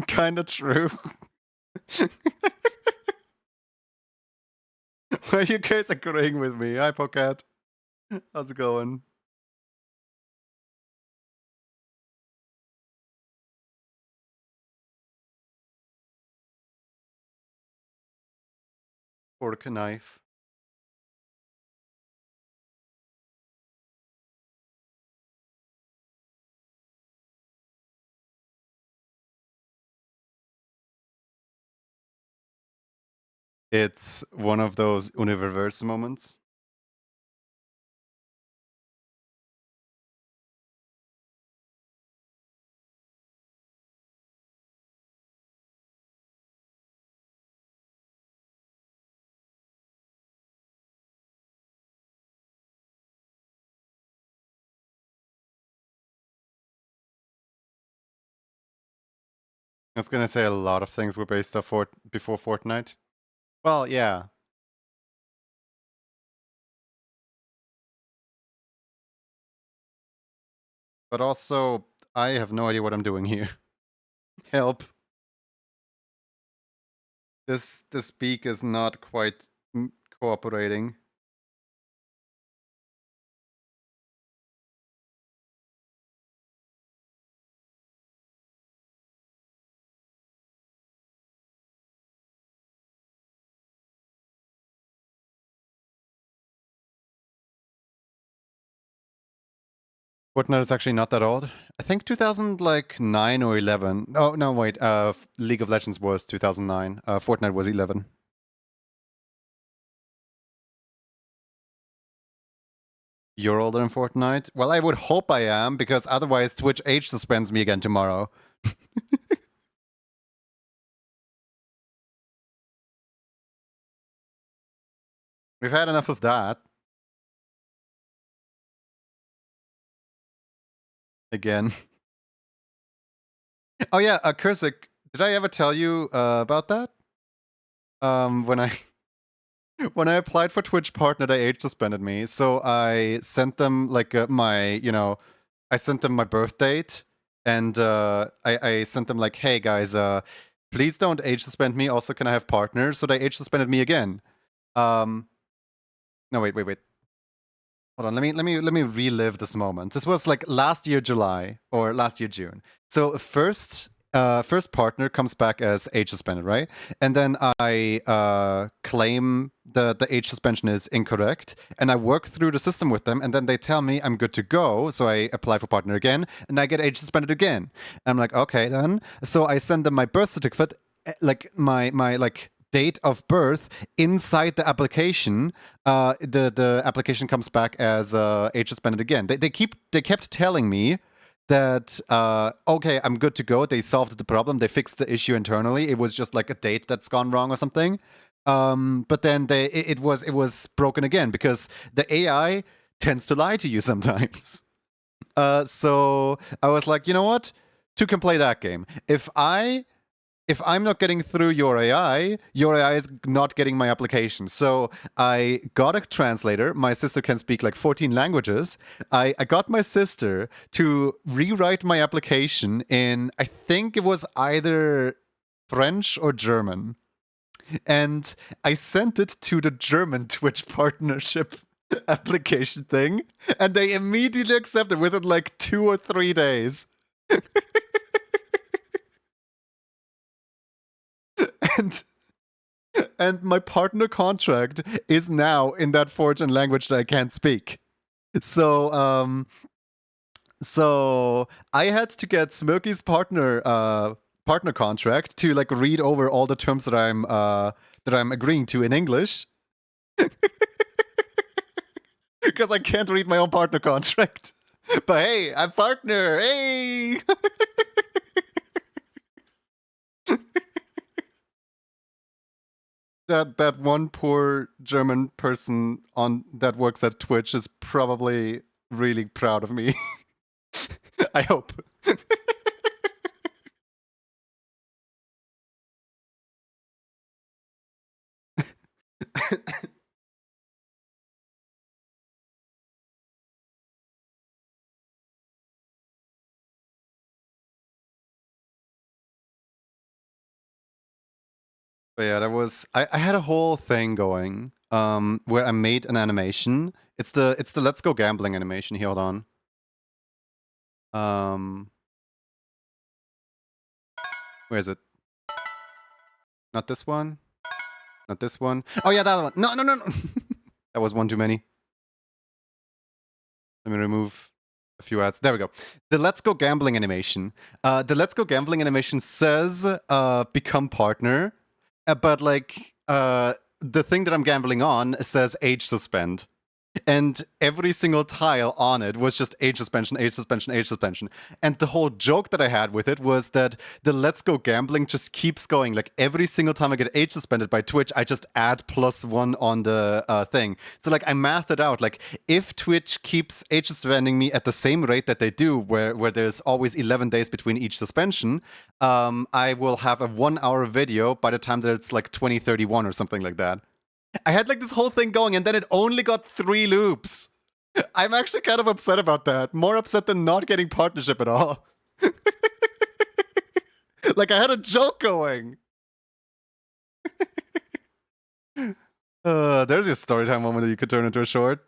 Kinda true. Why are you guys agreeing with me? Hi, Pocket. How's it going? Fork a knife. It's one of those universe moments. I was gonna say a lot of things were based off before Fortnite. Well, yeah. But also, I have no idea what I'm doing here. Help. This beak is not quite cooperating. Fortnite is actually not that old. I think 2009 or 11. Oh no, wait. League of Legends was 2009. Fortnite was 11. You're older than Fortnite? Well, I would hope I am, because otherwise Twitch age suspends me again tomorrow. We've had enough of that. Again. Oh yeah, Kursik, did I ever tell you about that? When I when I applied for Twitch Partner, they age suspended me. So I sent them like I sent them my birth date, and I sent them like, hey guys, please don't age suspend me. Also, can I have partners? So they age suspended me again. No, wait. Hold on, let me relive this moment. This was like last year July or last year June. So first partner comes back as age suspended, right? And then I claim the age suspension is incorrect, and I work through the system with them, and then they tell me I'm good to go. So I apply for partner again, and I get age suspended again. And I'm like, okay then. So I send them my birth certificate, like my like date of birth inside the application. The application comes back as age suspended again. They kept telling me that okay, I'm good to go. They solved the problem. They fixed the issue internally. It was just like a date that's gone wrong or something. But then it was broken again, because the AI tends to lie to you sometimes. So I was like, you know what? Two can play that game. If I if I'm not getting through your AI is not getting my application. So I got a translator. My sister can speak like 14 languages. I got my sister to rewrite my application in, I think it was either French or German. And I sent it to the German Twitch partnership application thing, and they immediately accepted within like 2 or 3 days. and and my partner contract is now in that foreign language that I can't speak. So I had to get Smirky's partner contract to like read over all the terms that I'm agreeing to in English. Because I can't read my own partner contract. But hey, I'm partner. Hey. that one poor German person on that works at Twitch is probably really proud of me. I hope. But yeah, that was I had a whole thing going where I made an animation. It's the Let's Go Gambling animation. Here, hold on. Where is it? Not this one. Not this one. Oh yeah, that one. No. That was one too many. Let me remove a few ads. There we go. The Let's Go Gambling animation. The Let's Go Gambling animation says become partner, but like the thing that I'm gambling on says age suspend. And every single tile on it was just age suspension, age suspension, age suspension. And the whole joke that I had with it was that the Let's Go Gambling just keeps going. Like every single time I get age suspended by Twitch, I just add +1 on the thing. So like I mathed it out. Like if Twitch keeps age suspending me at the same rate that they do, where there's always 11 days between each suspension, I will have a 1-hour video by the time that it's like 2031 or something like that. I had like this whole thing going, and then it only got 3 loops. I'm actually kind of upset about that. More upset than not getting partnership at all. Like I had a joke going. There's your storytime moment that you could turn into a short.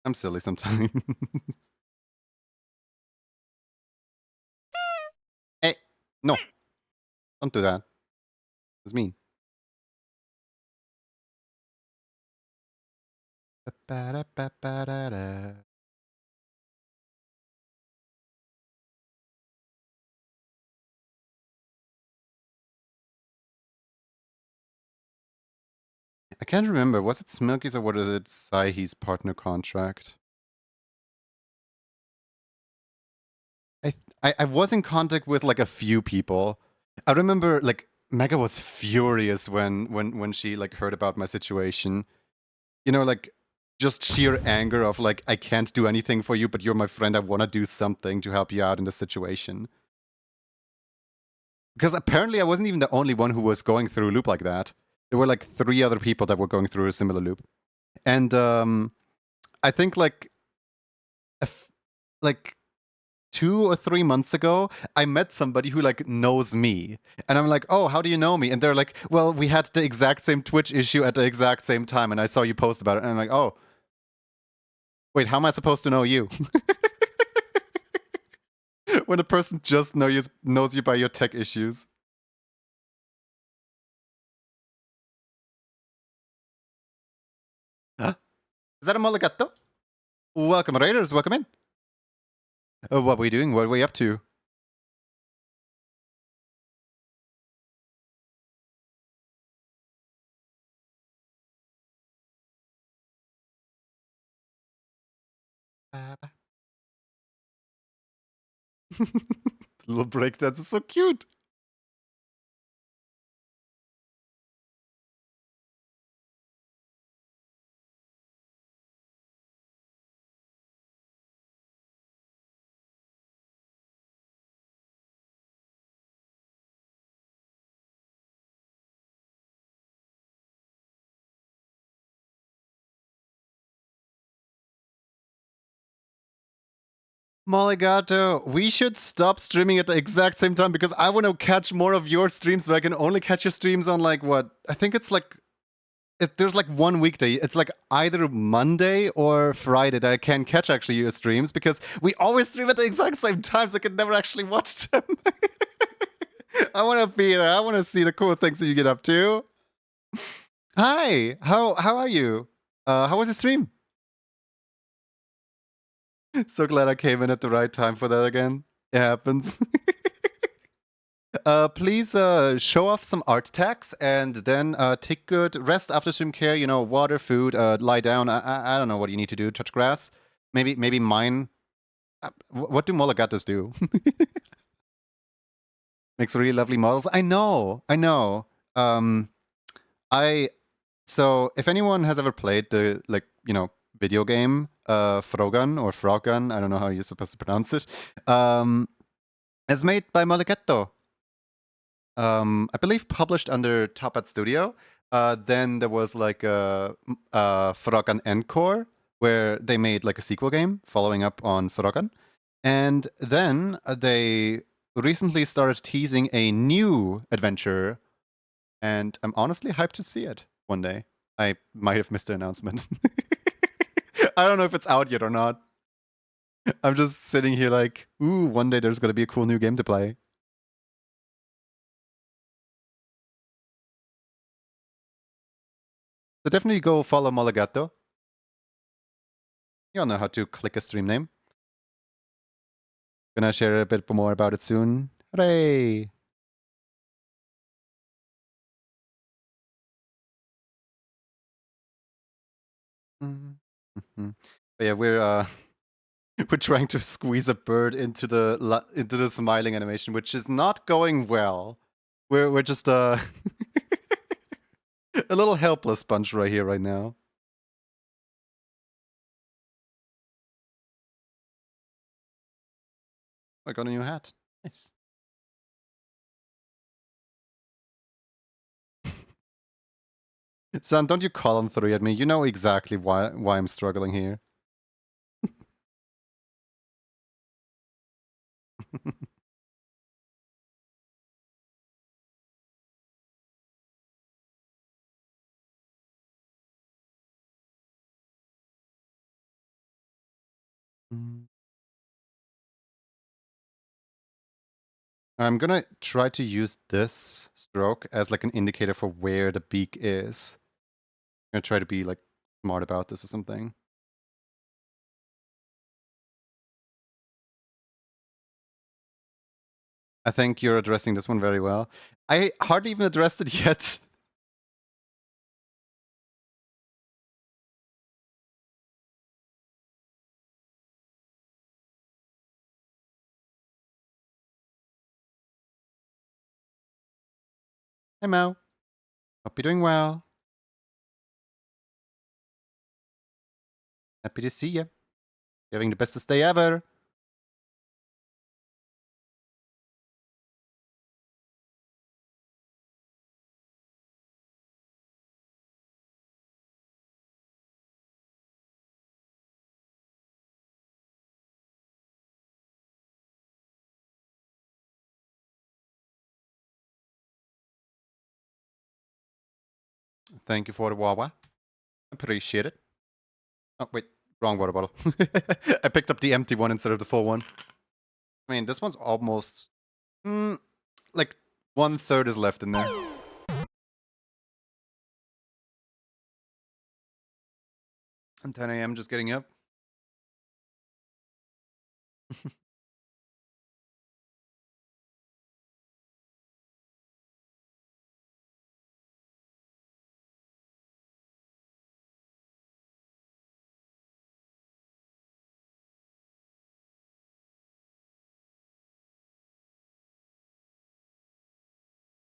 I'm silly sometimes. Hey, no. Don't do that. It's mean. I can't remember. Was it Smilky's or was it Saihi's partner contract? I was in contact with like a few people. I remember like Mega was furious when she like heard about my situation. You know, like just sheer anger of like I can't do anything for you, but you're my friend. I want to do something to help you out in this situation. Because apparently I wasn't even the only one who was going through a loop like that. There were like 3 other people that were going through a similar loop. And I think like like 2 or 3 months ago, I met somebody who like knows me. And I'm like, oh, how do you know me? And they're like, well, we had the exact same Twitch issue at the exact same time. And I saw you post about it. And I'm like, oh, wait, how am I supposed to know you? When a person just knows you by your tech issues. Huh? Is that a molligatto? Welcome, Raiders. Welcome in. What are we doing? What are we up to? Little breakdance is so cute. Moligato, we should stop streaming at the exact same time because I want to catch more of your streams, but I can only catch your streams on like what? I think it's like there's like one weekday. It's like either Monday or Friday that I can catch actually your streams because we always stream at the exact same times. I can never actually watch them. I want to be there. I want to see the cool things that you get up to. Hi, how are you? How was the stream? So glad I came in at the right time for that again. It happens. Please show off some art tags and then take good rest after swim care. You know, water, food, lie down. I don't know what you need to do. Touch grass. Maybe mine. What do molligatos do? Makes really lovely models. I know. I so if anyone has ever played the video game Frogan or Frogan, I don't know how you're supposed to pronounce it. It's made by Molligetto. I believe published under Top Hat Studio. Then there was like a Frogan Encore, where they made like a sequel game following up on Frogan. And then they recently started teasing a new adventure, and I'm honestly hyped to see it one day. I might have missed the announcement. I don't know if it's out yet or not. I'm just sitting here like, ooh, one day there's gonna be a cool new game to play. So definitely go follow Molligato. You all know how to click a stream name. Gonna share a bit more about it soon. Hooray! Mm-hmm. But yeah, we're we're trying to squeeze a bird into the smiling animation, which is not going well. We're just a little helpless bunch right here, right now. I got a new hat. Nice. Son, don't you call on 3 at me. You know exactly why I'm struggling here. I'm gonna try to use this stroke as like an indicator for where the beak is. I'm gonna try to be like smart about this or something. I think you're addressing this one very well. I hardly even addressed it yet. Hey Mo. Hope you're doing well. Happy to see you. You're having the bestest day ever. Thank you for the Wawa. Appreciate it. Oh, wait. Wrong water bottle. I picked up the empty one instead of the full one. I mean, this one's almost... like 1/3 is left in there. And 10 a.m. just getting up.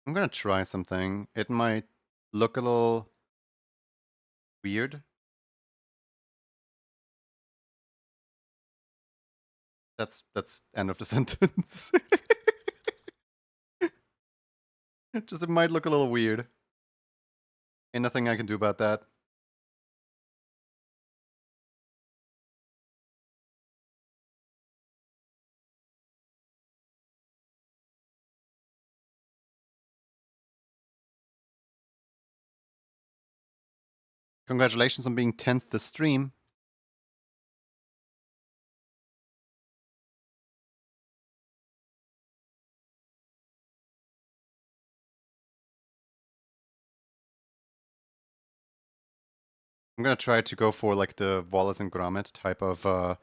I'm gonna try something. It might look a little weird. That's end of the sentence. Just it might look a little weird. Ain't nothing I can do about that. Congratulations on being 10th this stream. I'm gonna try to go for like the Wallace and Gromit type of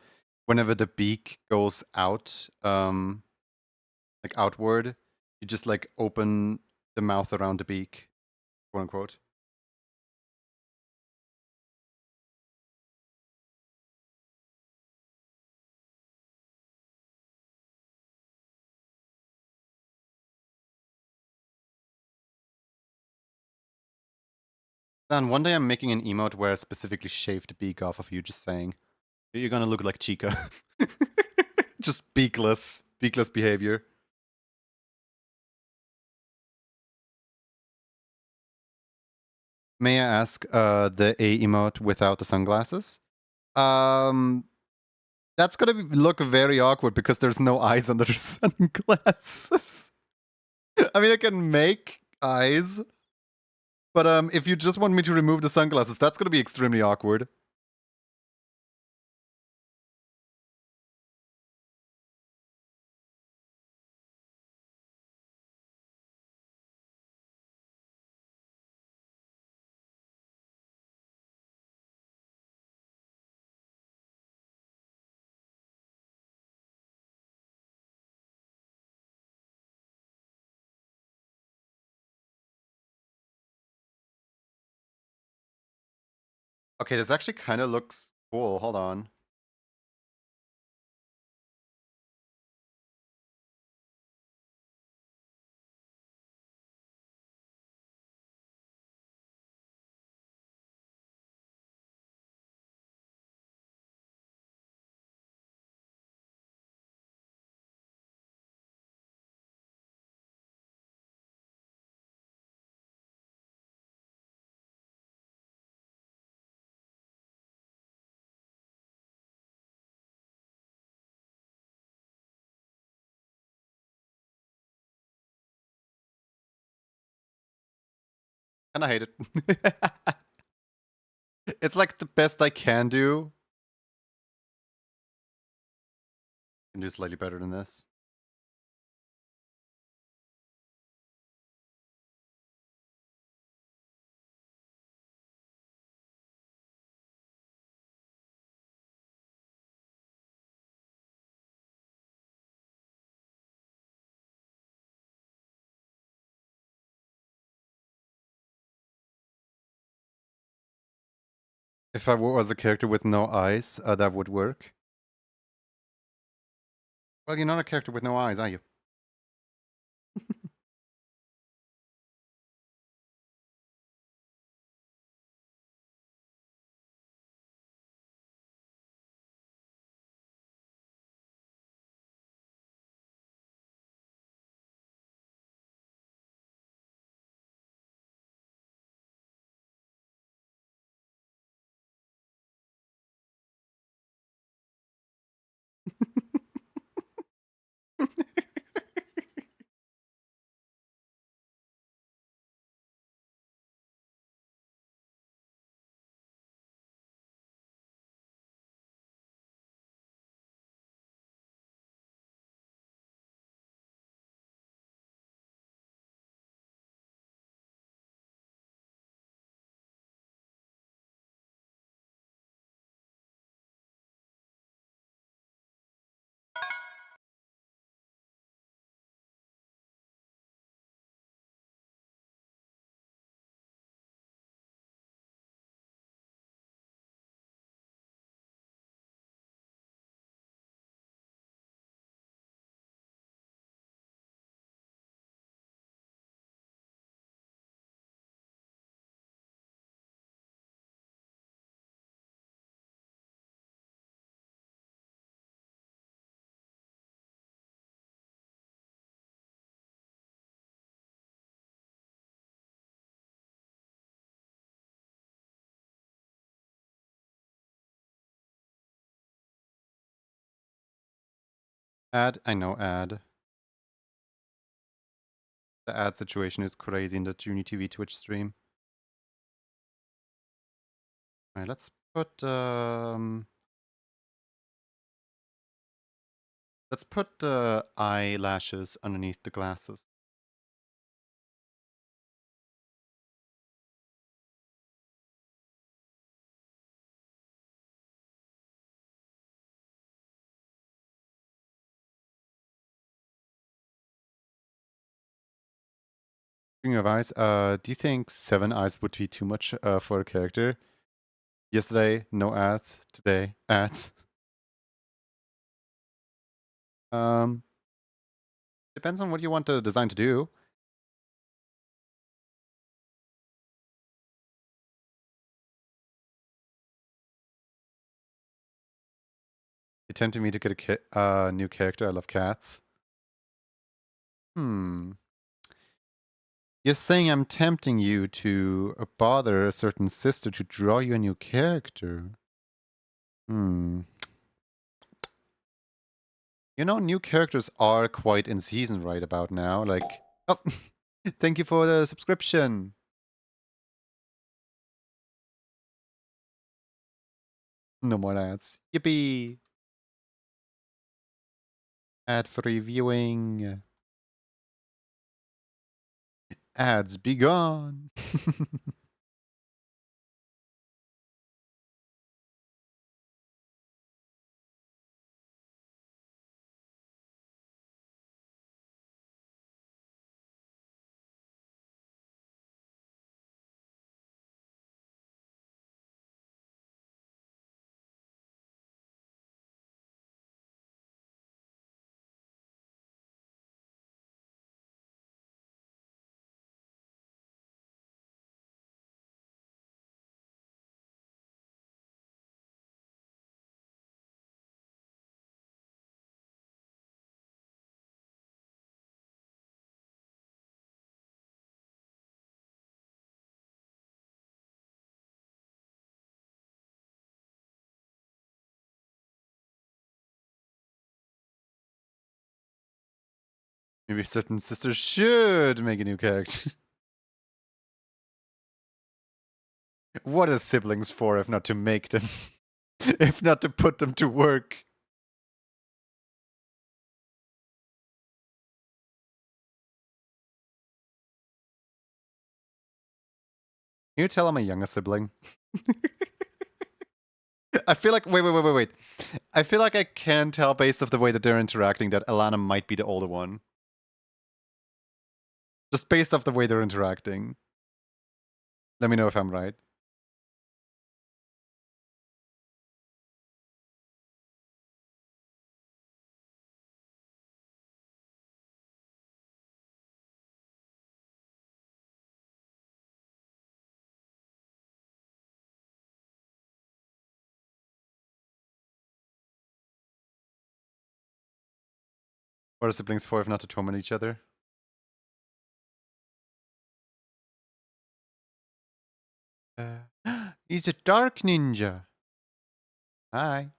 whenever the beak goes out, like outward, you just like open the mouth around the beak, quote unquote. Dan, one day I'm making an emote where I specifically shave the beak off of you, just saying. You're gonna look like Chica. Just beakless behavior. May I ask the A emote without the sunglasses? That's gonna look very awkward because there's no eyes under the sunglasses. I mean, I can make eyes, but if you just want me to remove the sunglasses, that's gonna be extremely awkward. Okay, this actually kind of looks cool. Hold on. Kinda hate it. It's like the best I can do. Can do slightly better than this. If I was a character with no eyes, that would work. Well, you're not a character with no eyes, are you? Ad, I know ad. The ad situation is crazy in the Juni TV Twitch stream. Alright, let's put the eyelashes underneath the glasses. Speaking of eyes, do you think 7 eyes would be too much for a character? Yesterday, no ads. Today, ads. Um, Depends on what you want the design to do. You're tempting me to get a new character. I love cats. Hmm. You're saying I'm tempting you to bother a certain sister to draw you a new character. Hmm. You know, new characters are quite in season right about now. Like, oh, thank you for the subscription. No more ads. Yippee. Ad-free viewing. Ads be gone. Maybe certain sisters should make a new character. What are siblings for if not to make them? If not to put them to work? Can you tell I'm a younger sibling? I feel like wait. I feel like I can tell based off the way that they're interacting that Alana might be the older one. Just based off the way they're interacting. Let me know if I'm right. What are siblings for if not to torment each other? He's a dark ninja. Hi.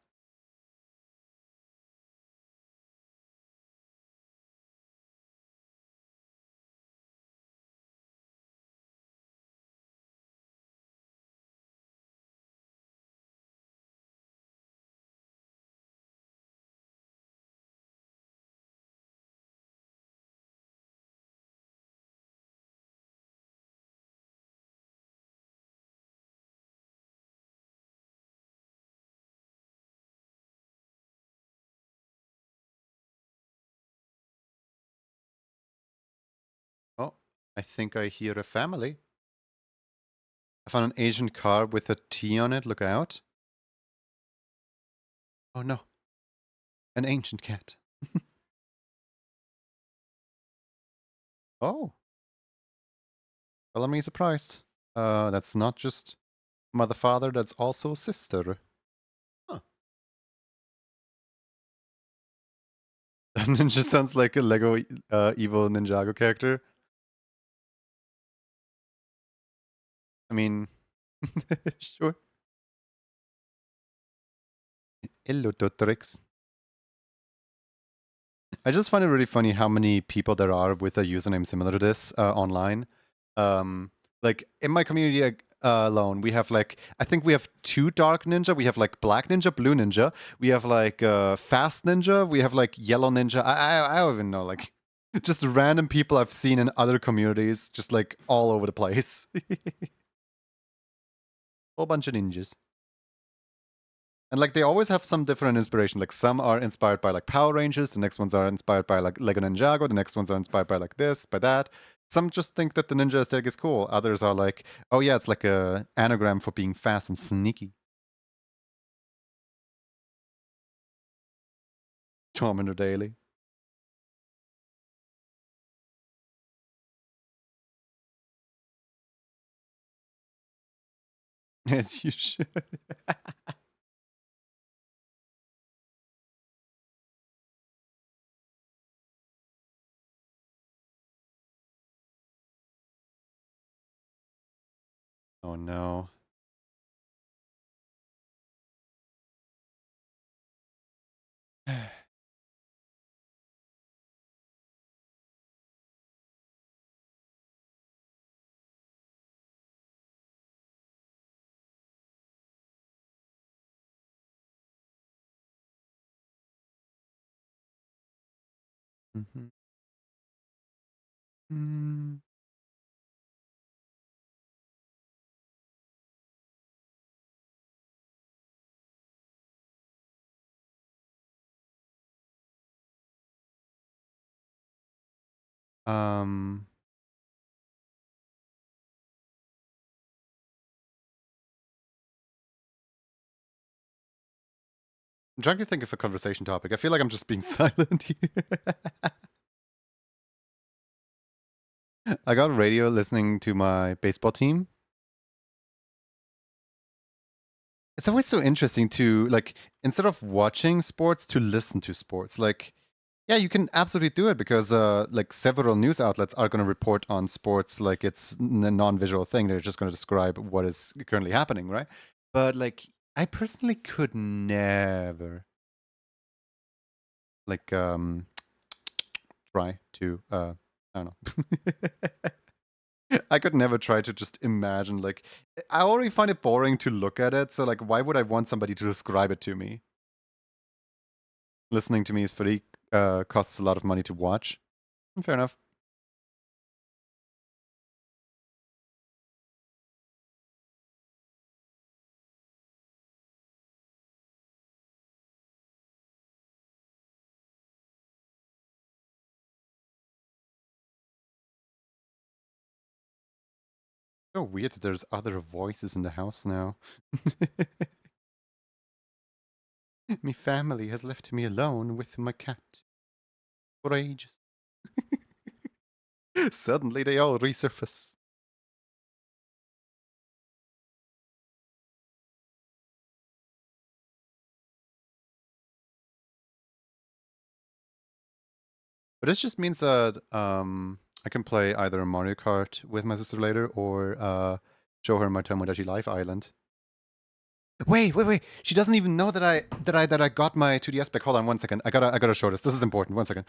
Oh, I think I hear a family. I found an Asian car with a T on it. Look out. Oh no. An ancient cat. Oh. Well, I'm surprised. That's not just mother father, that's also sister. Huh. That ninja sounds like a Lego evil Ninjago character. I mean, sure. Hello, Totrix. I just find it really funny how many people there are with a username similar to this online. Like in my community, alone. We have like, I think we have 2 dark ninja. We have like black ninja, blue ninja. We have like fast ninja. We have like yellow ninja. I don't even know. Like just random people I've seen in other communities, just like all over the place. Whole bunch of ninjas. And like they always have some different inspiration. Like some are inspired by like Power Rangers, the next ones are inspired by like Lego Ninjago, the next ones are inspired by like this, by that. Some just think that the ninja aesthetic is cool. Others are like, oh yeah, it's like a anagram for being fast and sneaky. Tormentor Daily. As you should. Oh no. Mhm. Mm. Um, I'm trying to think of a conversation topic. I feel like I'm just being silent here. I got radio listening to my baseball team. It's always so interesting to like instead of watching sports to listen to sports. Like yeah, you can absolutely do it because like several news outlets are going to report on sports like it's a non-visual thing. They're just going to describe what is currently happening, right? But like I personally could never like try to I don't know. I could never try to just imagine like I already find it boring to look at it, so like why would I want somebody to describe it to me? Listening to me is free, costs a lot of money to watch. Fair enough. So weird that there's other voices in the house now. Me family has left me alone with my cat for ages. Suddenly they all resurface. But this just means that I can play either Mario Kart with my sister later or show her my Tomodachi Life Island. Wait. She doesn't even know that I got my 2DS back. Hold on 1 second. I gotta show this. This is important. 1 second.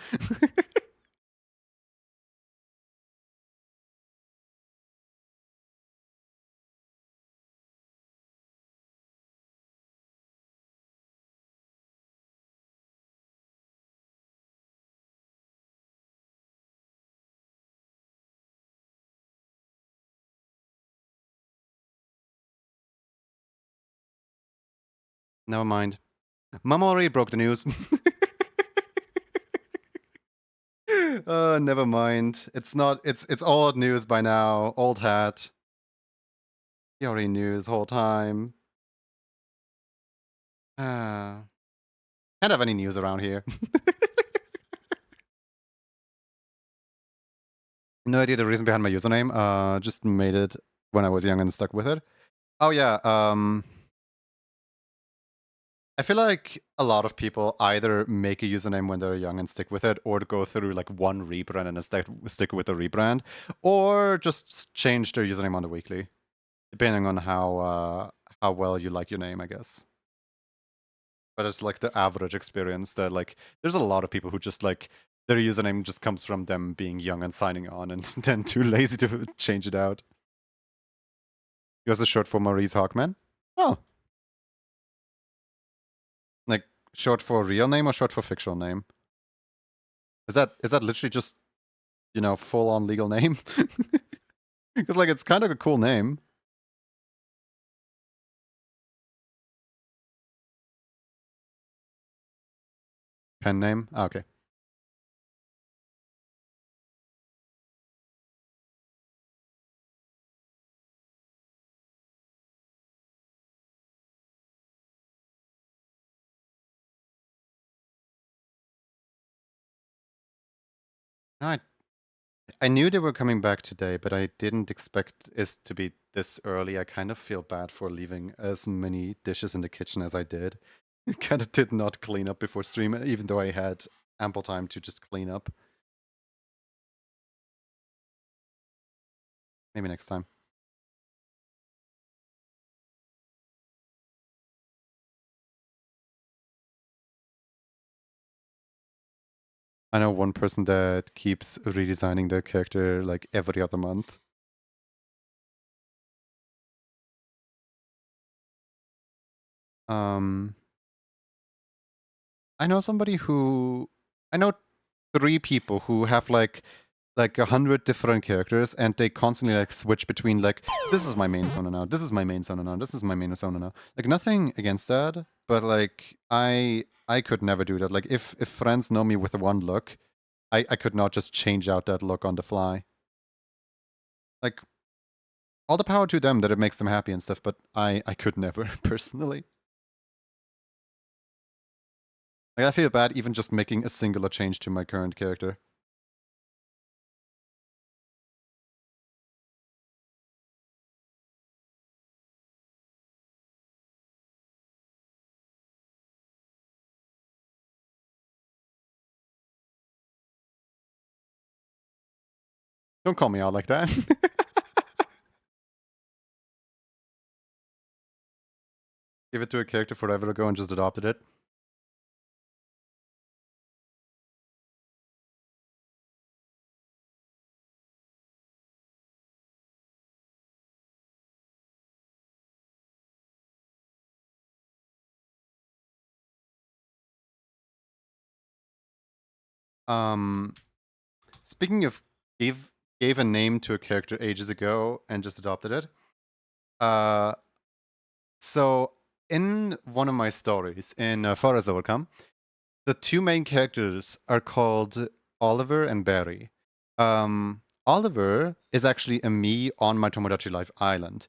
Never mind. Mom already broke the news. Never mind. It's not. It's old news by now. Old hat. He already knew this whole time. Can't have any news around here. No idea the reason behind my username. Just made it when I was young and stuck with it. Oh yeah. I feel like a lot of people either make a username when they're young and stick with it, or go through like one rebrand and stick with the rebrand, or just change their username on the weekly, depending on how well you like your name, I guess. But it's like the average experience that like there's a lot of people who just like their username just comes from them being young and signing on, and then too lazy to change it out. Yours is short for Maurice Hawkman? Oh. Like, short for real name or short for fictional name? Is that literally just, you know, full-on legal name? Because, like, it's kind of a cool name. Pen name? Ah, okay. No, I knew they were coming back today, but I didn't expect it to be this early. I kind of feel bad for leaving as many dishes in the kitchen as I did. I kind of did not clean up before stream, even though I had ample time to just clean up. Maybe next time. I know one person that keeps redesigning their character like every other month. Um, I know somebody who I know 3 people who have like 100 different characters, and they constantly like switch between like, this is my main persona now, this is my main persona now, this is my main persona now. Like, nothing against that, but like I could never do that. Like, if friends know me with one look, I could not just change out that look on the fly. Like, all the power to them that it makes them happy and stuff, but I could never personally. Like, I feel bad even just making a singular change to my current character. Don't call me out like that. Give it to a character forever ago and just adopted it. Speaking of gave a name to a character ages ago and just adopted it. So in one of my stories in Forest Overcome, the 2 main characters are called Oliver and Barry. Oliver is actually a me on my Tomodachi Life island.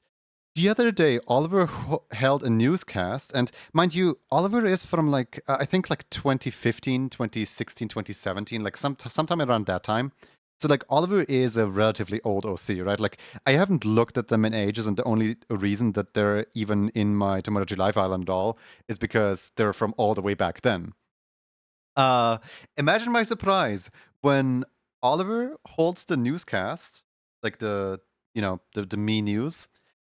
The other day, Oliver held a newscast, and mind you, Oliver is from like, I think like 2015, 2016, 2017, like sometime around that time. So like Oliver is a relatively old OC, right? Like, I haven't looked at them in ages, and the only reason that they're even in my Tomodachi Life Island at all is because they're from all the way back then. Uh, Imagine my surprise when Oliver holds the newscast, like the me news,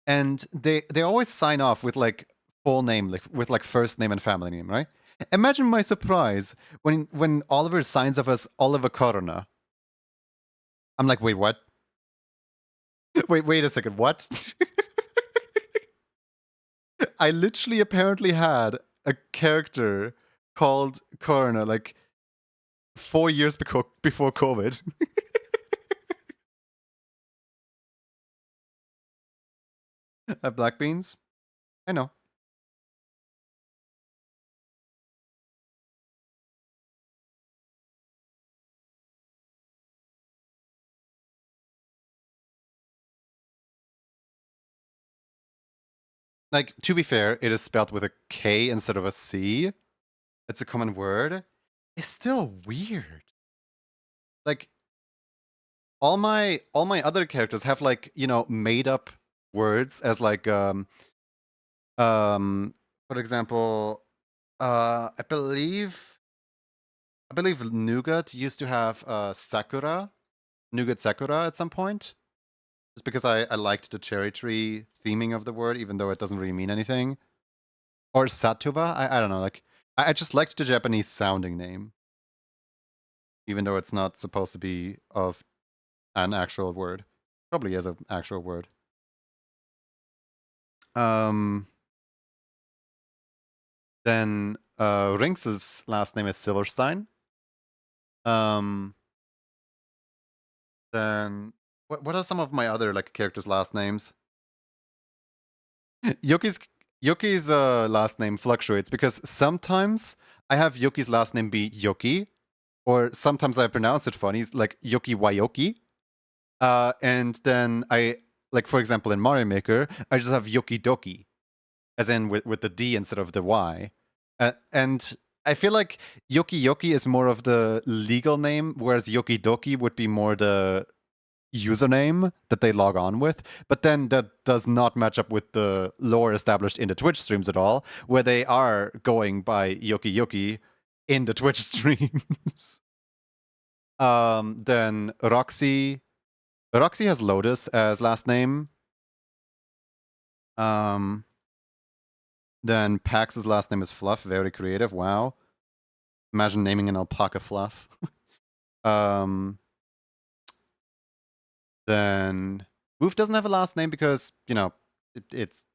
and they always sign off with like full name, like with like first name and family name, right? Imagine my surprise when Oliver signs off as Oliver Corona. I'm like, wait, what? wait a second, what? I literally apparently had a character called Corona like 4 years before COVID. Black beans? I know. Like, to be fair, it is spelled with a K instead of a C. It's a common word. It's still weird. Like, all my other characters have like, you know, made up words as like for example, I believe Nougat used to have Sakura, Nougat Sakura at some point. Just because I liked the cherry tree theming of the word, even though it doesn't really mean anything. Or Satuba, I don't know, like, I just liked the Japanese sounding name. Even though it's not supposed to be of an actual word. Probably is an actual word. Then Rinx's last name is Silverstein. Then what are some of my other like characters' last names? Yuki's last name fluctuates because sometimes I have Yuki's last name be Yuki, or sometimes I pronounce it funny, it's like Yuki Wayoki. And then I, like for example in Mario Maker, I just have Yuki Doki, as in with the D instead of the Y. And I feel like Yuki Yoki is more of the legal name, whereas Yoki Doki would be more the username that they log on with. But then that does not match up with the lore established in the Twitch streams at all, where they are going by Yoki Yoki in the Twitch streams. Then Roxy has Lotus as last name. Then Pax's last name is Fluff. Very creative. Wow. Imagine naming an alpaca Fluff. Then Woof doesn't have a last name because, you know, it's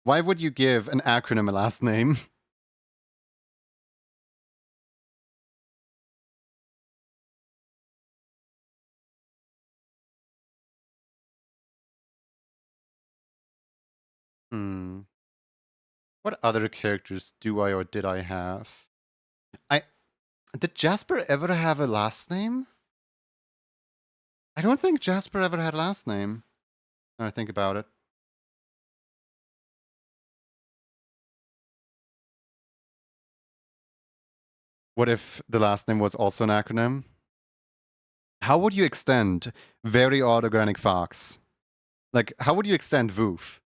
why would you give an acronym a last name? What other characters do I or did I have? Did Jasper ever have a last name? I don't think Jasper ever had a last name. When I think about it. What if the last name was also an acronym? How would you extend Very Odd Organic Fox? Like, how would you extend Woof?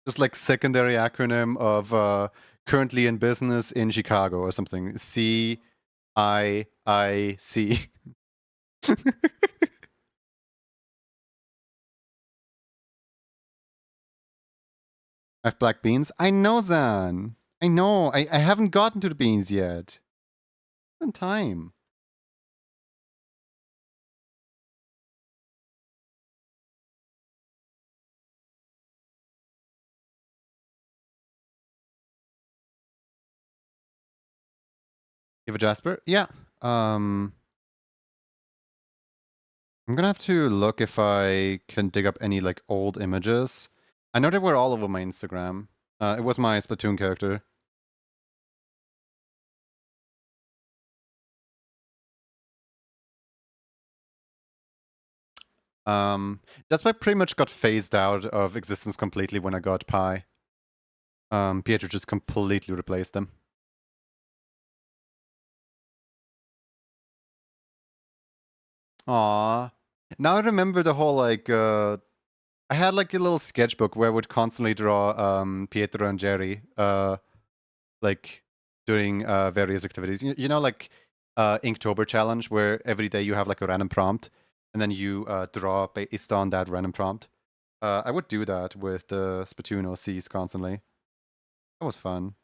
Just like secondary acronym of currently in business in Chicago or something. CIIC. I have black beans. I know, Zan. I know. I haven't gotten to the beans yet. In time. You have a Jasper? Yeah. I'm gonna have to look if I can dig up any like old images. I know they were all over my Instagram. It was my Splatoon character. That's why I pretty much got phased out of existence completely when I got Pi. Pietro just completely replaced them. Aww. Now I remember the whole like I had like a little sketchbook where I would constantly draw Pietro and Jerry like doing various activities. You know, like Inktober challenge where every day you have like a random prompt and then you draw based on that random prompt. I would do that with the Splatoon OCs constantly. That was fun.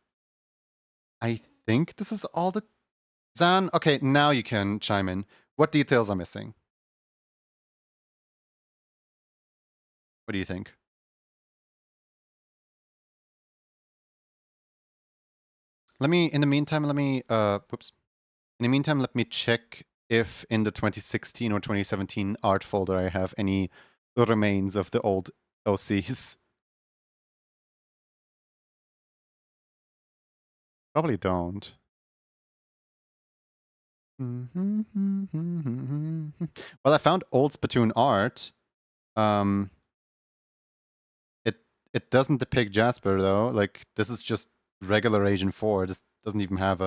I think this is all the Zan. Okay, now you can chime in. What details are missing? What do you think? Let me, in the meantime, let me, whoops. In the meantime, let me check if in the 2016 or 2017 art folder I have any remains of the old OCs. Probably don't. Well, I found old Splatoon art. It doesn't depict Jasper though. Like this is just regular Agent 4. This doesn't even have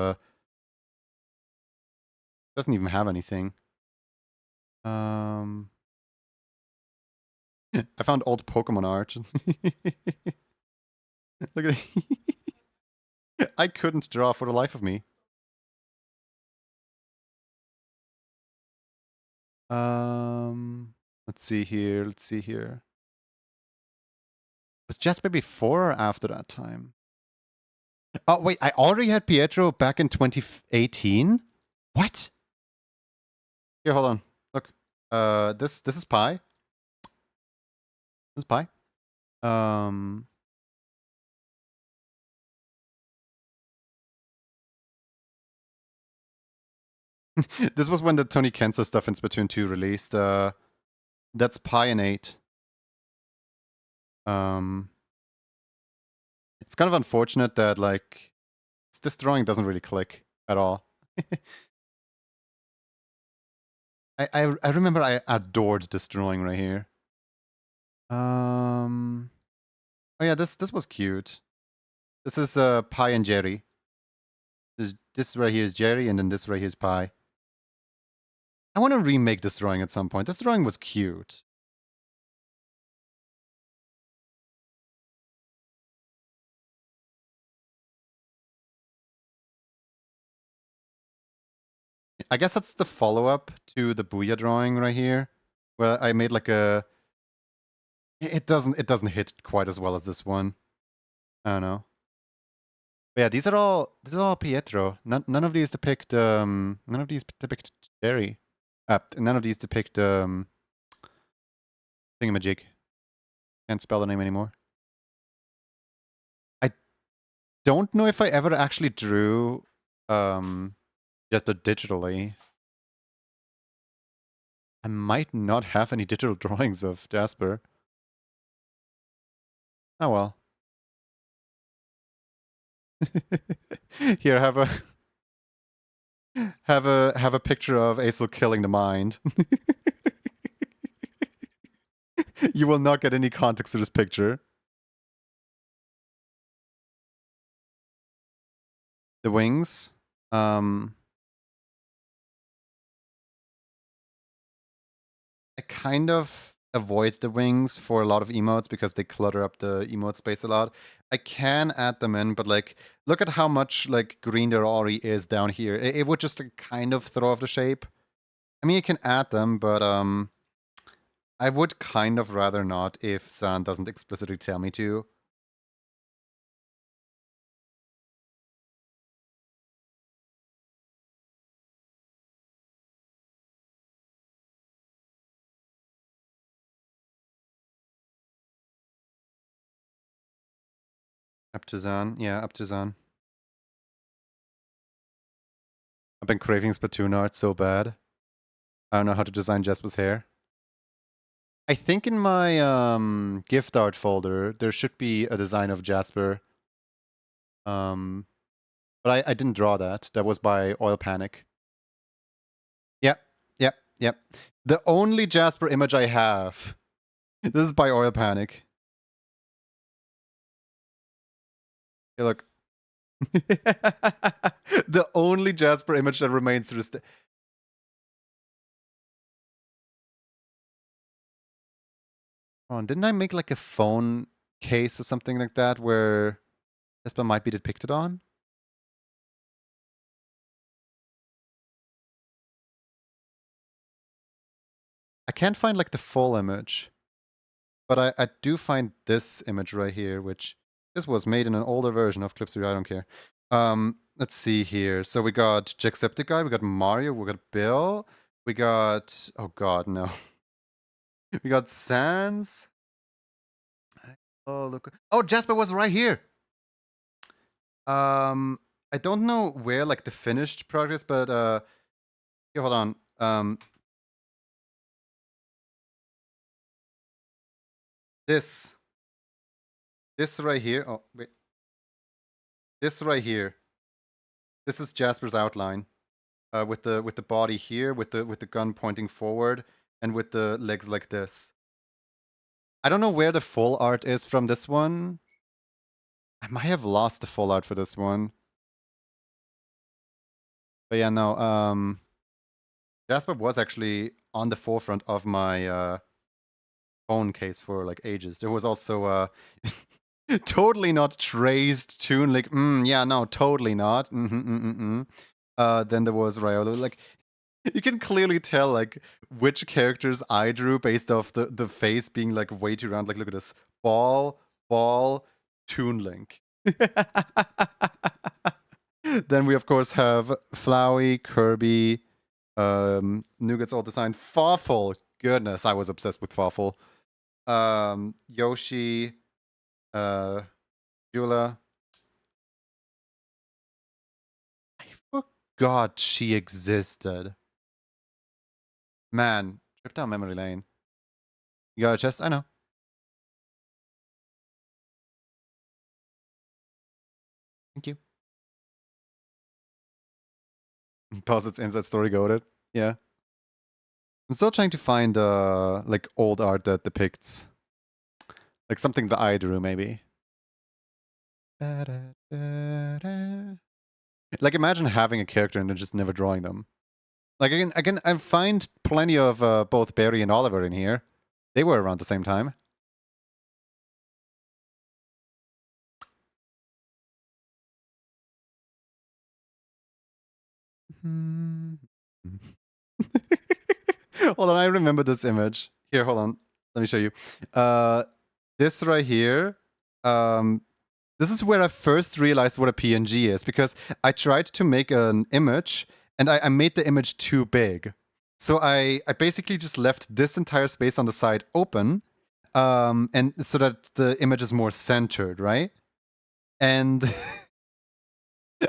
anything. I found old Pokemon art. Look at it. I couldn't draw for the life of me. Let's see here. Was Jasper before or after that time? Oh, wait, I already had Pietro back in 2018? What? Here, hold on. Look. This is Pi. This is Pi. This was when the Tony Kenser stuff in Splatoon 2 released. That's Pi and 8. It's kind of unfortunate that, like, this drawing doesn't really click at all. I remember I adored this drawing right here. Oh yeah, this was cute. This is Pi and Jerry. This right here is Jerry, and then this right here is Pi. I want to remake this drawing at some point. This drawing was cute. I guess that's the follow-up to the Booyah drawing right here, where I made like a. It doesn't hit quite as well as this one. I don't know. But yeah, these are all Pietro. None of these depict Jerry. None of these depict thingamajig. Can't spell the name anymore. I don't know if I ever actually drew just digitally. I might not have any digital drawings of Jasper. Oh well. Here, have a picture of Aesel killing the mind. You will not get any context to this picture. The wings. I kind of avoid the wings for a lot of emotes because they clutter up the emote space a lot. I can add them in, but like, look at how much like green there already is down here. It would just like, kind of throw off the shape. I mean, you can add them, but I would kind of rather not if Zan doesn't explicitly tell me to. Up to Zan. Yeah, up to Zan. I've been craving Splatoon art so bad. I don't know how to design Jasper's hair. I think in my gift art folder, there should be a design of Jasper. But I didn't draw that. That was by Oil Panic. Yep, yep, yep. The only Jasper image I have. This is by Oil Panic. Hey, look. The only Jasper image that remains to this day. Oh, didn't I make like a phone case or something like that where Jasper might be depicted on? I can't find like the full image, but I do find this image right here, which this was made in an older version of Clipstudio. I don't care. Let's see here. So we got Jacksepticeye, we got Mario, we got Bill, we got, oh god, no. We got Sans. Oh look. Oh, Jasper was right here. I don't know where like the finished progress, but here, hold on. This right here. Oh wait. This right here. This is Jasper's outline. With the body here, with the gun pointing forward, and with the legs like this. I don't know where the full art is from this one. I might have lost the full art for this one. But yeah, no. Jasper was actually on the forefront of my phone case for like ages. There was also totally not traced tune like yeah, no, totally not. Then there was Riolo. Like you can clearly tell like which characters I drew based off the face being like way too round. Like look at this. Ball, Toon Link. Then we of course have Flowey, Kirby, Nougat's old design, Fawful. Goodness, I was obsessed with Fawful. Yoshi, Jula. I forgot she existed. Man, trip down memory lane. You got a chest? I know. Thank you. Posits inside story goated. Yeah. I'm still trying to find like old art that depicts like something that I drew maybe. Like imagine having a character and then just never drawing them. Like I find plenty of both Barry and Oliver in here. They were around the same time. Hold on, I remember this image. Here, hold on. Let me show you. This right here. This is where I first realized what a PNG is, because I tried to make an image and I made the image too big. So I basically just left this entire space on the side open, and so that the image is more centered, right? And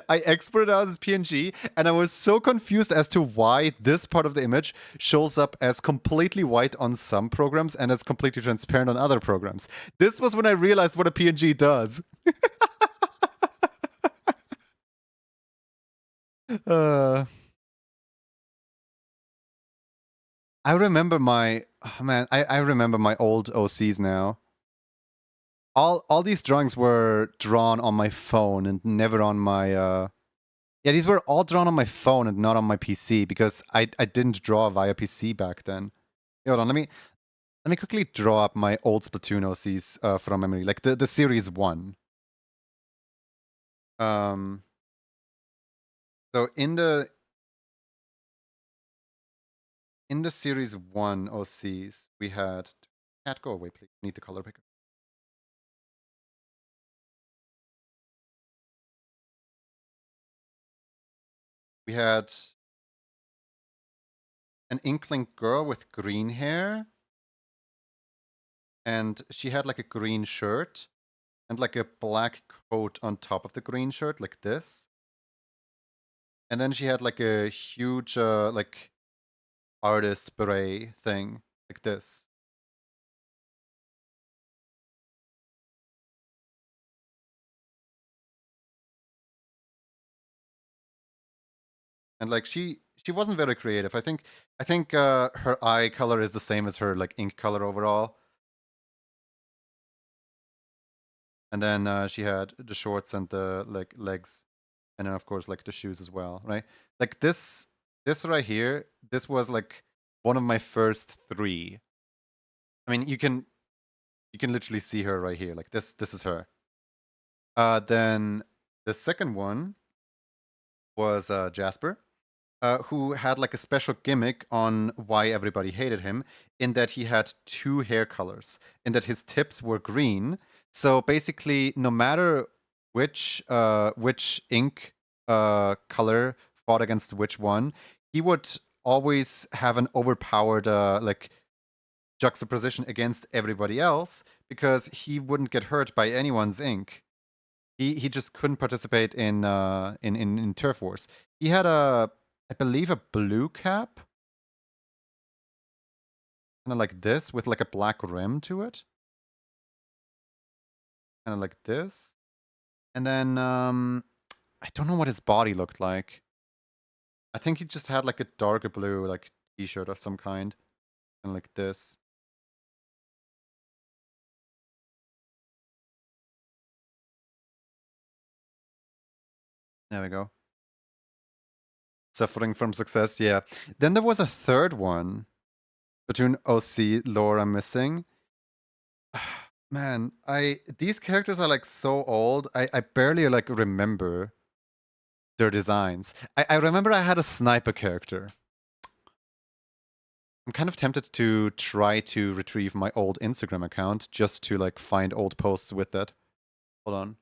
I exported out as PNG, and I was so confused as to why this part of the image shows up as completely white on some programs and as completely transparent on other programs. This was when I realized what a PNG does. I remember my I remember my old OCs now. All these drawings were drawn on my phone and never on my yeah, these were all drawn on my phone and not on my PC because I didn't draw via PC back then. Hold on, let me quickly draw up my old Splatoon OCs from memory, like the series 1. So in the series 1 OCs, we had cat go away, please. Need the color picker. We had an inkling girl with green hair, and she had like a green shirt and like a black coat on top of the green shirt, like this. And then she had like a huge like artist beret thing, like this. And like she wasn't very creative. I think her eye color is the same as her like ink color overall. And then she had the shorts and the like legs, and then of course like the shoes as well, right? Like this right here, this was like one of my first 3. I mean, you can literally see her right here. Like this is her. Then the second one was Jasper, who had like a special gimmick on why everybody hated him, in that he had 2 hair colors, in that his tips were green. So basically, no matter which ink color fought against which one, he would always have an overpowered like juxtaposition against everybody else because he wouldn't get hurt by anyone's ink. He just couldn't participate in turf wars. He had I believe a blue cap, kind of like this with like a black rim to it, kind of like this. And then I don't know what his body looked like. I think he just had like a darker blue like t-shirt of some kind, and like this. There we go. Suffering from success, yeah. Then there was a third one between OC lore I'm missing. Man, these characters are like so old. I barely like remember their designs. I remember I had a sniper character. I'm kind of tempted to try to retrieve my old Instagram account just to like find old posts with that. Hold on.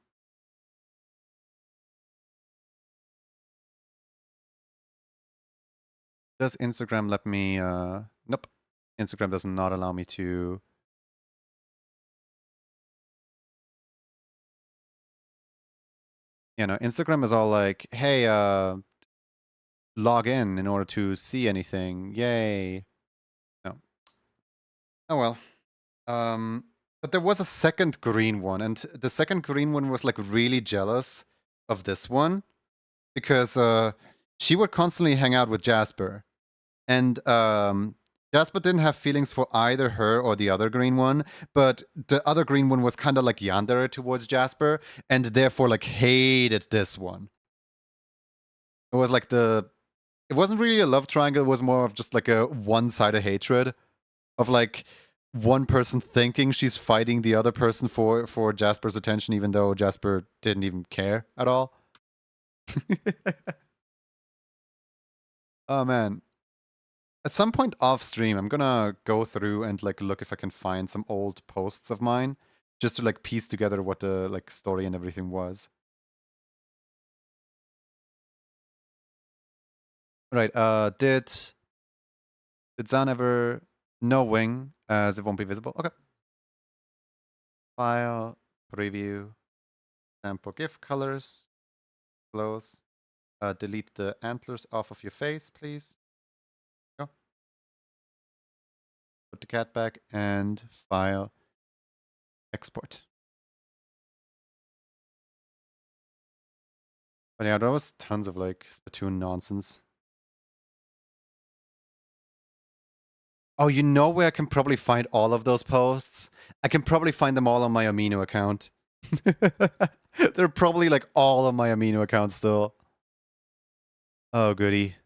Does Instagram let me nope. Instagram does not allow me to You know, Instagram is all like, hey, log in order to see anything. Yay. No. Oh well. But there was a second green one, and the second green one was like really jealous of this one because she would constantly hang out with Jasper. And Jasper didn't have feelings for either her or the other green one, but the other green one was kind of like yandere towards Jasper, and therefore like hated this one. It was like it wasn't really a love triangle, it was more of just like a one-sided hatred of like one person thinking she's fighting the other person for Jasper's attention, even though Jasper didn't even care at all. Oh man. At some point off stream, I'm gonna go through and like look if I can find some old posts of mine, just to like piece together what the like story and everything was. Right, did Zan ever no wing as it won't be visible? Okay. File, preview, sample GIF colors, close. Delete the antlers off of your face, please. Go. Put the cat back and file, export. But yeah, there was tons of like Splatoon nonsense. Oh, you know where I can probably find all of those posts? I can probably find them all on my Amino account. They're probably like all on my Amino account still. Oh, goody.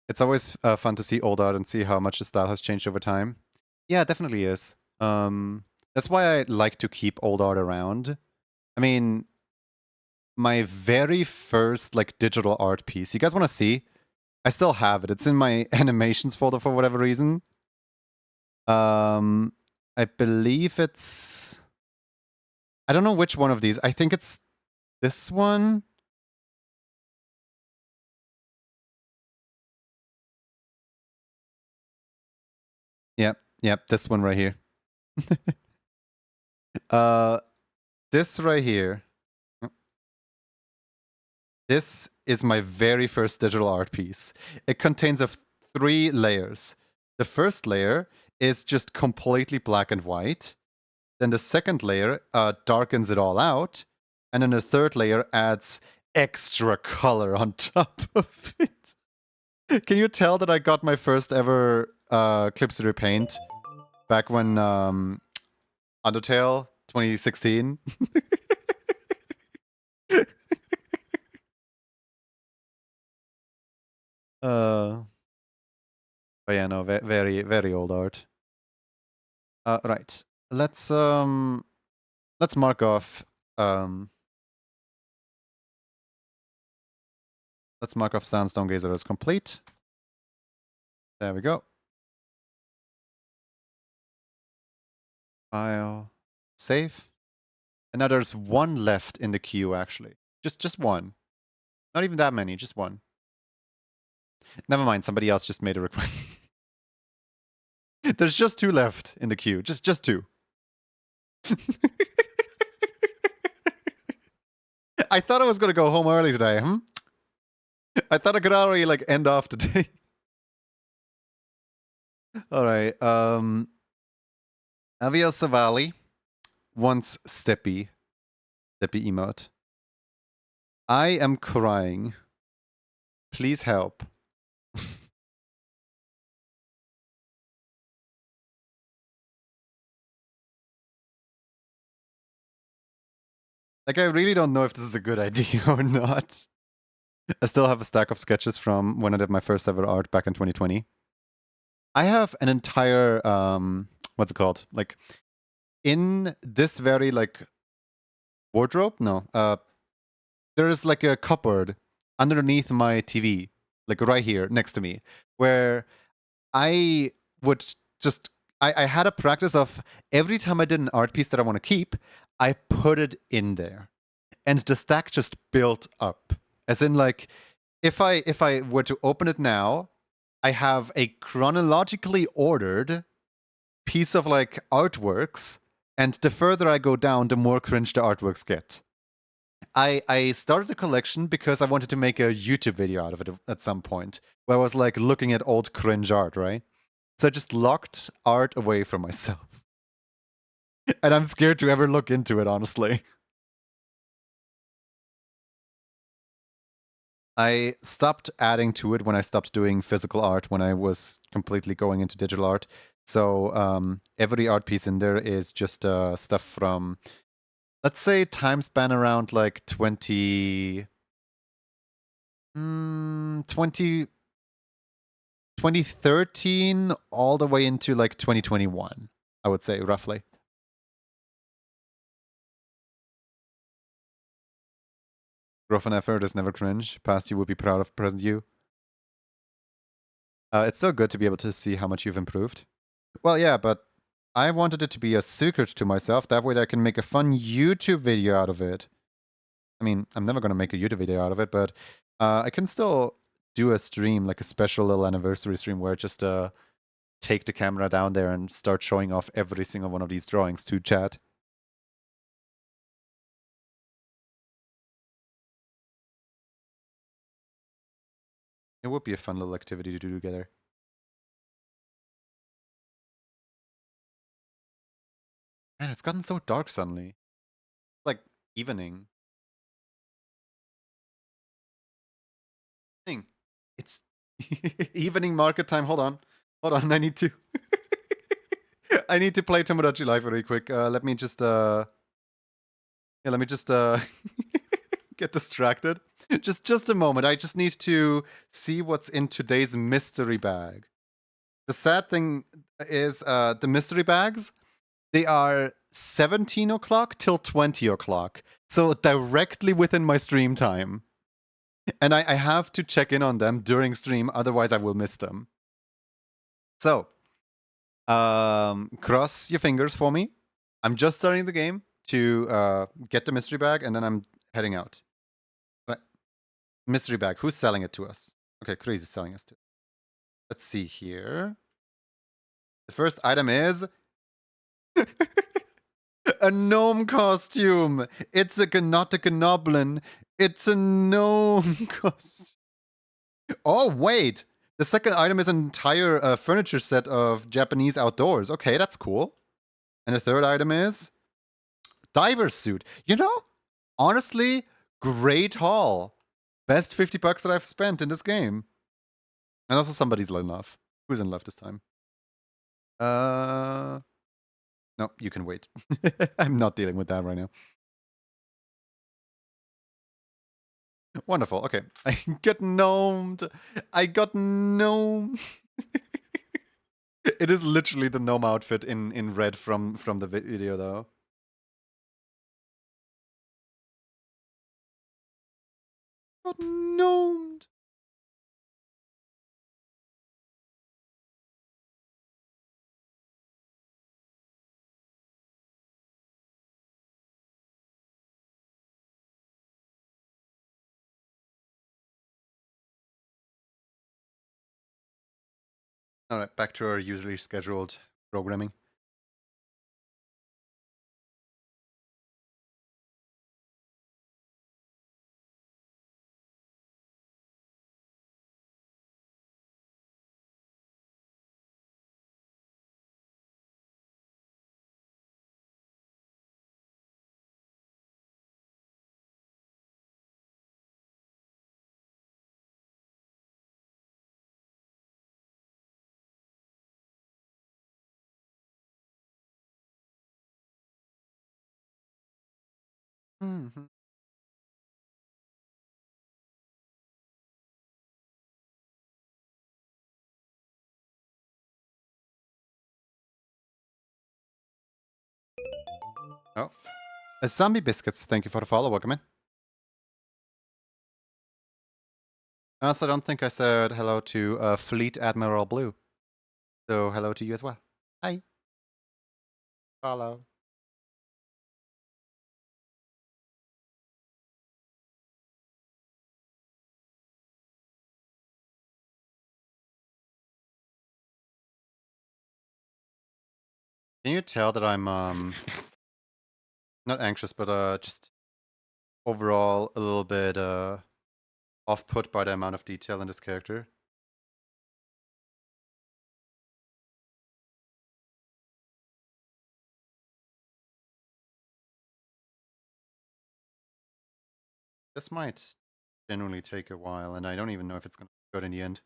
It's always fun to see old art and see how much the style has changed over time. Yeah, it definitely is. That's why I like to keep old art around. I mean, my very first like digital art piece. You guys want to see? I still have it. It's in my animations folder for whatever reason. I believe it's. I don't know which one of these. I think it's this one. Yep, this one right here. This right here. This is my very first digital art piece. It contains of 3 layers. The first layer is just completely black and white. Then the second layer darkens it all out. And then the third layer adds extra color on top of it. Can you tell that I got my first ever Clip-Studio Paint back when Undertale 2016? But yeah, no, very, very old art. Right. Let's mark off Sandstone Gazer as complete. There we go. File, save. And now there's one left in the queue actually. Just one. Not even that many, just one. Never mind, somebody else just made a request. There's just 2 left in the queue. Just 2. I thought I was gonna go home early today, I thought I could already like end off today. Alright, Aviel Savali wants Steppy emote. I am crying. Please help. Like, I really don't know if this is a good idea or not. I still have a stack of sketches from when I did my first ever art back in 2020. I have an entire, what's it called? Like, in this very, like, wardrobe? No. There is, like, a cupboard underneath my TV, like, right here, next to me, where I would just... I had a practice of every time I did an art piece that I want to keep, I put it in there. and the stack just built up. As in, like, if I were to open it now, I have a chronologically ordered piece of like artworks, and the further I go down, the more cringe the artworks get. I started a collection because I wanted to make a YouTube video out of it at some point, where I was like looking at old cringe art, right? So I just locked art away from myself. And I'm scared to ever look into it, honestly. I stopped adding to it when I stopped doing physical art, when I was completely going into digital art. So every art piece in there is just stuff from, let's say, time span around like 2013 all the way into like 2021, I would say, roughly. Growth and effort is never cringe. Past you would be proud of present you. It's still good to be able to see how much you've improved. Well, yeah, but I wanted it to be a secret to myself. That way I can make a fun YouTube video out of it. I mean, I'm never going to make a YouTube video out of it, but I can still do a stream, like a special little anniversary stream where I just take the camera down there and start showing off every single one of these drawings to chat. It would be a fun little activity to do together. Man, it's gotten so dark suddenly. Like evening. It's evening market time. Hold on. I need to I need to play Tomodachi Life really quick. Let me just get distracted. Just a moment. I just need to see what's in today's mystery bag. The sad thing is the mystery bags, they are 17 o'clock till 20 o'clock. So directly within my stream time. And I have to check in on them during stream, otherwise I will miss them. So, cross your fingers for me. I'm just starting the game to get the mystery bag, and then I'm heading out. Right. Mystery bag, who's selling it to us? Okay, Crazy's selling us to. Let's see here. The first item is a gnome costume. It's not a goblin. It's a gnome costume. Oh, wait. The second item is an entire furniture set of Japanese outdoors. Okay, that's cool. And the third item is diver's suit. You know, honestly, great haul. Best 50 bucks that I've spent in this game. And also somebody's in love. Who's in love this time? No, you can wait. I'm not dealing with that right now. Wonderful. Okay. I got gnomed. I got gnomed. It is literally the gnome outfit in red from the video, though. Got gnomed. All right, back to our usually scheduled programming. Mm-hmm. Oh. Zombie Biscuits, thank you for the follow. Welcome in. I also don't think I said hello to Fleet Admiral Blue. So hello to you as well. Hi. Follow. Can you tell that I'm not anxious, but just overall a little bit off-put by the amount of detail in this character? This might genuinely take a while, and I don't even know if it's gonna be good in the end.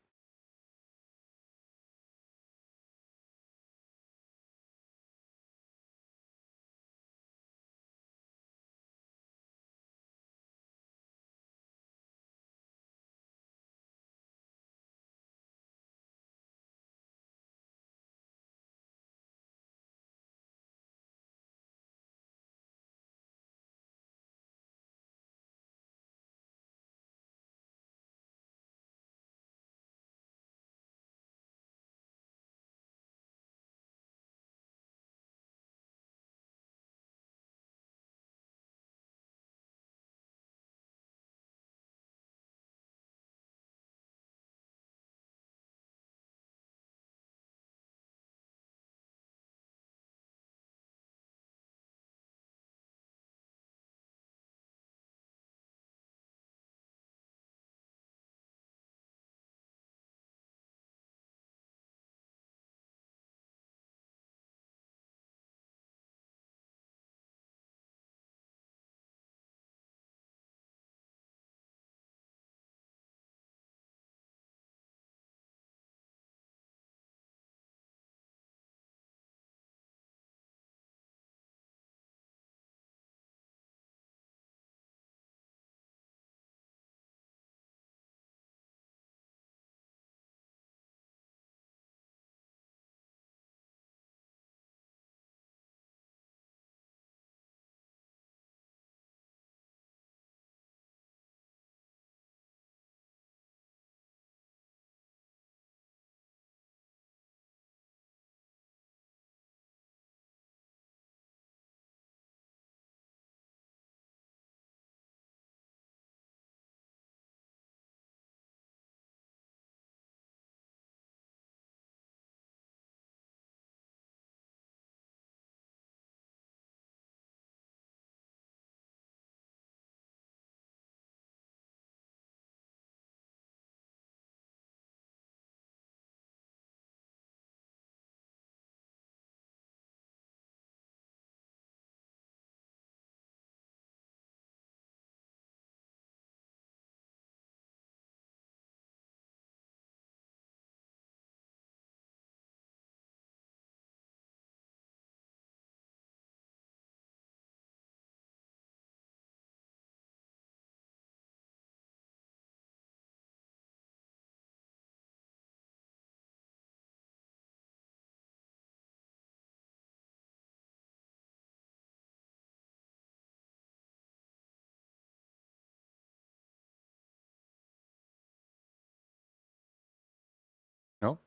No?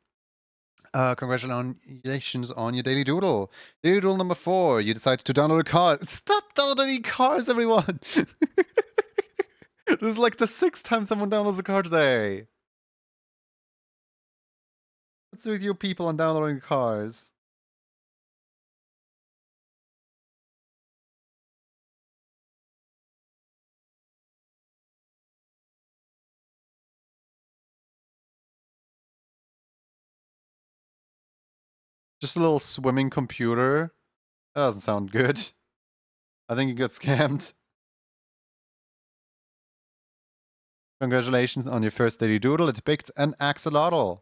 Congratulations on your daily doodle. Daily doodle number 4. You decided to download a car. Stop downloading cars, everyone! This is like the 6th time someone downloads a car today. What's with you people on downloading cars? Just a little swimming computer? That doesn't sound good. I think you got scammed. Congratulations on your first daily doodle. It picked an axolotl.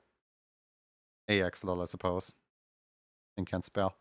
A axolotl, I suppose. I can't spell.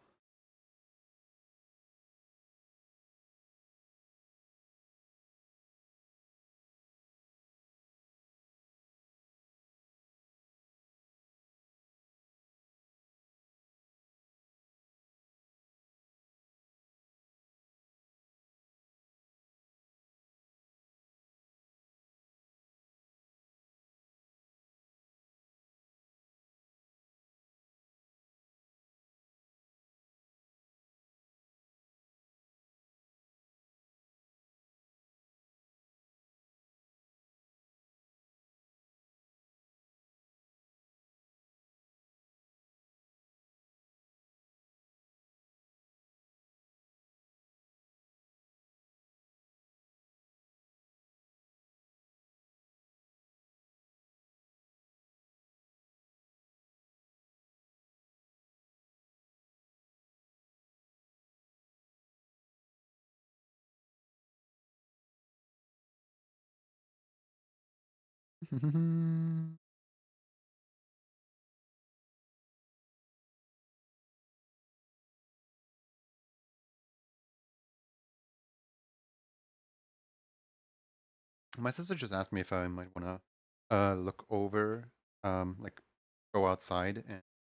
My sister just asked me if I might want to look over, like go outside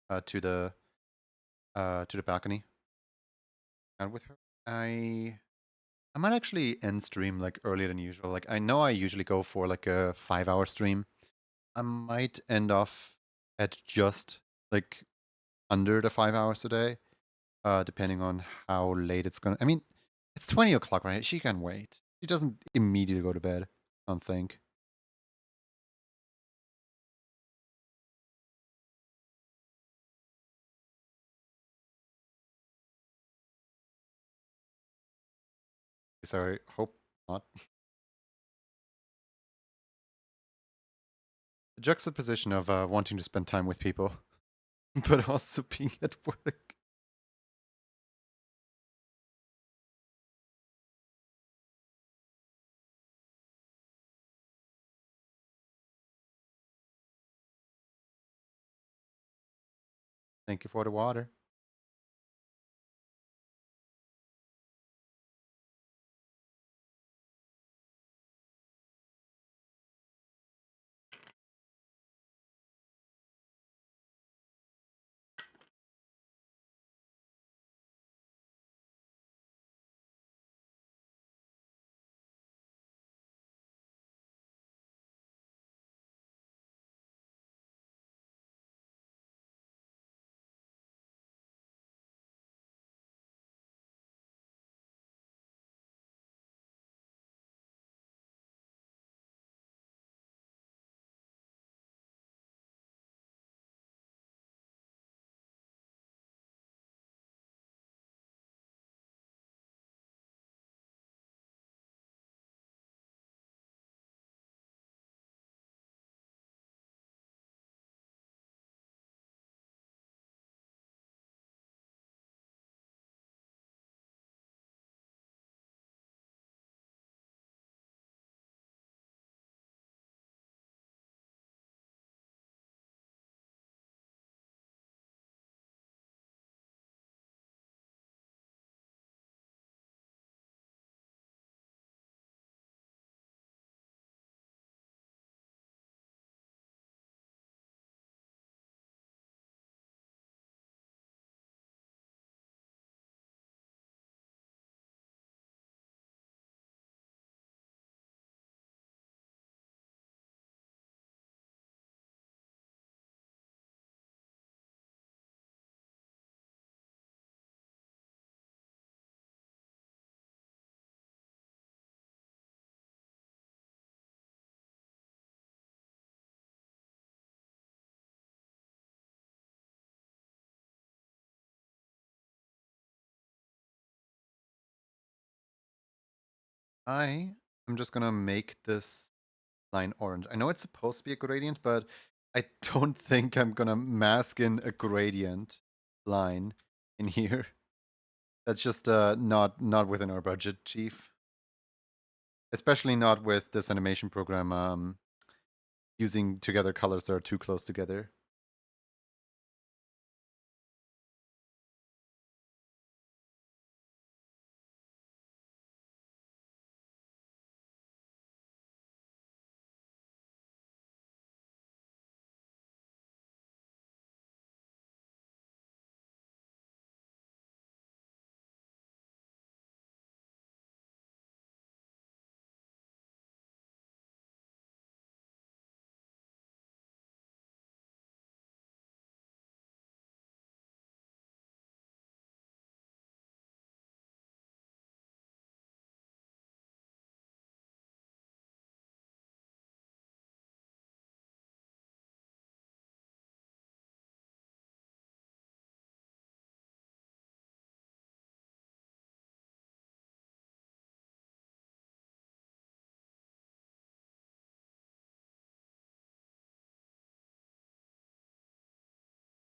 and to the balcony and with her. I might actually end stream like earlier than usual. Like I know I usually go for like a 5 hour stream. I might end off at just like under the 5 hours today, depending on how late it's gonna. I mean, it's 20 o'clock, right? She can wait. She doesn't immediately go to bed. I don't think. So I hope not. The juxtaposition of wanting to spend time with people, but also being at work. Thank you for the water. I am just gonna make this line orange. I know it's supposed to be a gradient, but I don't think I'm gonna mask in a gradient line in here. That's just not within our budget, Chief. Especially not with this animation program using together colors that are too close together.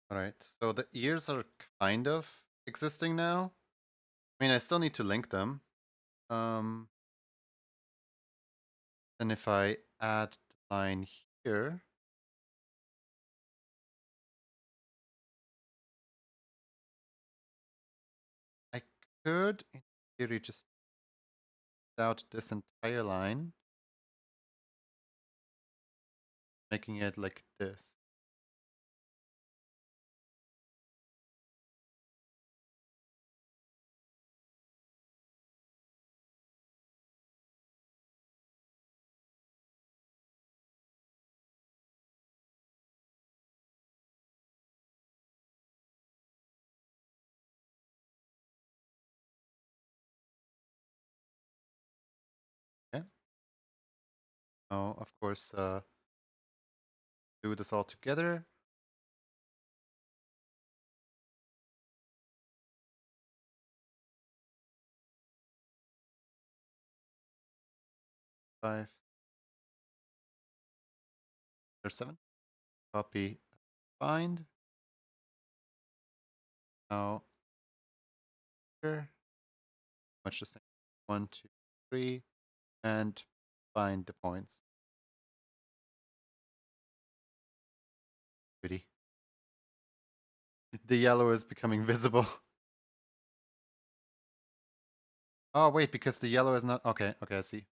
Alright, so the ears are kind of existing now. I mean, I still need to link them. And if I add the line here. I could, in theory, just out this entire line, making it like this. Okay. Now, of course, do this all together. Five, or seven. Copy, bind. Now here, much the same. 1, 2, 3, and bind the points. Pretty. The yellow is becoming visible. Oh wait, because the yellow is not okay. Okay, I see.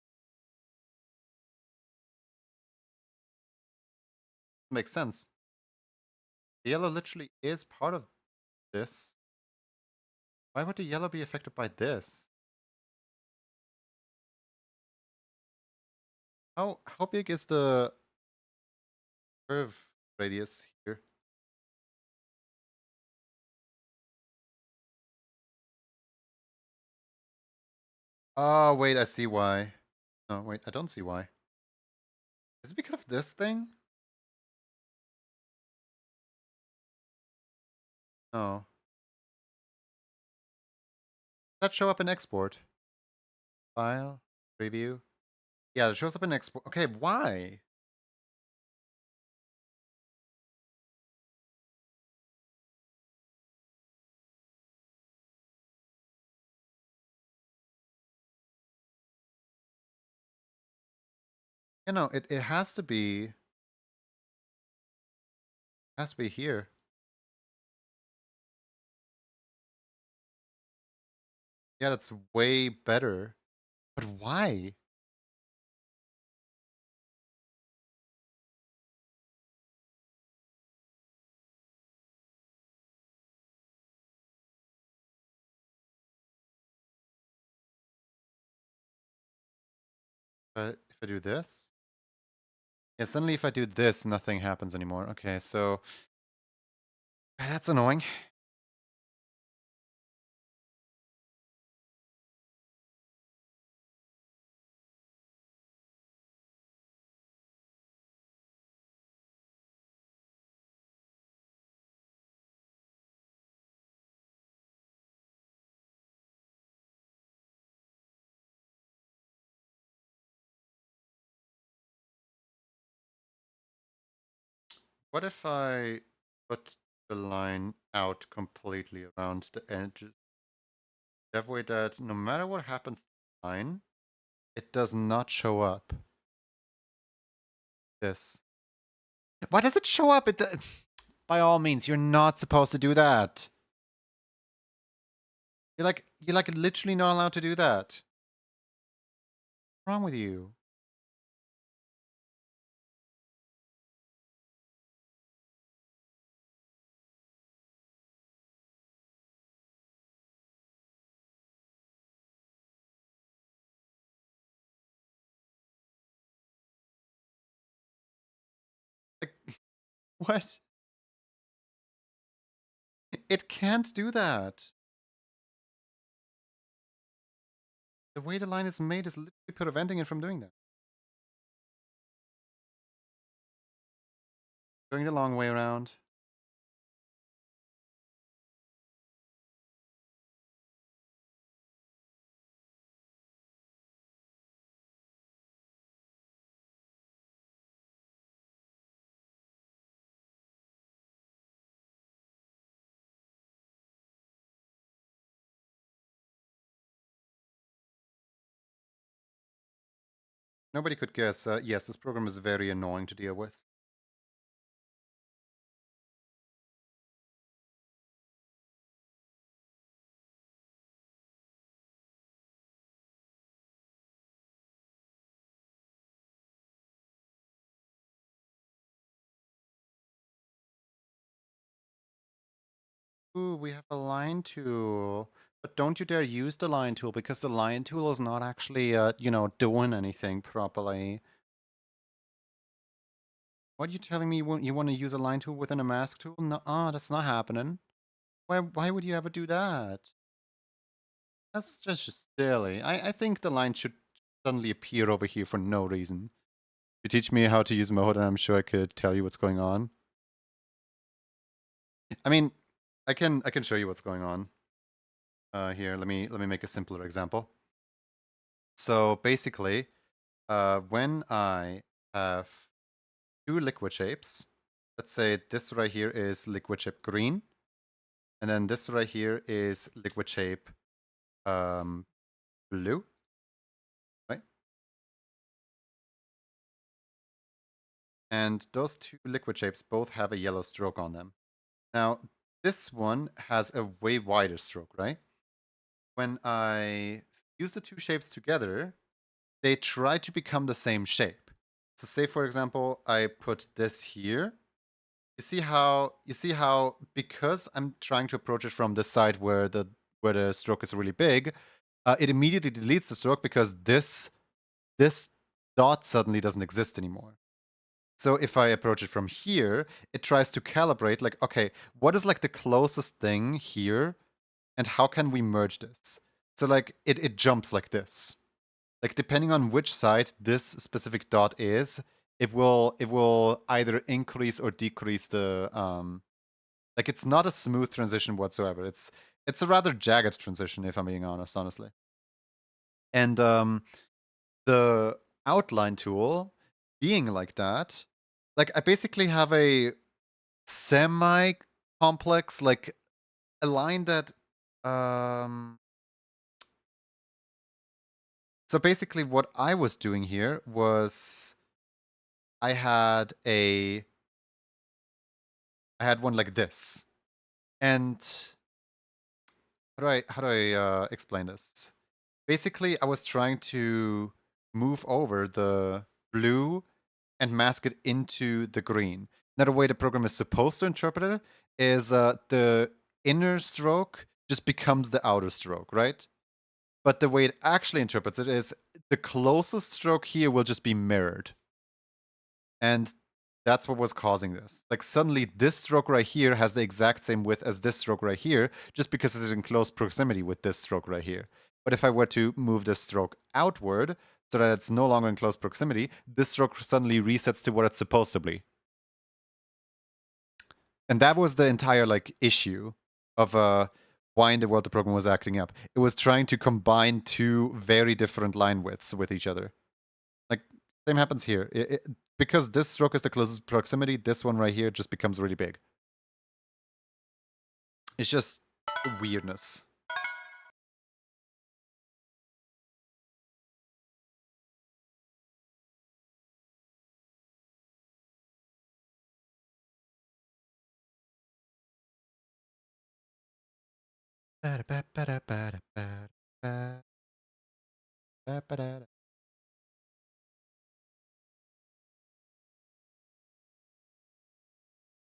Makes sense. The yellow literally is part of this. Why would the yellow be affected by this? How big is the curve radius here? Oh wait, I see why. No, wait, I don't see why. Is it because of this thing? No. That show up in export? File, preview. Yeah, it shows up in export. Okay, why? You know, it has to be here. Yeah, that's way better. But why? But if I do this? Yeah, suddenly if I do this, nothing happens anymore. Okay, so that's annoying. What if I put the line out completely around the edges? That way that no matter what happens to the line, it does not show up. This. Why does it show up? By all means, you're not supposed to do that. You're like literally not allowed to do that. What's wrong with you? Like, what? It can't do that. The way the line is made is literally preventing it from doing that. Going the long way around. Nobody could guess. Yes, this program is very annoying to deal with. Ooh, we have a line tool. But don't you dare use the line tool, because the line tool is not actually, doing anything properly. What are you telling me? You want to use a line tool within a mask tool? No, that's not happening. Why would you ever do that? That's just silly. I think the line should suddenly appear over here for no reason. If you teach me how to use mode, and I'm sure I could tell you what's going on. I mean, I can show you what's going on. Here, let me make a simpler example. So basically, when I have two liquid shapes, let's say this right here is liquid shape green, and then this right here is liquid shape blue, right? And those two liquid shapes both have a yellow stroke on them. Now, this one has a way wider stroke, right? When I fuse the two shapes together, they try to become the same shape. So say, for example, I put this here. You see how because I'm trying to approach it from the side where the stroke is really big, it immediately deletes the stroke because this dot suddenly doesn't exist anymore. So if I approach it from here, it tries to calibrate, like, okay, what is like the closest thing here, and how can we merge this? So like it jumps like this. Like depending on which side this specific dot is, it will either increase or decrease the like it's not a smooth transition whatsoever. It's a rather jagged transition, if I'm being honest, honestly. And the outline tool being like that, like I basically have a semi complex, like a line that so basically what I was doing here was I had a I had one like this. And how do I explain this? Basically, I was trying to move over the blue and mask it into the green. Now, the way the program is supposed to interpret it is the inner stroke just becomes the outer stroke, right? But the way it actually interprets it is the closest stroke here will just be mirrored. And that's what was causing this. Like suddenly this stroke right here has the exact same width as this stroke right here, just because it's in close proximity with this stroke right here. But if I were to move this stroke outward so that it's no longer in close proximity, this stroke suddenly resets to what it's supposed to be. And that was the entire like issue of why in the world the program was acting up. It was trying to combine two very different line widths with each other. Like same happens here. Because this stroke is the closest proximity, this one right here just becomes really big. It's just weirdness.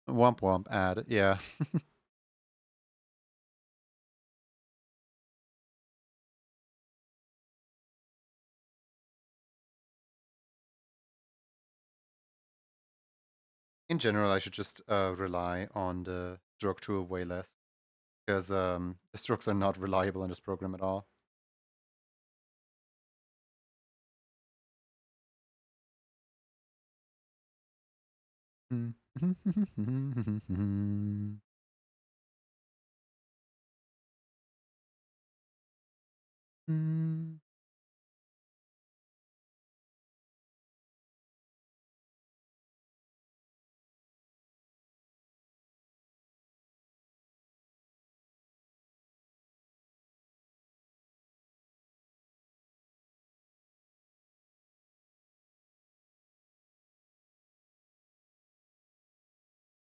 Womp womp ad, yeah. In general, I should just rely on the stroke tool way less, because the strokes are not reliable in this program at all.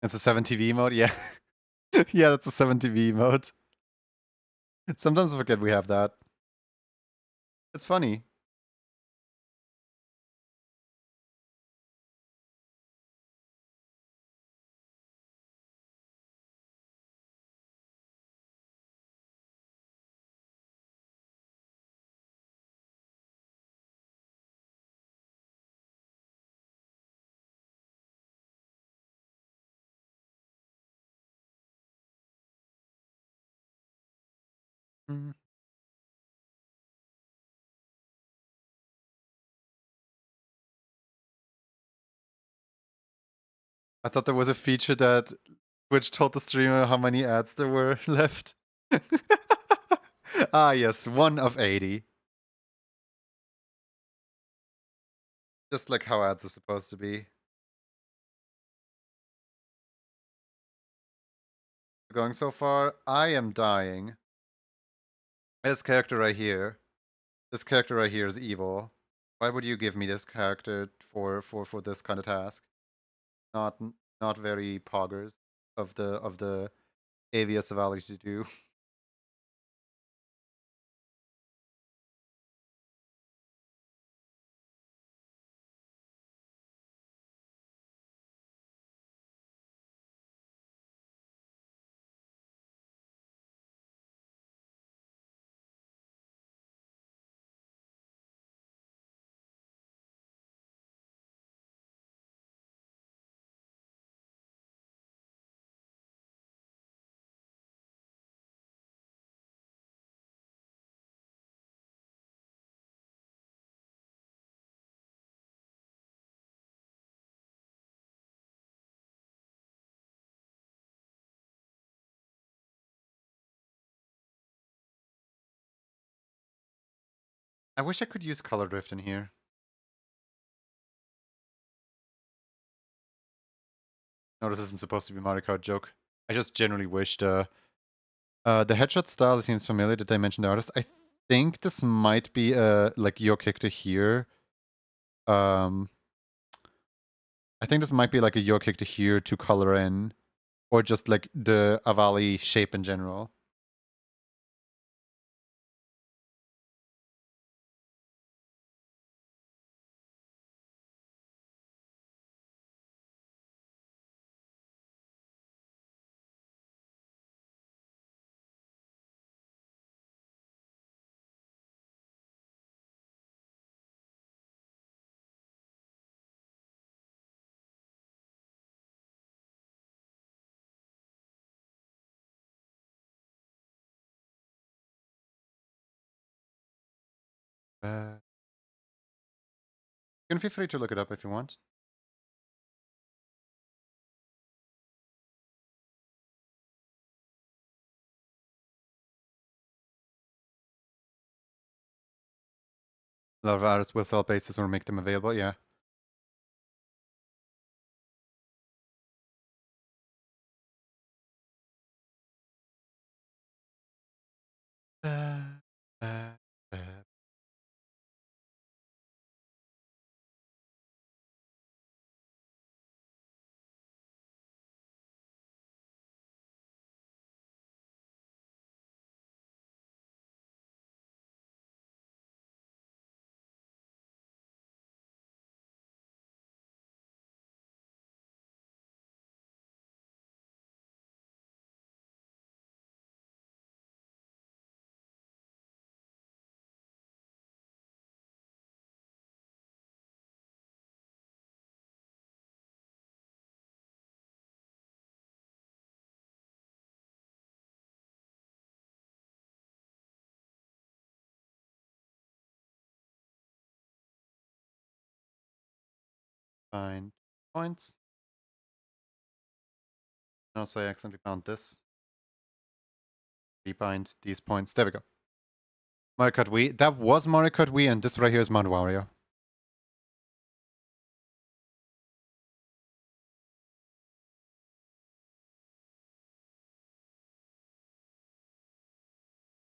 It's a 7TV mode, yeah. Yeah, that's a 7TV mode. Sometimes I forget we have that. It's funny. Mm. I thought there was a feature that Twitch told the streamer how many ads there were left. Ah, yes, 1 of 80. Just like how ads are supposed to be. Going so far, I am dying. This character right here. This character right here is evil. Why would you give me this character for this kind of task? Not not very poggers of the AVS Valley to do. I wish I could use color drift in here. No, this isn't supposed to be a Mario Kart joke. I just generally wished the headshot style seems familiar. Did I mention the artist? I think this might be like your character here. Um I think this might be like a your character here to color in. Or just like the Avali shape in general. You can feel free to look it up if you want. A lot of artists will sell bases or make them available, yeah. Uh, uh, uh. Find points. Also, I accidentally found this. Rebind these points. There we go. Mario Kart Wii. That was Mario Kart Wii, and this right here is Mount Wario.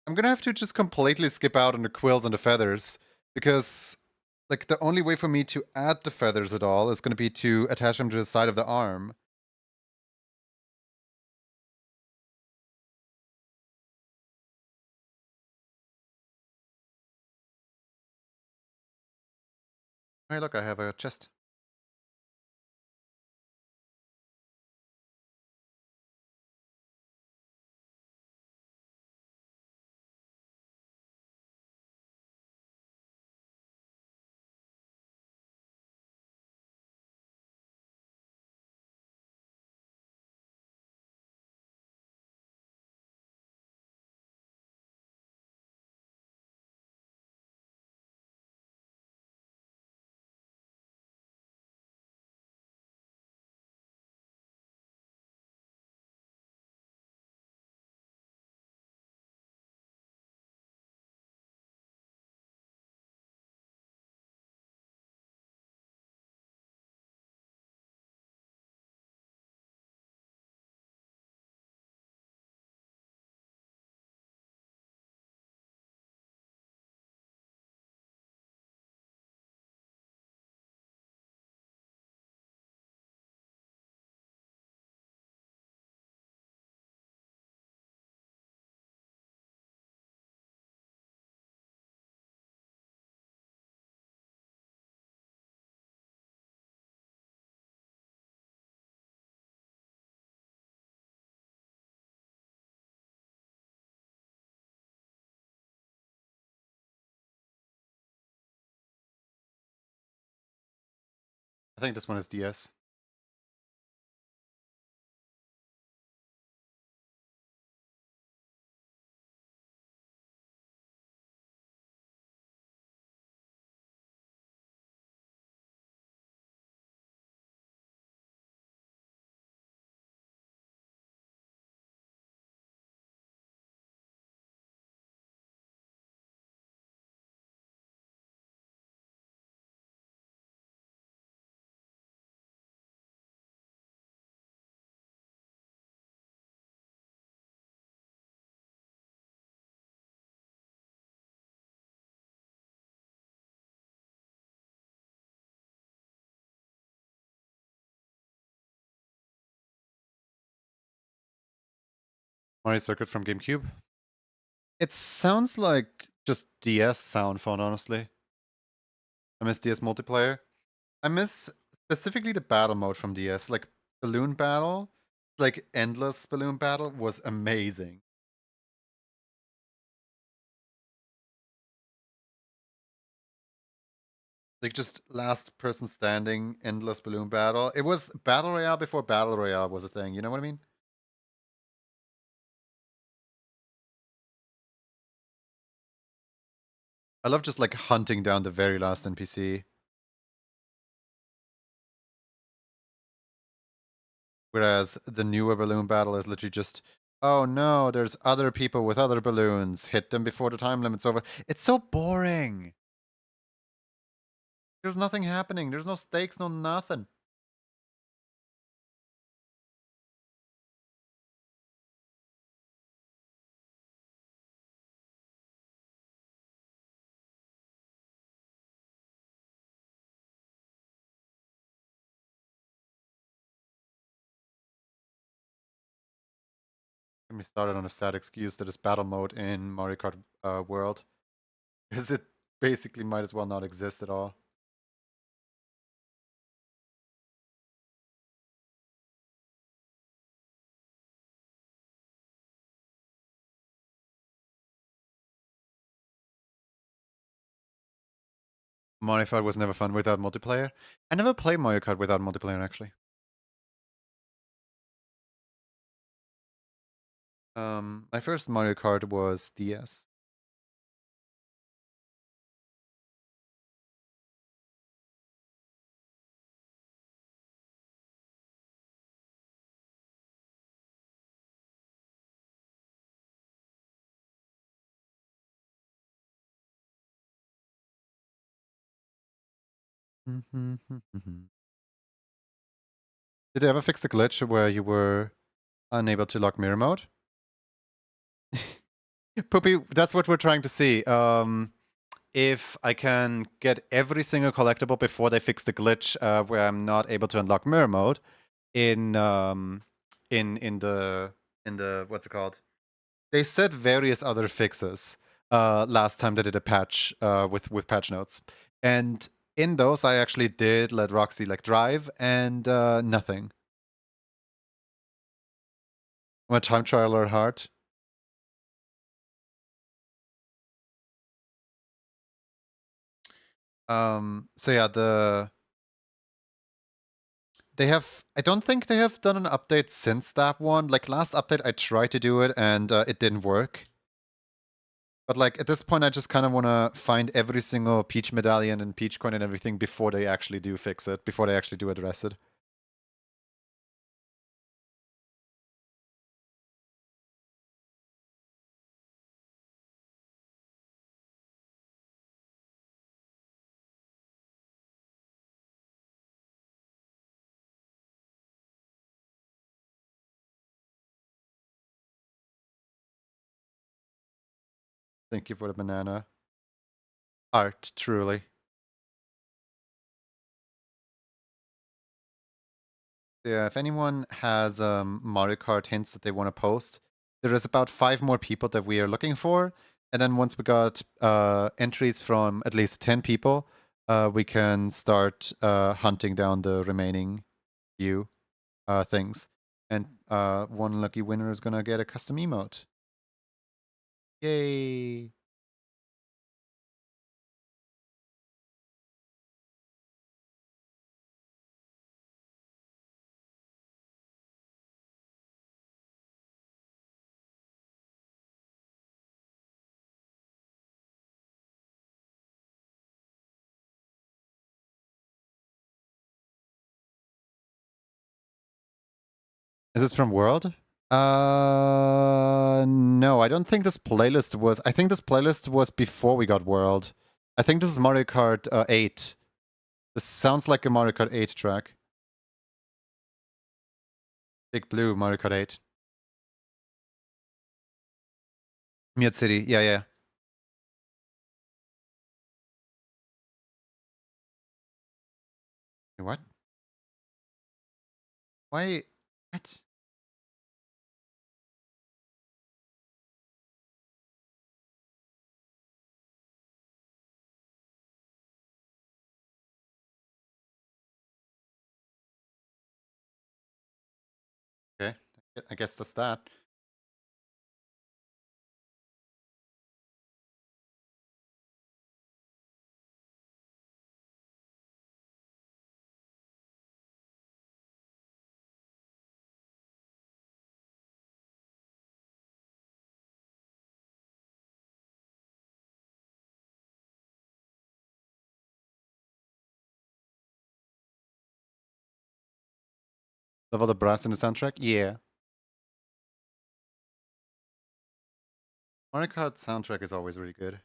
I'm gonna have to just completely skip out on the quills and the feathers, because like the only way for me to add the feathers at all is gonna be to attach them to the side of the arm. Hey, look, I have a chest. I think this one is DS. Mario Circuit from GameCube. It sounds like just DS sound font, honestly. I miss DS multiplayer. I miss specifically the battle mode from DS. Like Balloon Battle, like Endless Balloon Battle was amazing. Like just last person standing, endless balloon battle. It was Battle Royale before Battle Royale was a thing, you know what I mean? I love just like hunting down the very last NPC. Whereas the newer balloon battle is literally just, oh no, there's other people with other balloons. Hit them before the time limit's over. It's so boring. There's nothing happening. There's no stakes, no nothing. Get me started on a sad excuse that is battle mode in Mario Kart World. Because it basically might as well not exist at all. Mario Kart was never fun without multiplayer. I never played Mario Kart without multiplayer, actually. My first Mario Kart was DS. Did they ever fix the glitch where you were unable to lock mirror mode? Poopy, that's what we're trying to see. If I can get every single collectible before they fix the glitch where I'm not able to unlock mirror mode in in the what's it called? They said various other fixes last time they did a patch with patch notes, and In those, I actually did let Roxy like drive, and nothing. I'm a time trialer at heart. So yeah, they have. I don't think they have done an update since that one. Like last update, I tried to do it and it didn't work. But like at this point, I just kind of want to find every single Peach medallion and Peach coin and everything before they actually do fix it, before they actually do address it. Thank you for the banana. Art, truly. Yeah, if anyone has Mario Kart hints that they want to post, there is about 5 more people that we are looking for. And then once we got entries from at least 10 people, we can start hunting down the remaining few things. And one lucky winner is going to get a custom emote. Yay! Is this from World? No, I don't think this playlist was. I think this playlist was before we got World. I think this is Mario Kart 8. This sounds like a Mario Kart 8 track. Big Blue, Mario Kart 8. Mute City, yeah, yeah. What? Why? What? Okay, I guess that's that. Love all the brass in the soundtrack? Yeah. Mario Kart soundtrack is always really good.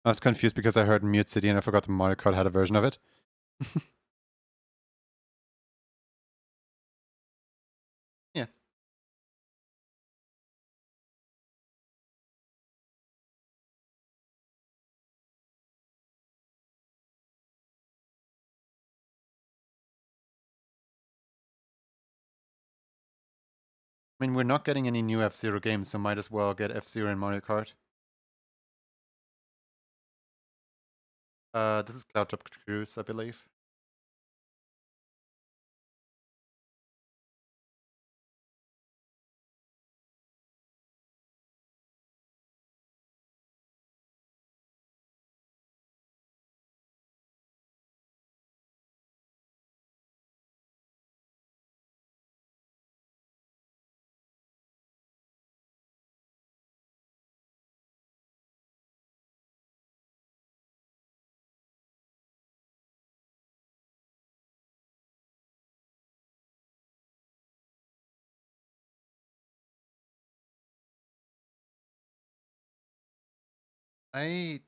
I was confused because I heard Mute City and I forgot Mario Kart had a version of it. Yeah. I mean, we're not getting any new F-Zero games, so might as well get F-Zero in Mario Kart. This is Cloud Top Cruise, I believe. I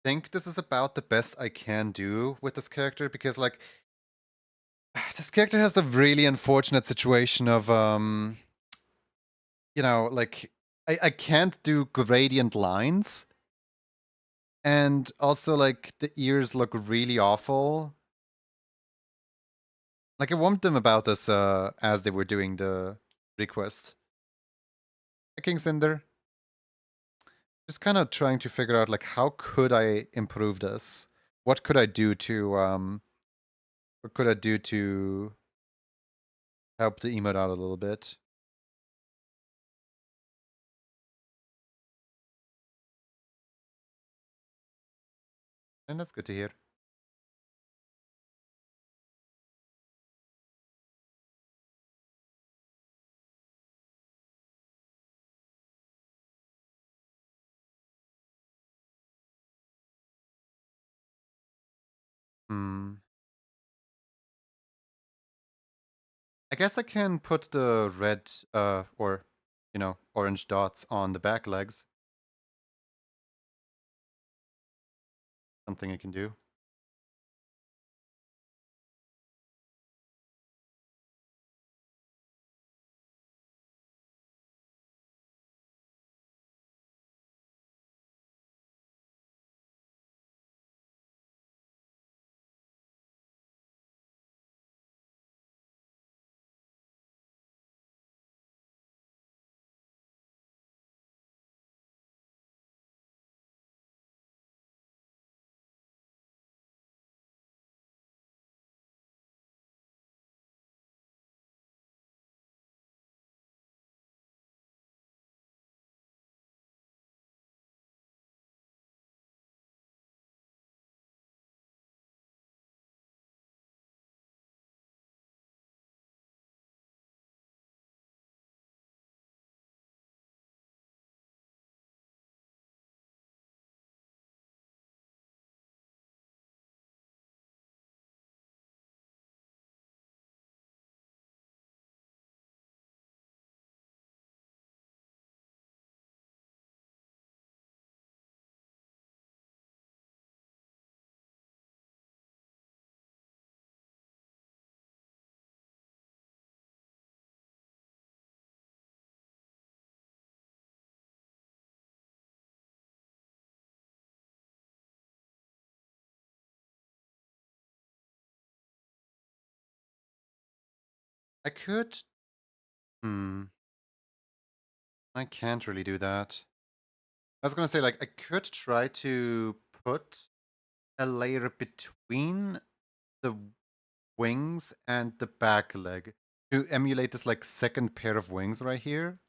think this is about the best I can do with this character because, like, this character has a really unfortunate situation of, like, I can't do gradient lines. And also, like, the ears look really awful. Like, I warned them about this as they were doing the request. Hey, King Cinder. Just kind of trying to figure out, like, how could I improve this? What could I do to, what could I do to help the emote out a little bit? And that's good to hear. Hmm. I guess I can put the red, or, orange dots on the back legs. Something I can do. I could. Hmm. I can't really do that. I was gonna say, like, I could try to put a layer between the wings and the back leg to emulate this, like, second pair of wings right here.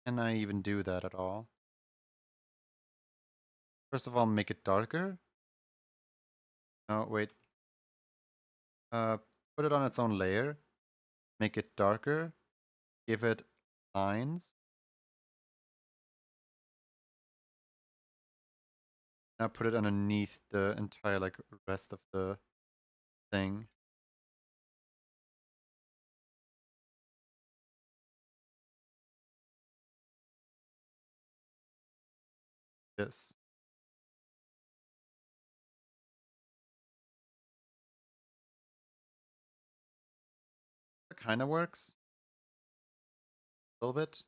Can I even do that at all? First of all, make it darker. Oh, wait. Uh, put it on its own layer. Make it darker. Give it lines. Now put it underneath the entire, like, rest of the thing. This. That kind of works. A little bit.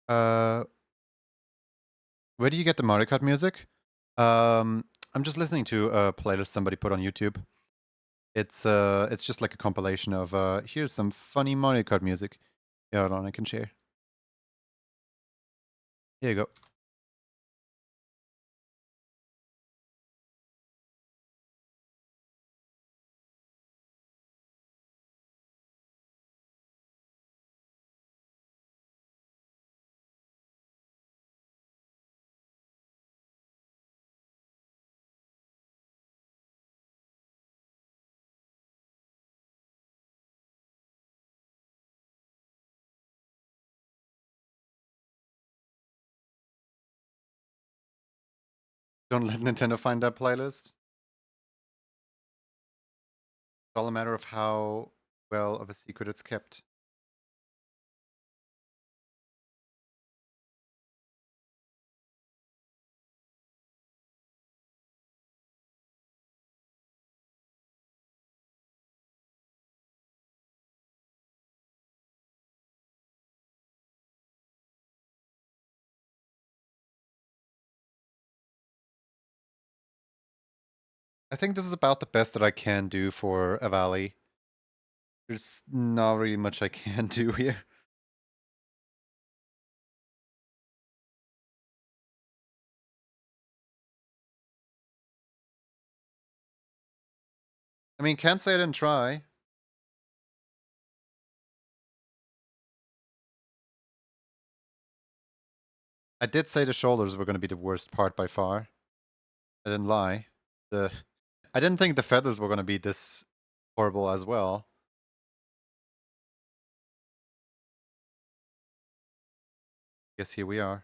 Uh, where do you get the Mario Kart music? I'm just listening to a playlist somebody put on YouTube. It's just like a compilation of here's some funny Mario Kart music. Yeah, hold on, I can share. Here you go. Don't let Nintendo find that playlist. It's all a matter of how well of a secret it's kept. I think this is about the best that I can do for a valley. There's not really much I can do here. I mean, can't say I didn't try. I did say the shoulders were going to be the worst part by far. I didn't lie. I didn't think the feathers were going to be this horrible as well. Guess here we are.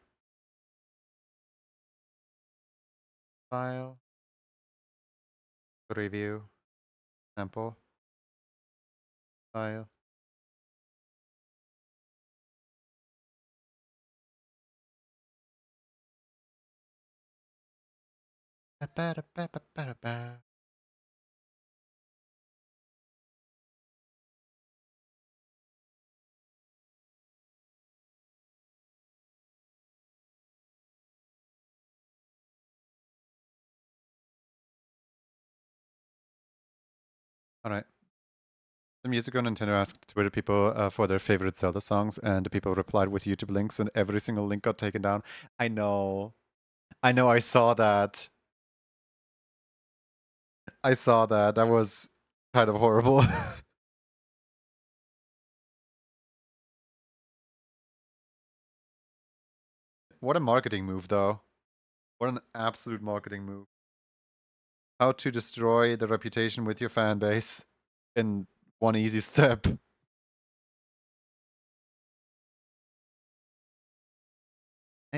File. Review. Sample. File. Alright. Some years ago, Nintendo asked Twitter people for their favorite Zelda songs, and the people replied with YouTube links, and every single link got taken down. I know. I saw that. I saw that. That was kind of horrible. What a marketing move, though. What an absolute marketing move. How to destroy the reputation with your fan base in one easy step.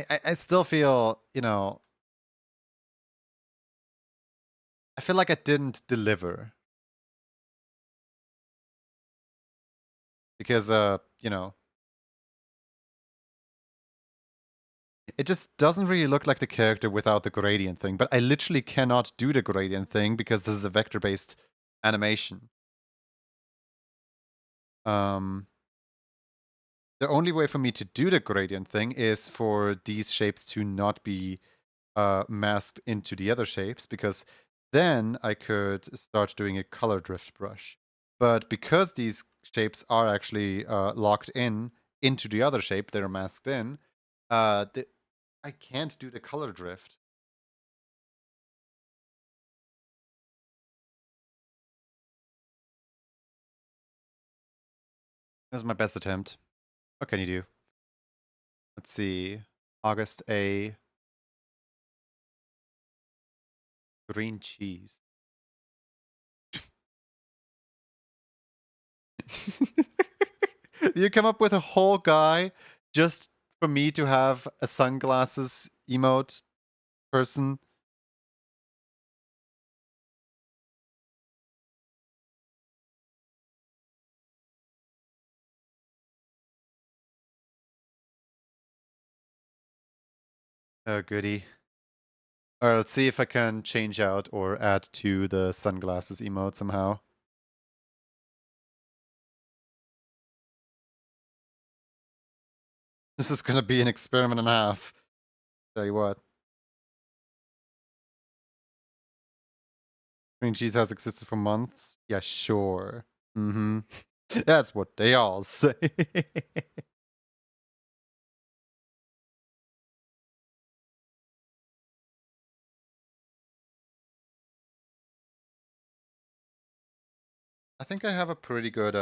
I still feel, you know, I feel like I didn't deliver. Because, you know, it just doesn't really look like the character without the gradient thing, but I literally cannot do the gradient thing because this is a vector-based animation. The only way for me to do the gradient thing is for these shapes to not be masked into the other shapes, because then I could start doing a color drift brush. But because these shapes are actually locked in into the other shape, they're masked in, I can't do the color drift. That was my best attempt. What can you do? Let's see. August A. Green cheese. You come up with a whole guy just for me to have a sunglasses emote person? Oh, goody. Alright, let's see if I can change out or add to the sunglasses emote somehow. This is gonna be an experiment and a half. Tell you what. Green cheese has existed for months? Yeah, sure. Mm-hmm. That's what they all say. I think I have a pretty good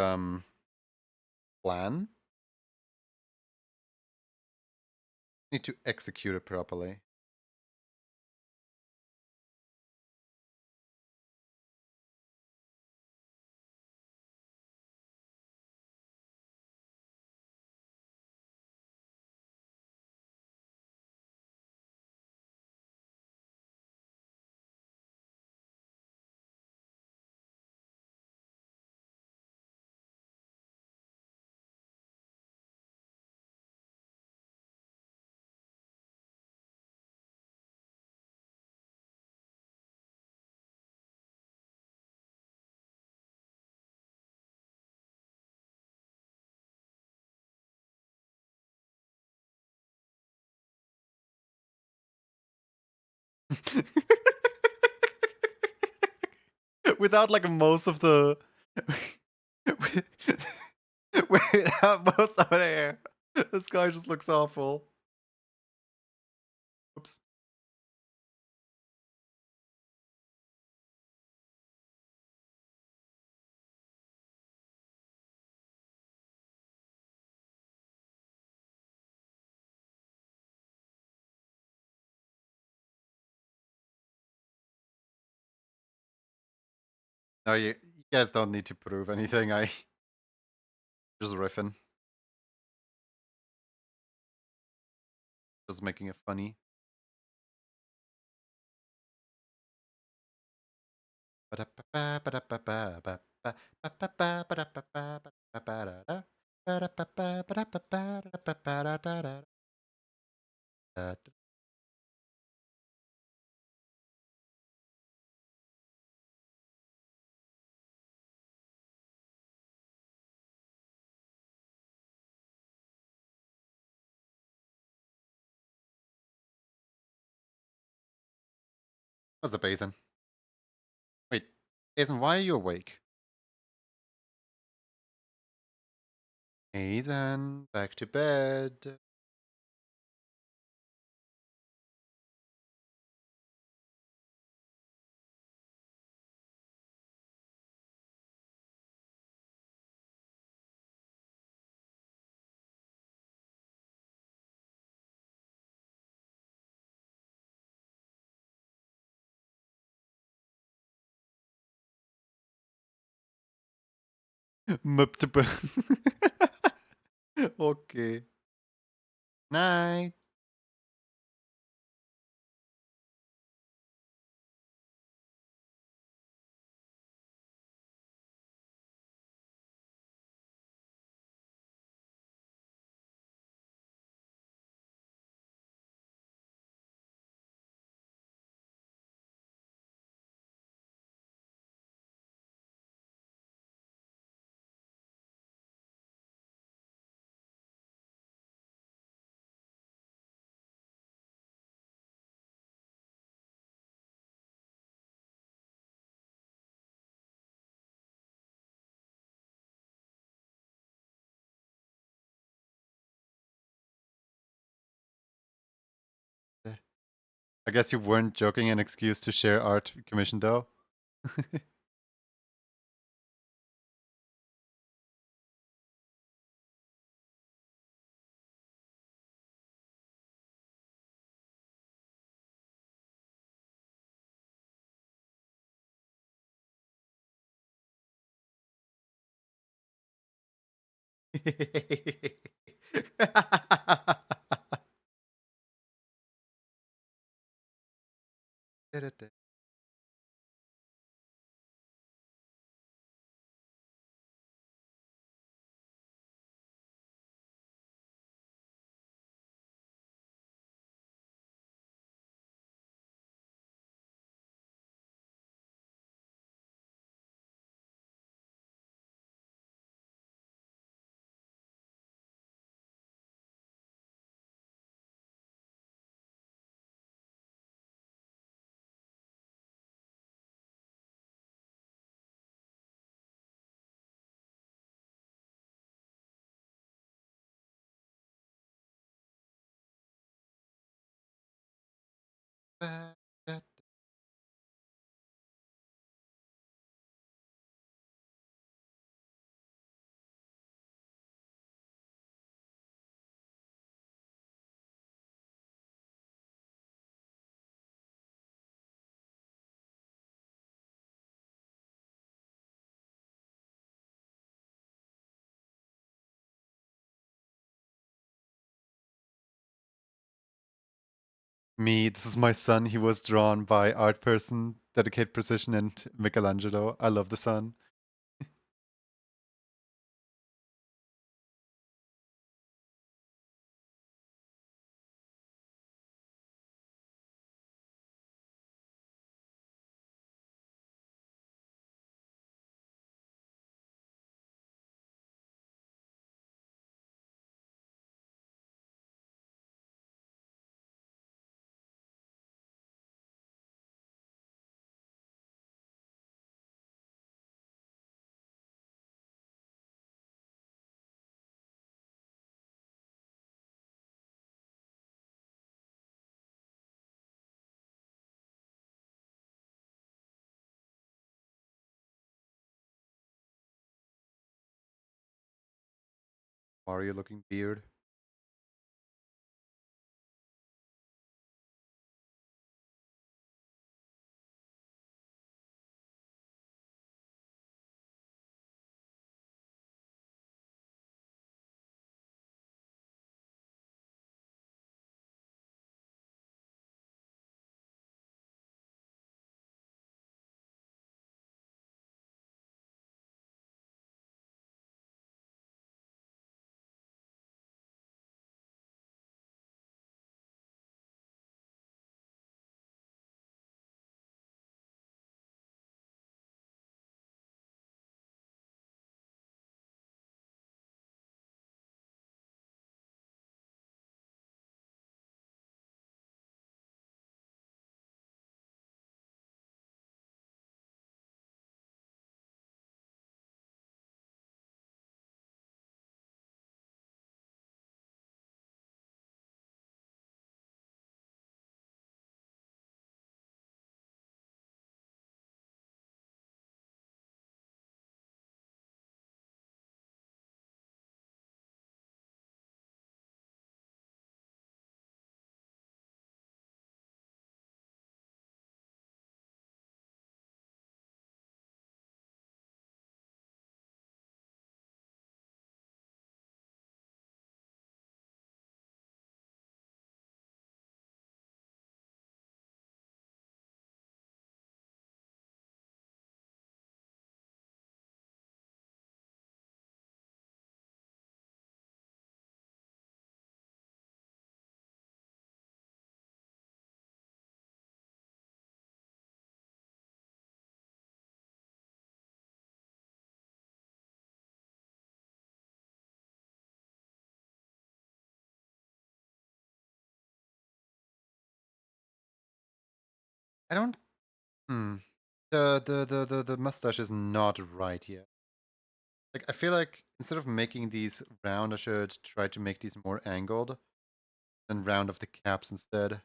plan. Need to execute it properly. Without like most of the without most of the hair. This guy just looks awful. Oops. No, you guys don't need to prove anything. I just riffing, just making it funny. What's up, Aizen? Wait, Aizen, why are you awake? Aizen, back to bed. Okay. Night. I guess you weren't joking an excuse to share art commission though. Me, this is my son. He was drawn by art person, Dedicate Precision, and Michelangelo. I love the son. Mario looking beard. I don't. Hmm. The mustache is not right yet. Like I feel like instead of making these round, I should try to make these more angled and round off the caps instead.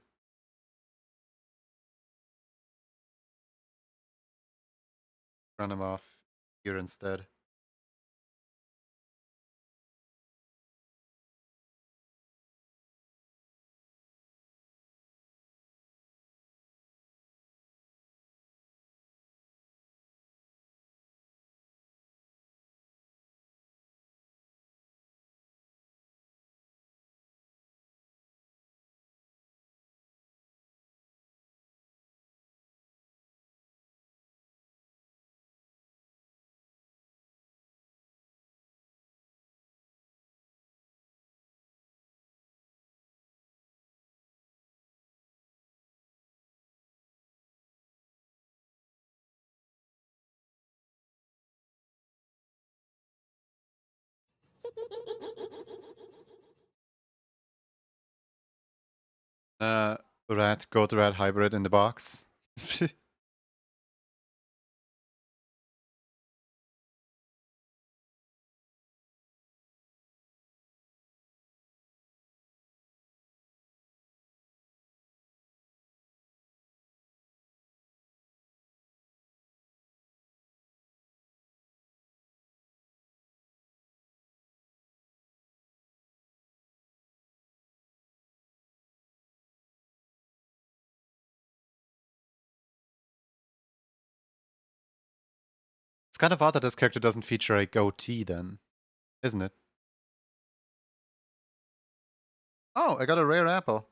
Round them off here instead. Uh, rat, goat rat hybrid in the box. It's kind of odd that this character doesn't feature a goatee then, isn't it? Oh, I got a rare apple.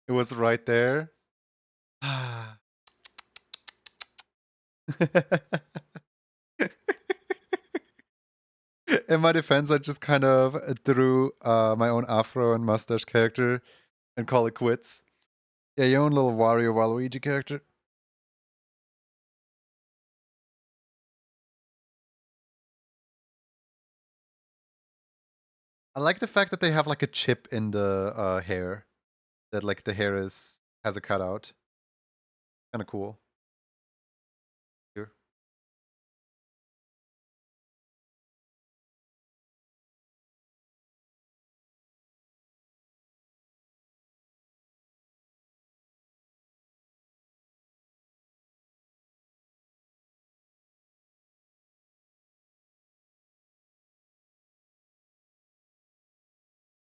It was right there. In my defense, I just kind of threw my own afro and mustache character and call it quits. Yeah, your own little Wario Waluigi character. I like the fact that they have like a chip in the hair. That like the hair has a cutout. Kind of cool. Here.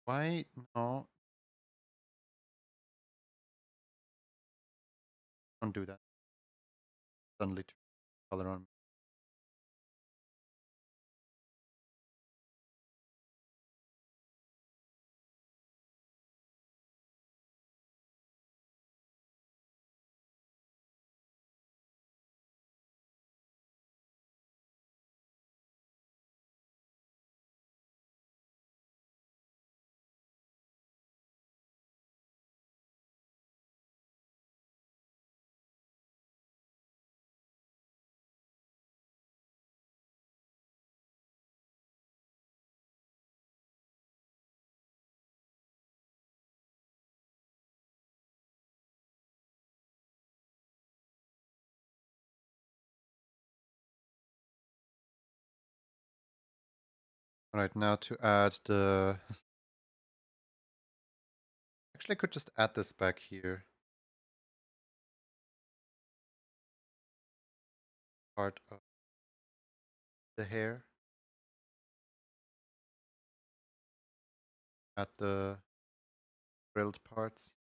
Why? No, don't do that. Suddenly turn color on. Alright, now to add the... Actually, I could just add this back here. Part of the hair. Add the grilled parts.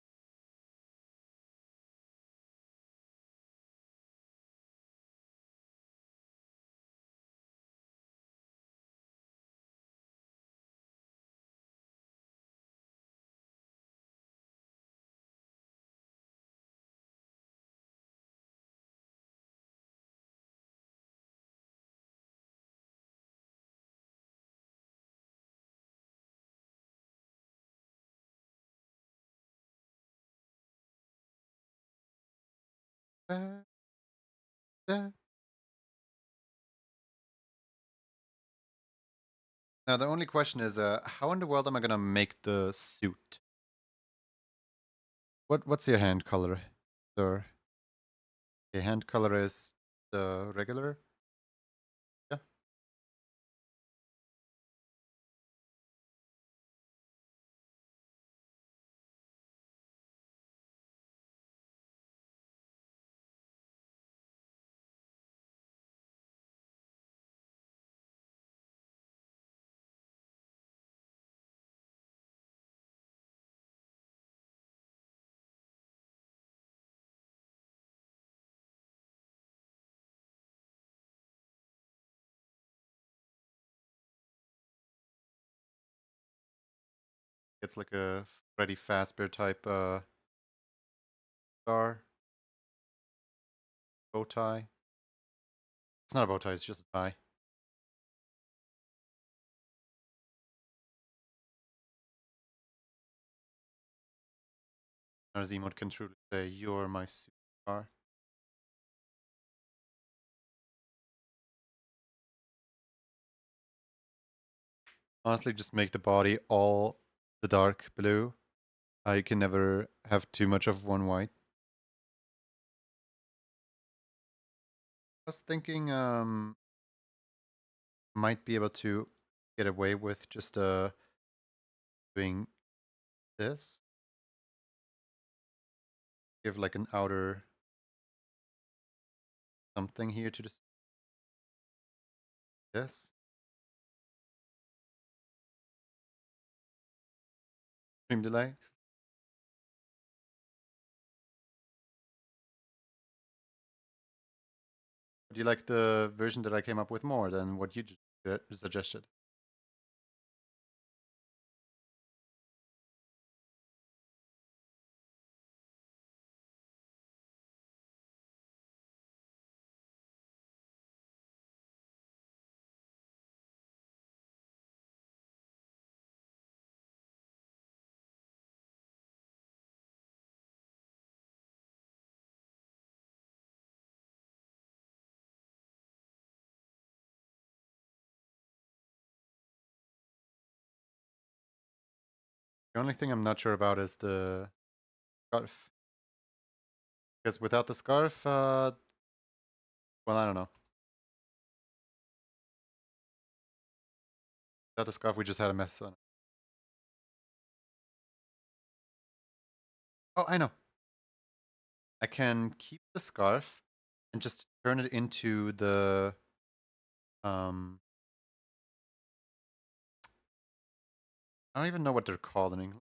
Da, da. Now the only question is, how in the world am I gonna make the suit? What's your hand color, sir? Your hand color is the regular? Yeah. It's like a Freddy Fazbear type star. Bow tie. It's not a bow tie, it's just a tie. Now his emote can truly say, "You're my superstar." Honestly, just make the body all the dark blue. You can never have too much of one white. I was thinking, might be able to get away with just doing this. Give like an outer something here to this. Stream delay. Do you like the version that I came up with more than what you suggested? The only thing I'm not sure about is the scarf. Because without the scarf, well, I don't know. Without the scarf, we just had a mess on it. Oh, I know. I can keep the scarf and just turn it into the I don't even know what they're called in English.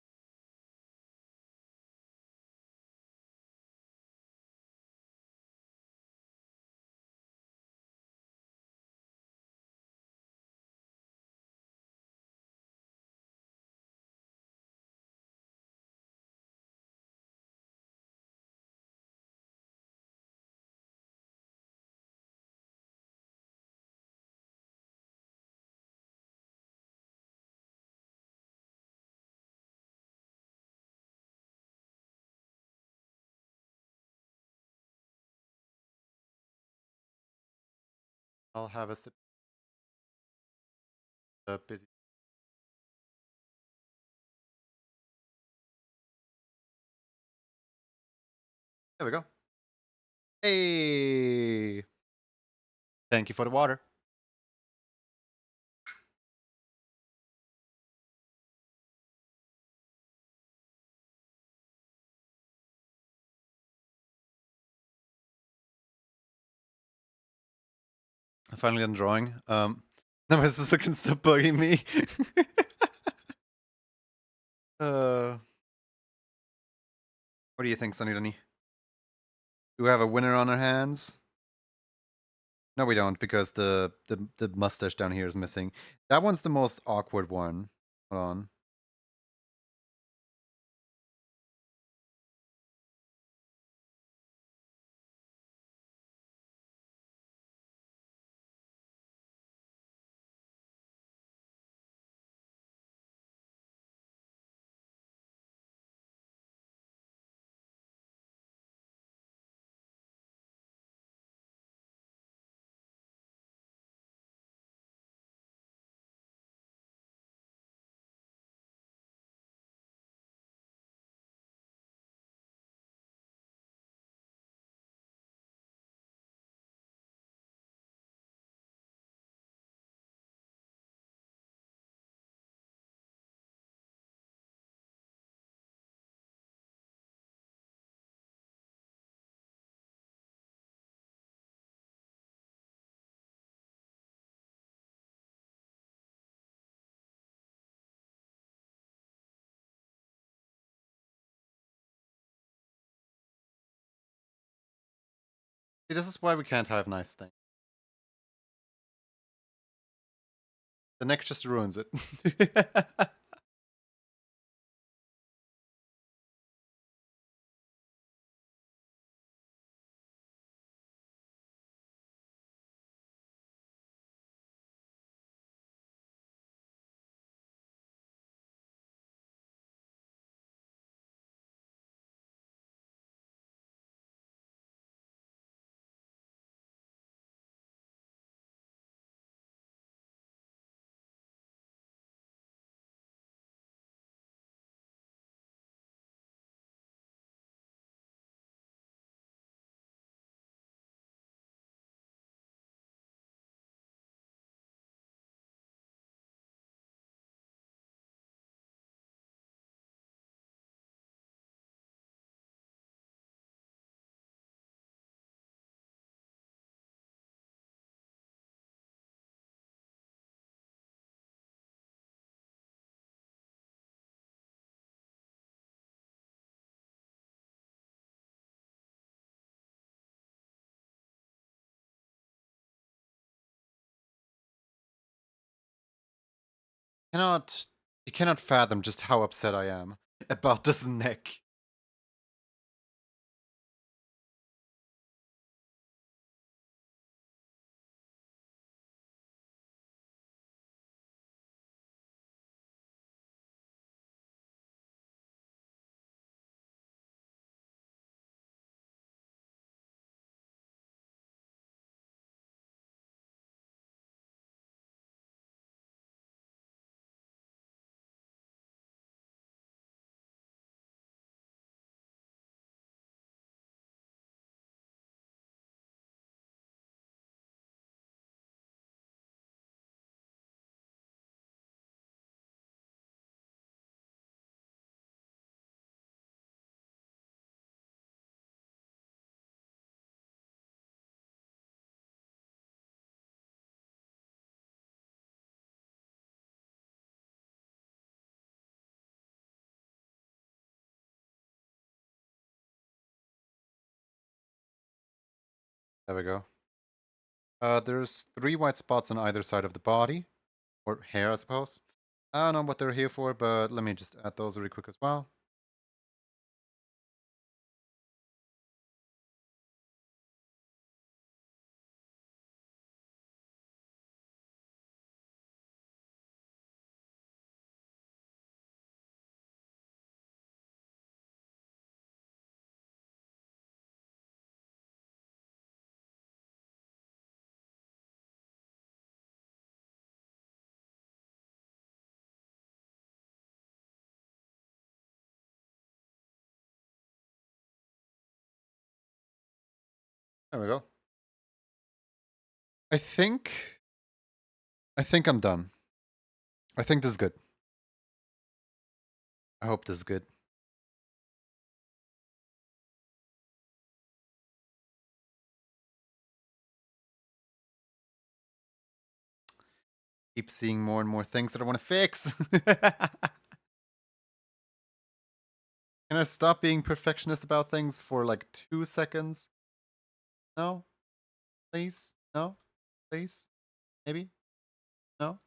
I'll have a sip. Busy. There we go. Hey! Thank you for the water. I finally done drawing. Now my sister can stop bugging me. uh, what do you think, Sunny Dunny? Do we have a winner on our hands? No, we don't, because the mustache down here is missing. That one's the most awkward one. Hold on. See, this is why we can't have nice things. The neck just ruins it. cannot You cannot fathom just how upset I am about this neck. There we go. There's 3 white spots on either side of the body. Or hair, I suppose. I don't know what they're here for, but let me just add those really quick as well. There we go. I think I'm done. I think this is good. I hope this is good. Keep seeing more and more things that I want to fix. Can I stop being perfectionist about things for like 2 seconds? No? Please? No? Please? Maybe? No?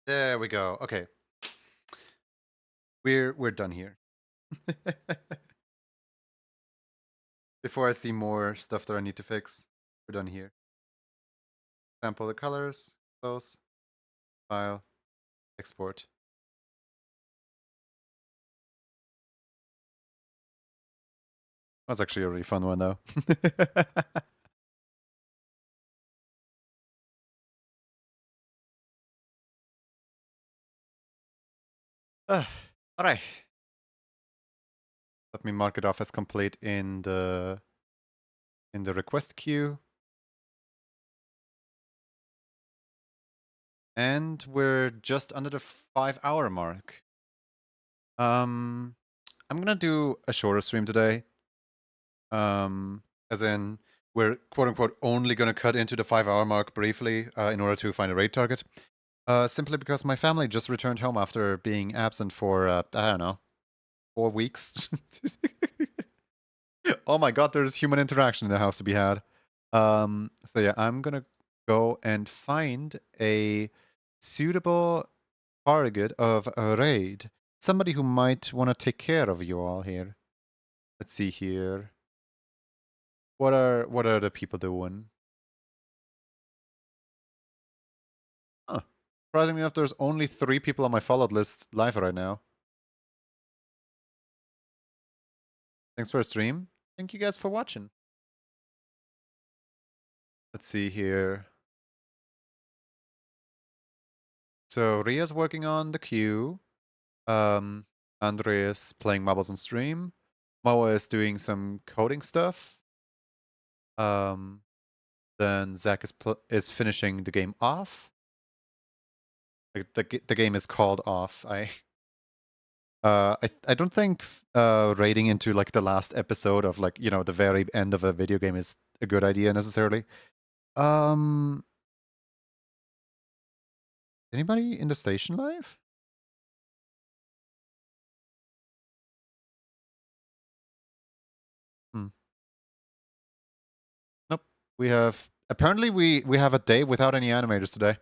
There we go. Okay. We're done here. Before I see more stuff that I need to fix, we're done here. Sample the colors, close, file, export. That's actually a really fun one though. All right. Let me mark it off as complete in the request queue. And we're just under the 5-hour mark. I'm gonna do a shorter stream today. As in, we're quote unquote only gonna cut into the 5-hour mark briefly in order to find a raid target. Simply because my family just returned home after being absent for I don't know, 4 weeks. Oh my god, there's human interaction in the house to be had. So yeah, I'm gonna go and find a suitable target of a raid. Somebody who might want to take care of you all here. Let's see here. What are the people doing? Huh. Surprisingly enough, there's only 3 people on my followed list live right now. Thanks for a stream. Thank you guys for watching. Let's see here. So Ria's working on the queue. Andreas playing marbles on stream. Moa is doing some coding stuff. Then Zach is finishing the game off. The game is called off. I don't think raiding into like the last episode of like, you know, the very end of a video game is a good idea necessarily. Anybody in the station live? Nope. Apparently we have a day without any animators today.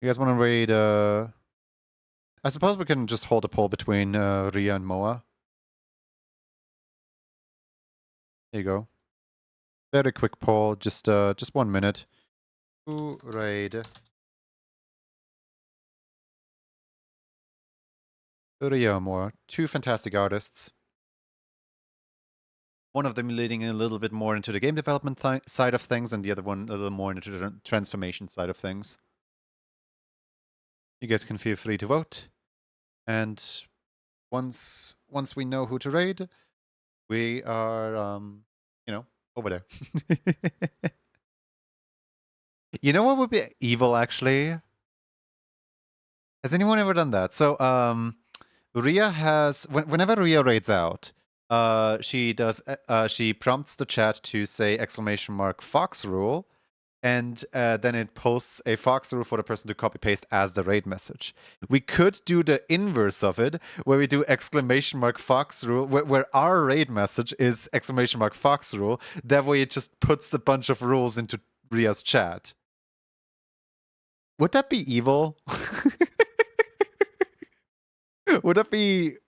You guys want to raid I suppose we can just hold a poll between Ria and Moa. There you go. Very quick poll, just 1 minute. Who raid Ria or Moa? Two fantastic artists. One of them leading a little bit more into the game development side of things, and the other one a little more into the transformation side of things. You guys can feel free to vote. And once we know who to raid, we are, you know, over there. You know what would be evil, actually? Has anyone ever done that? So, Ria has, whenever Ria raids out, she prompts the chat to say !fox rule, and then it posts a fox rule for the person to copy paste as the raid message. We could do the inverse of it, where we do !fox rule, where our raid message is !fox rule. That way it just puts a bunch of rules into Ria's chat. Would that be evil? Would that be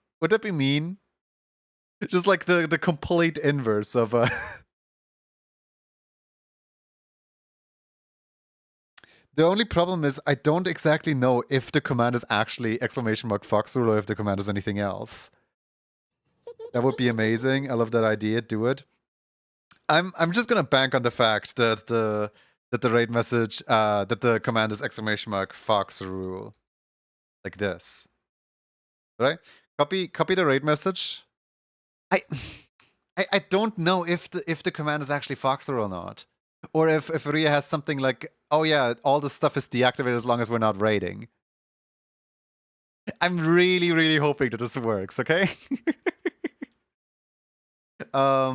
mean? Just like the complete inverse of The only problem is I don't exactly know if the command is actually !fox rule or if the command is anything else. That would be amazing. I love that idea. Do it. I'm just gonna bank on the fact that the raid message that the command is !fox rule. Like this. Right? Copy the raid message. I don't know if the command is actually fox rule or not. Or if Ria has something like, oh yeah, all the stuff is deactivated as long as we're not raiding. I'm really, really hoping that this works, okay? I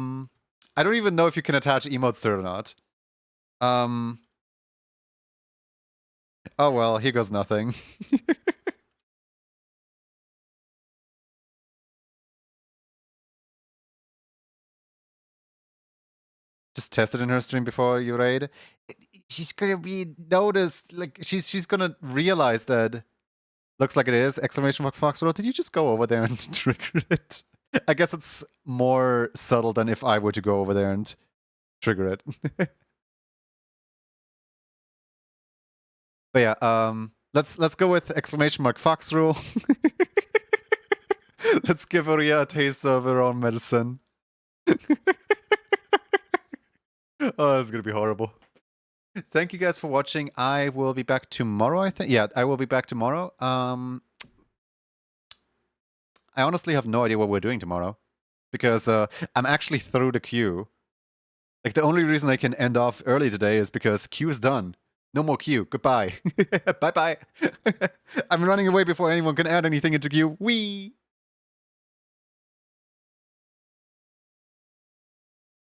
don't even know if you can attach emotes to it or not. Oh well, here goes nothing. Just test it in her stream before you raid. She's gonna be noticed. Like she's gonna realize that looks like it is !fox rule. Did you just go over there and trigger it? I guess it's more subtle than if I were to go over there and trigger it. But yeah, let's go with !fox rule. Let's give Ria a taste of her own medicine. Oh, it's gonna be horrible. Thank you guys for watching. I will be back tomorrow, I think. Yeah, I will be back tomorrow. I honestly have no idea what we're doing tomorrow. Because I'm actually through the queue. Like, the only reason I can end off early today is because queue is done. No more queue. Goodbye. Bye-bye. I'm running away before anyone can add anything into queue. Whee!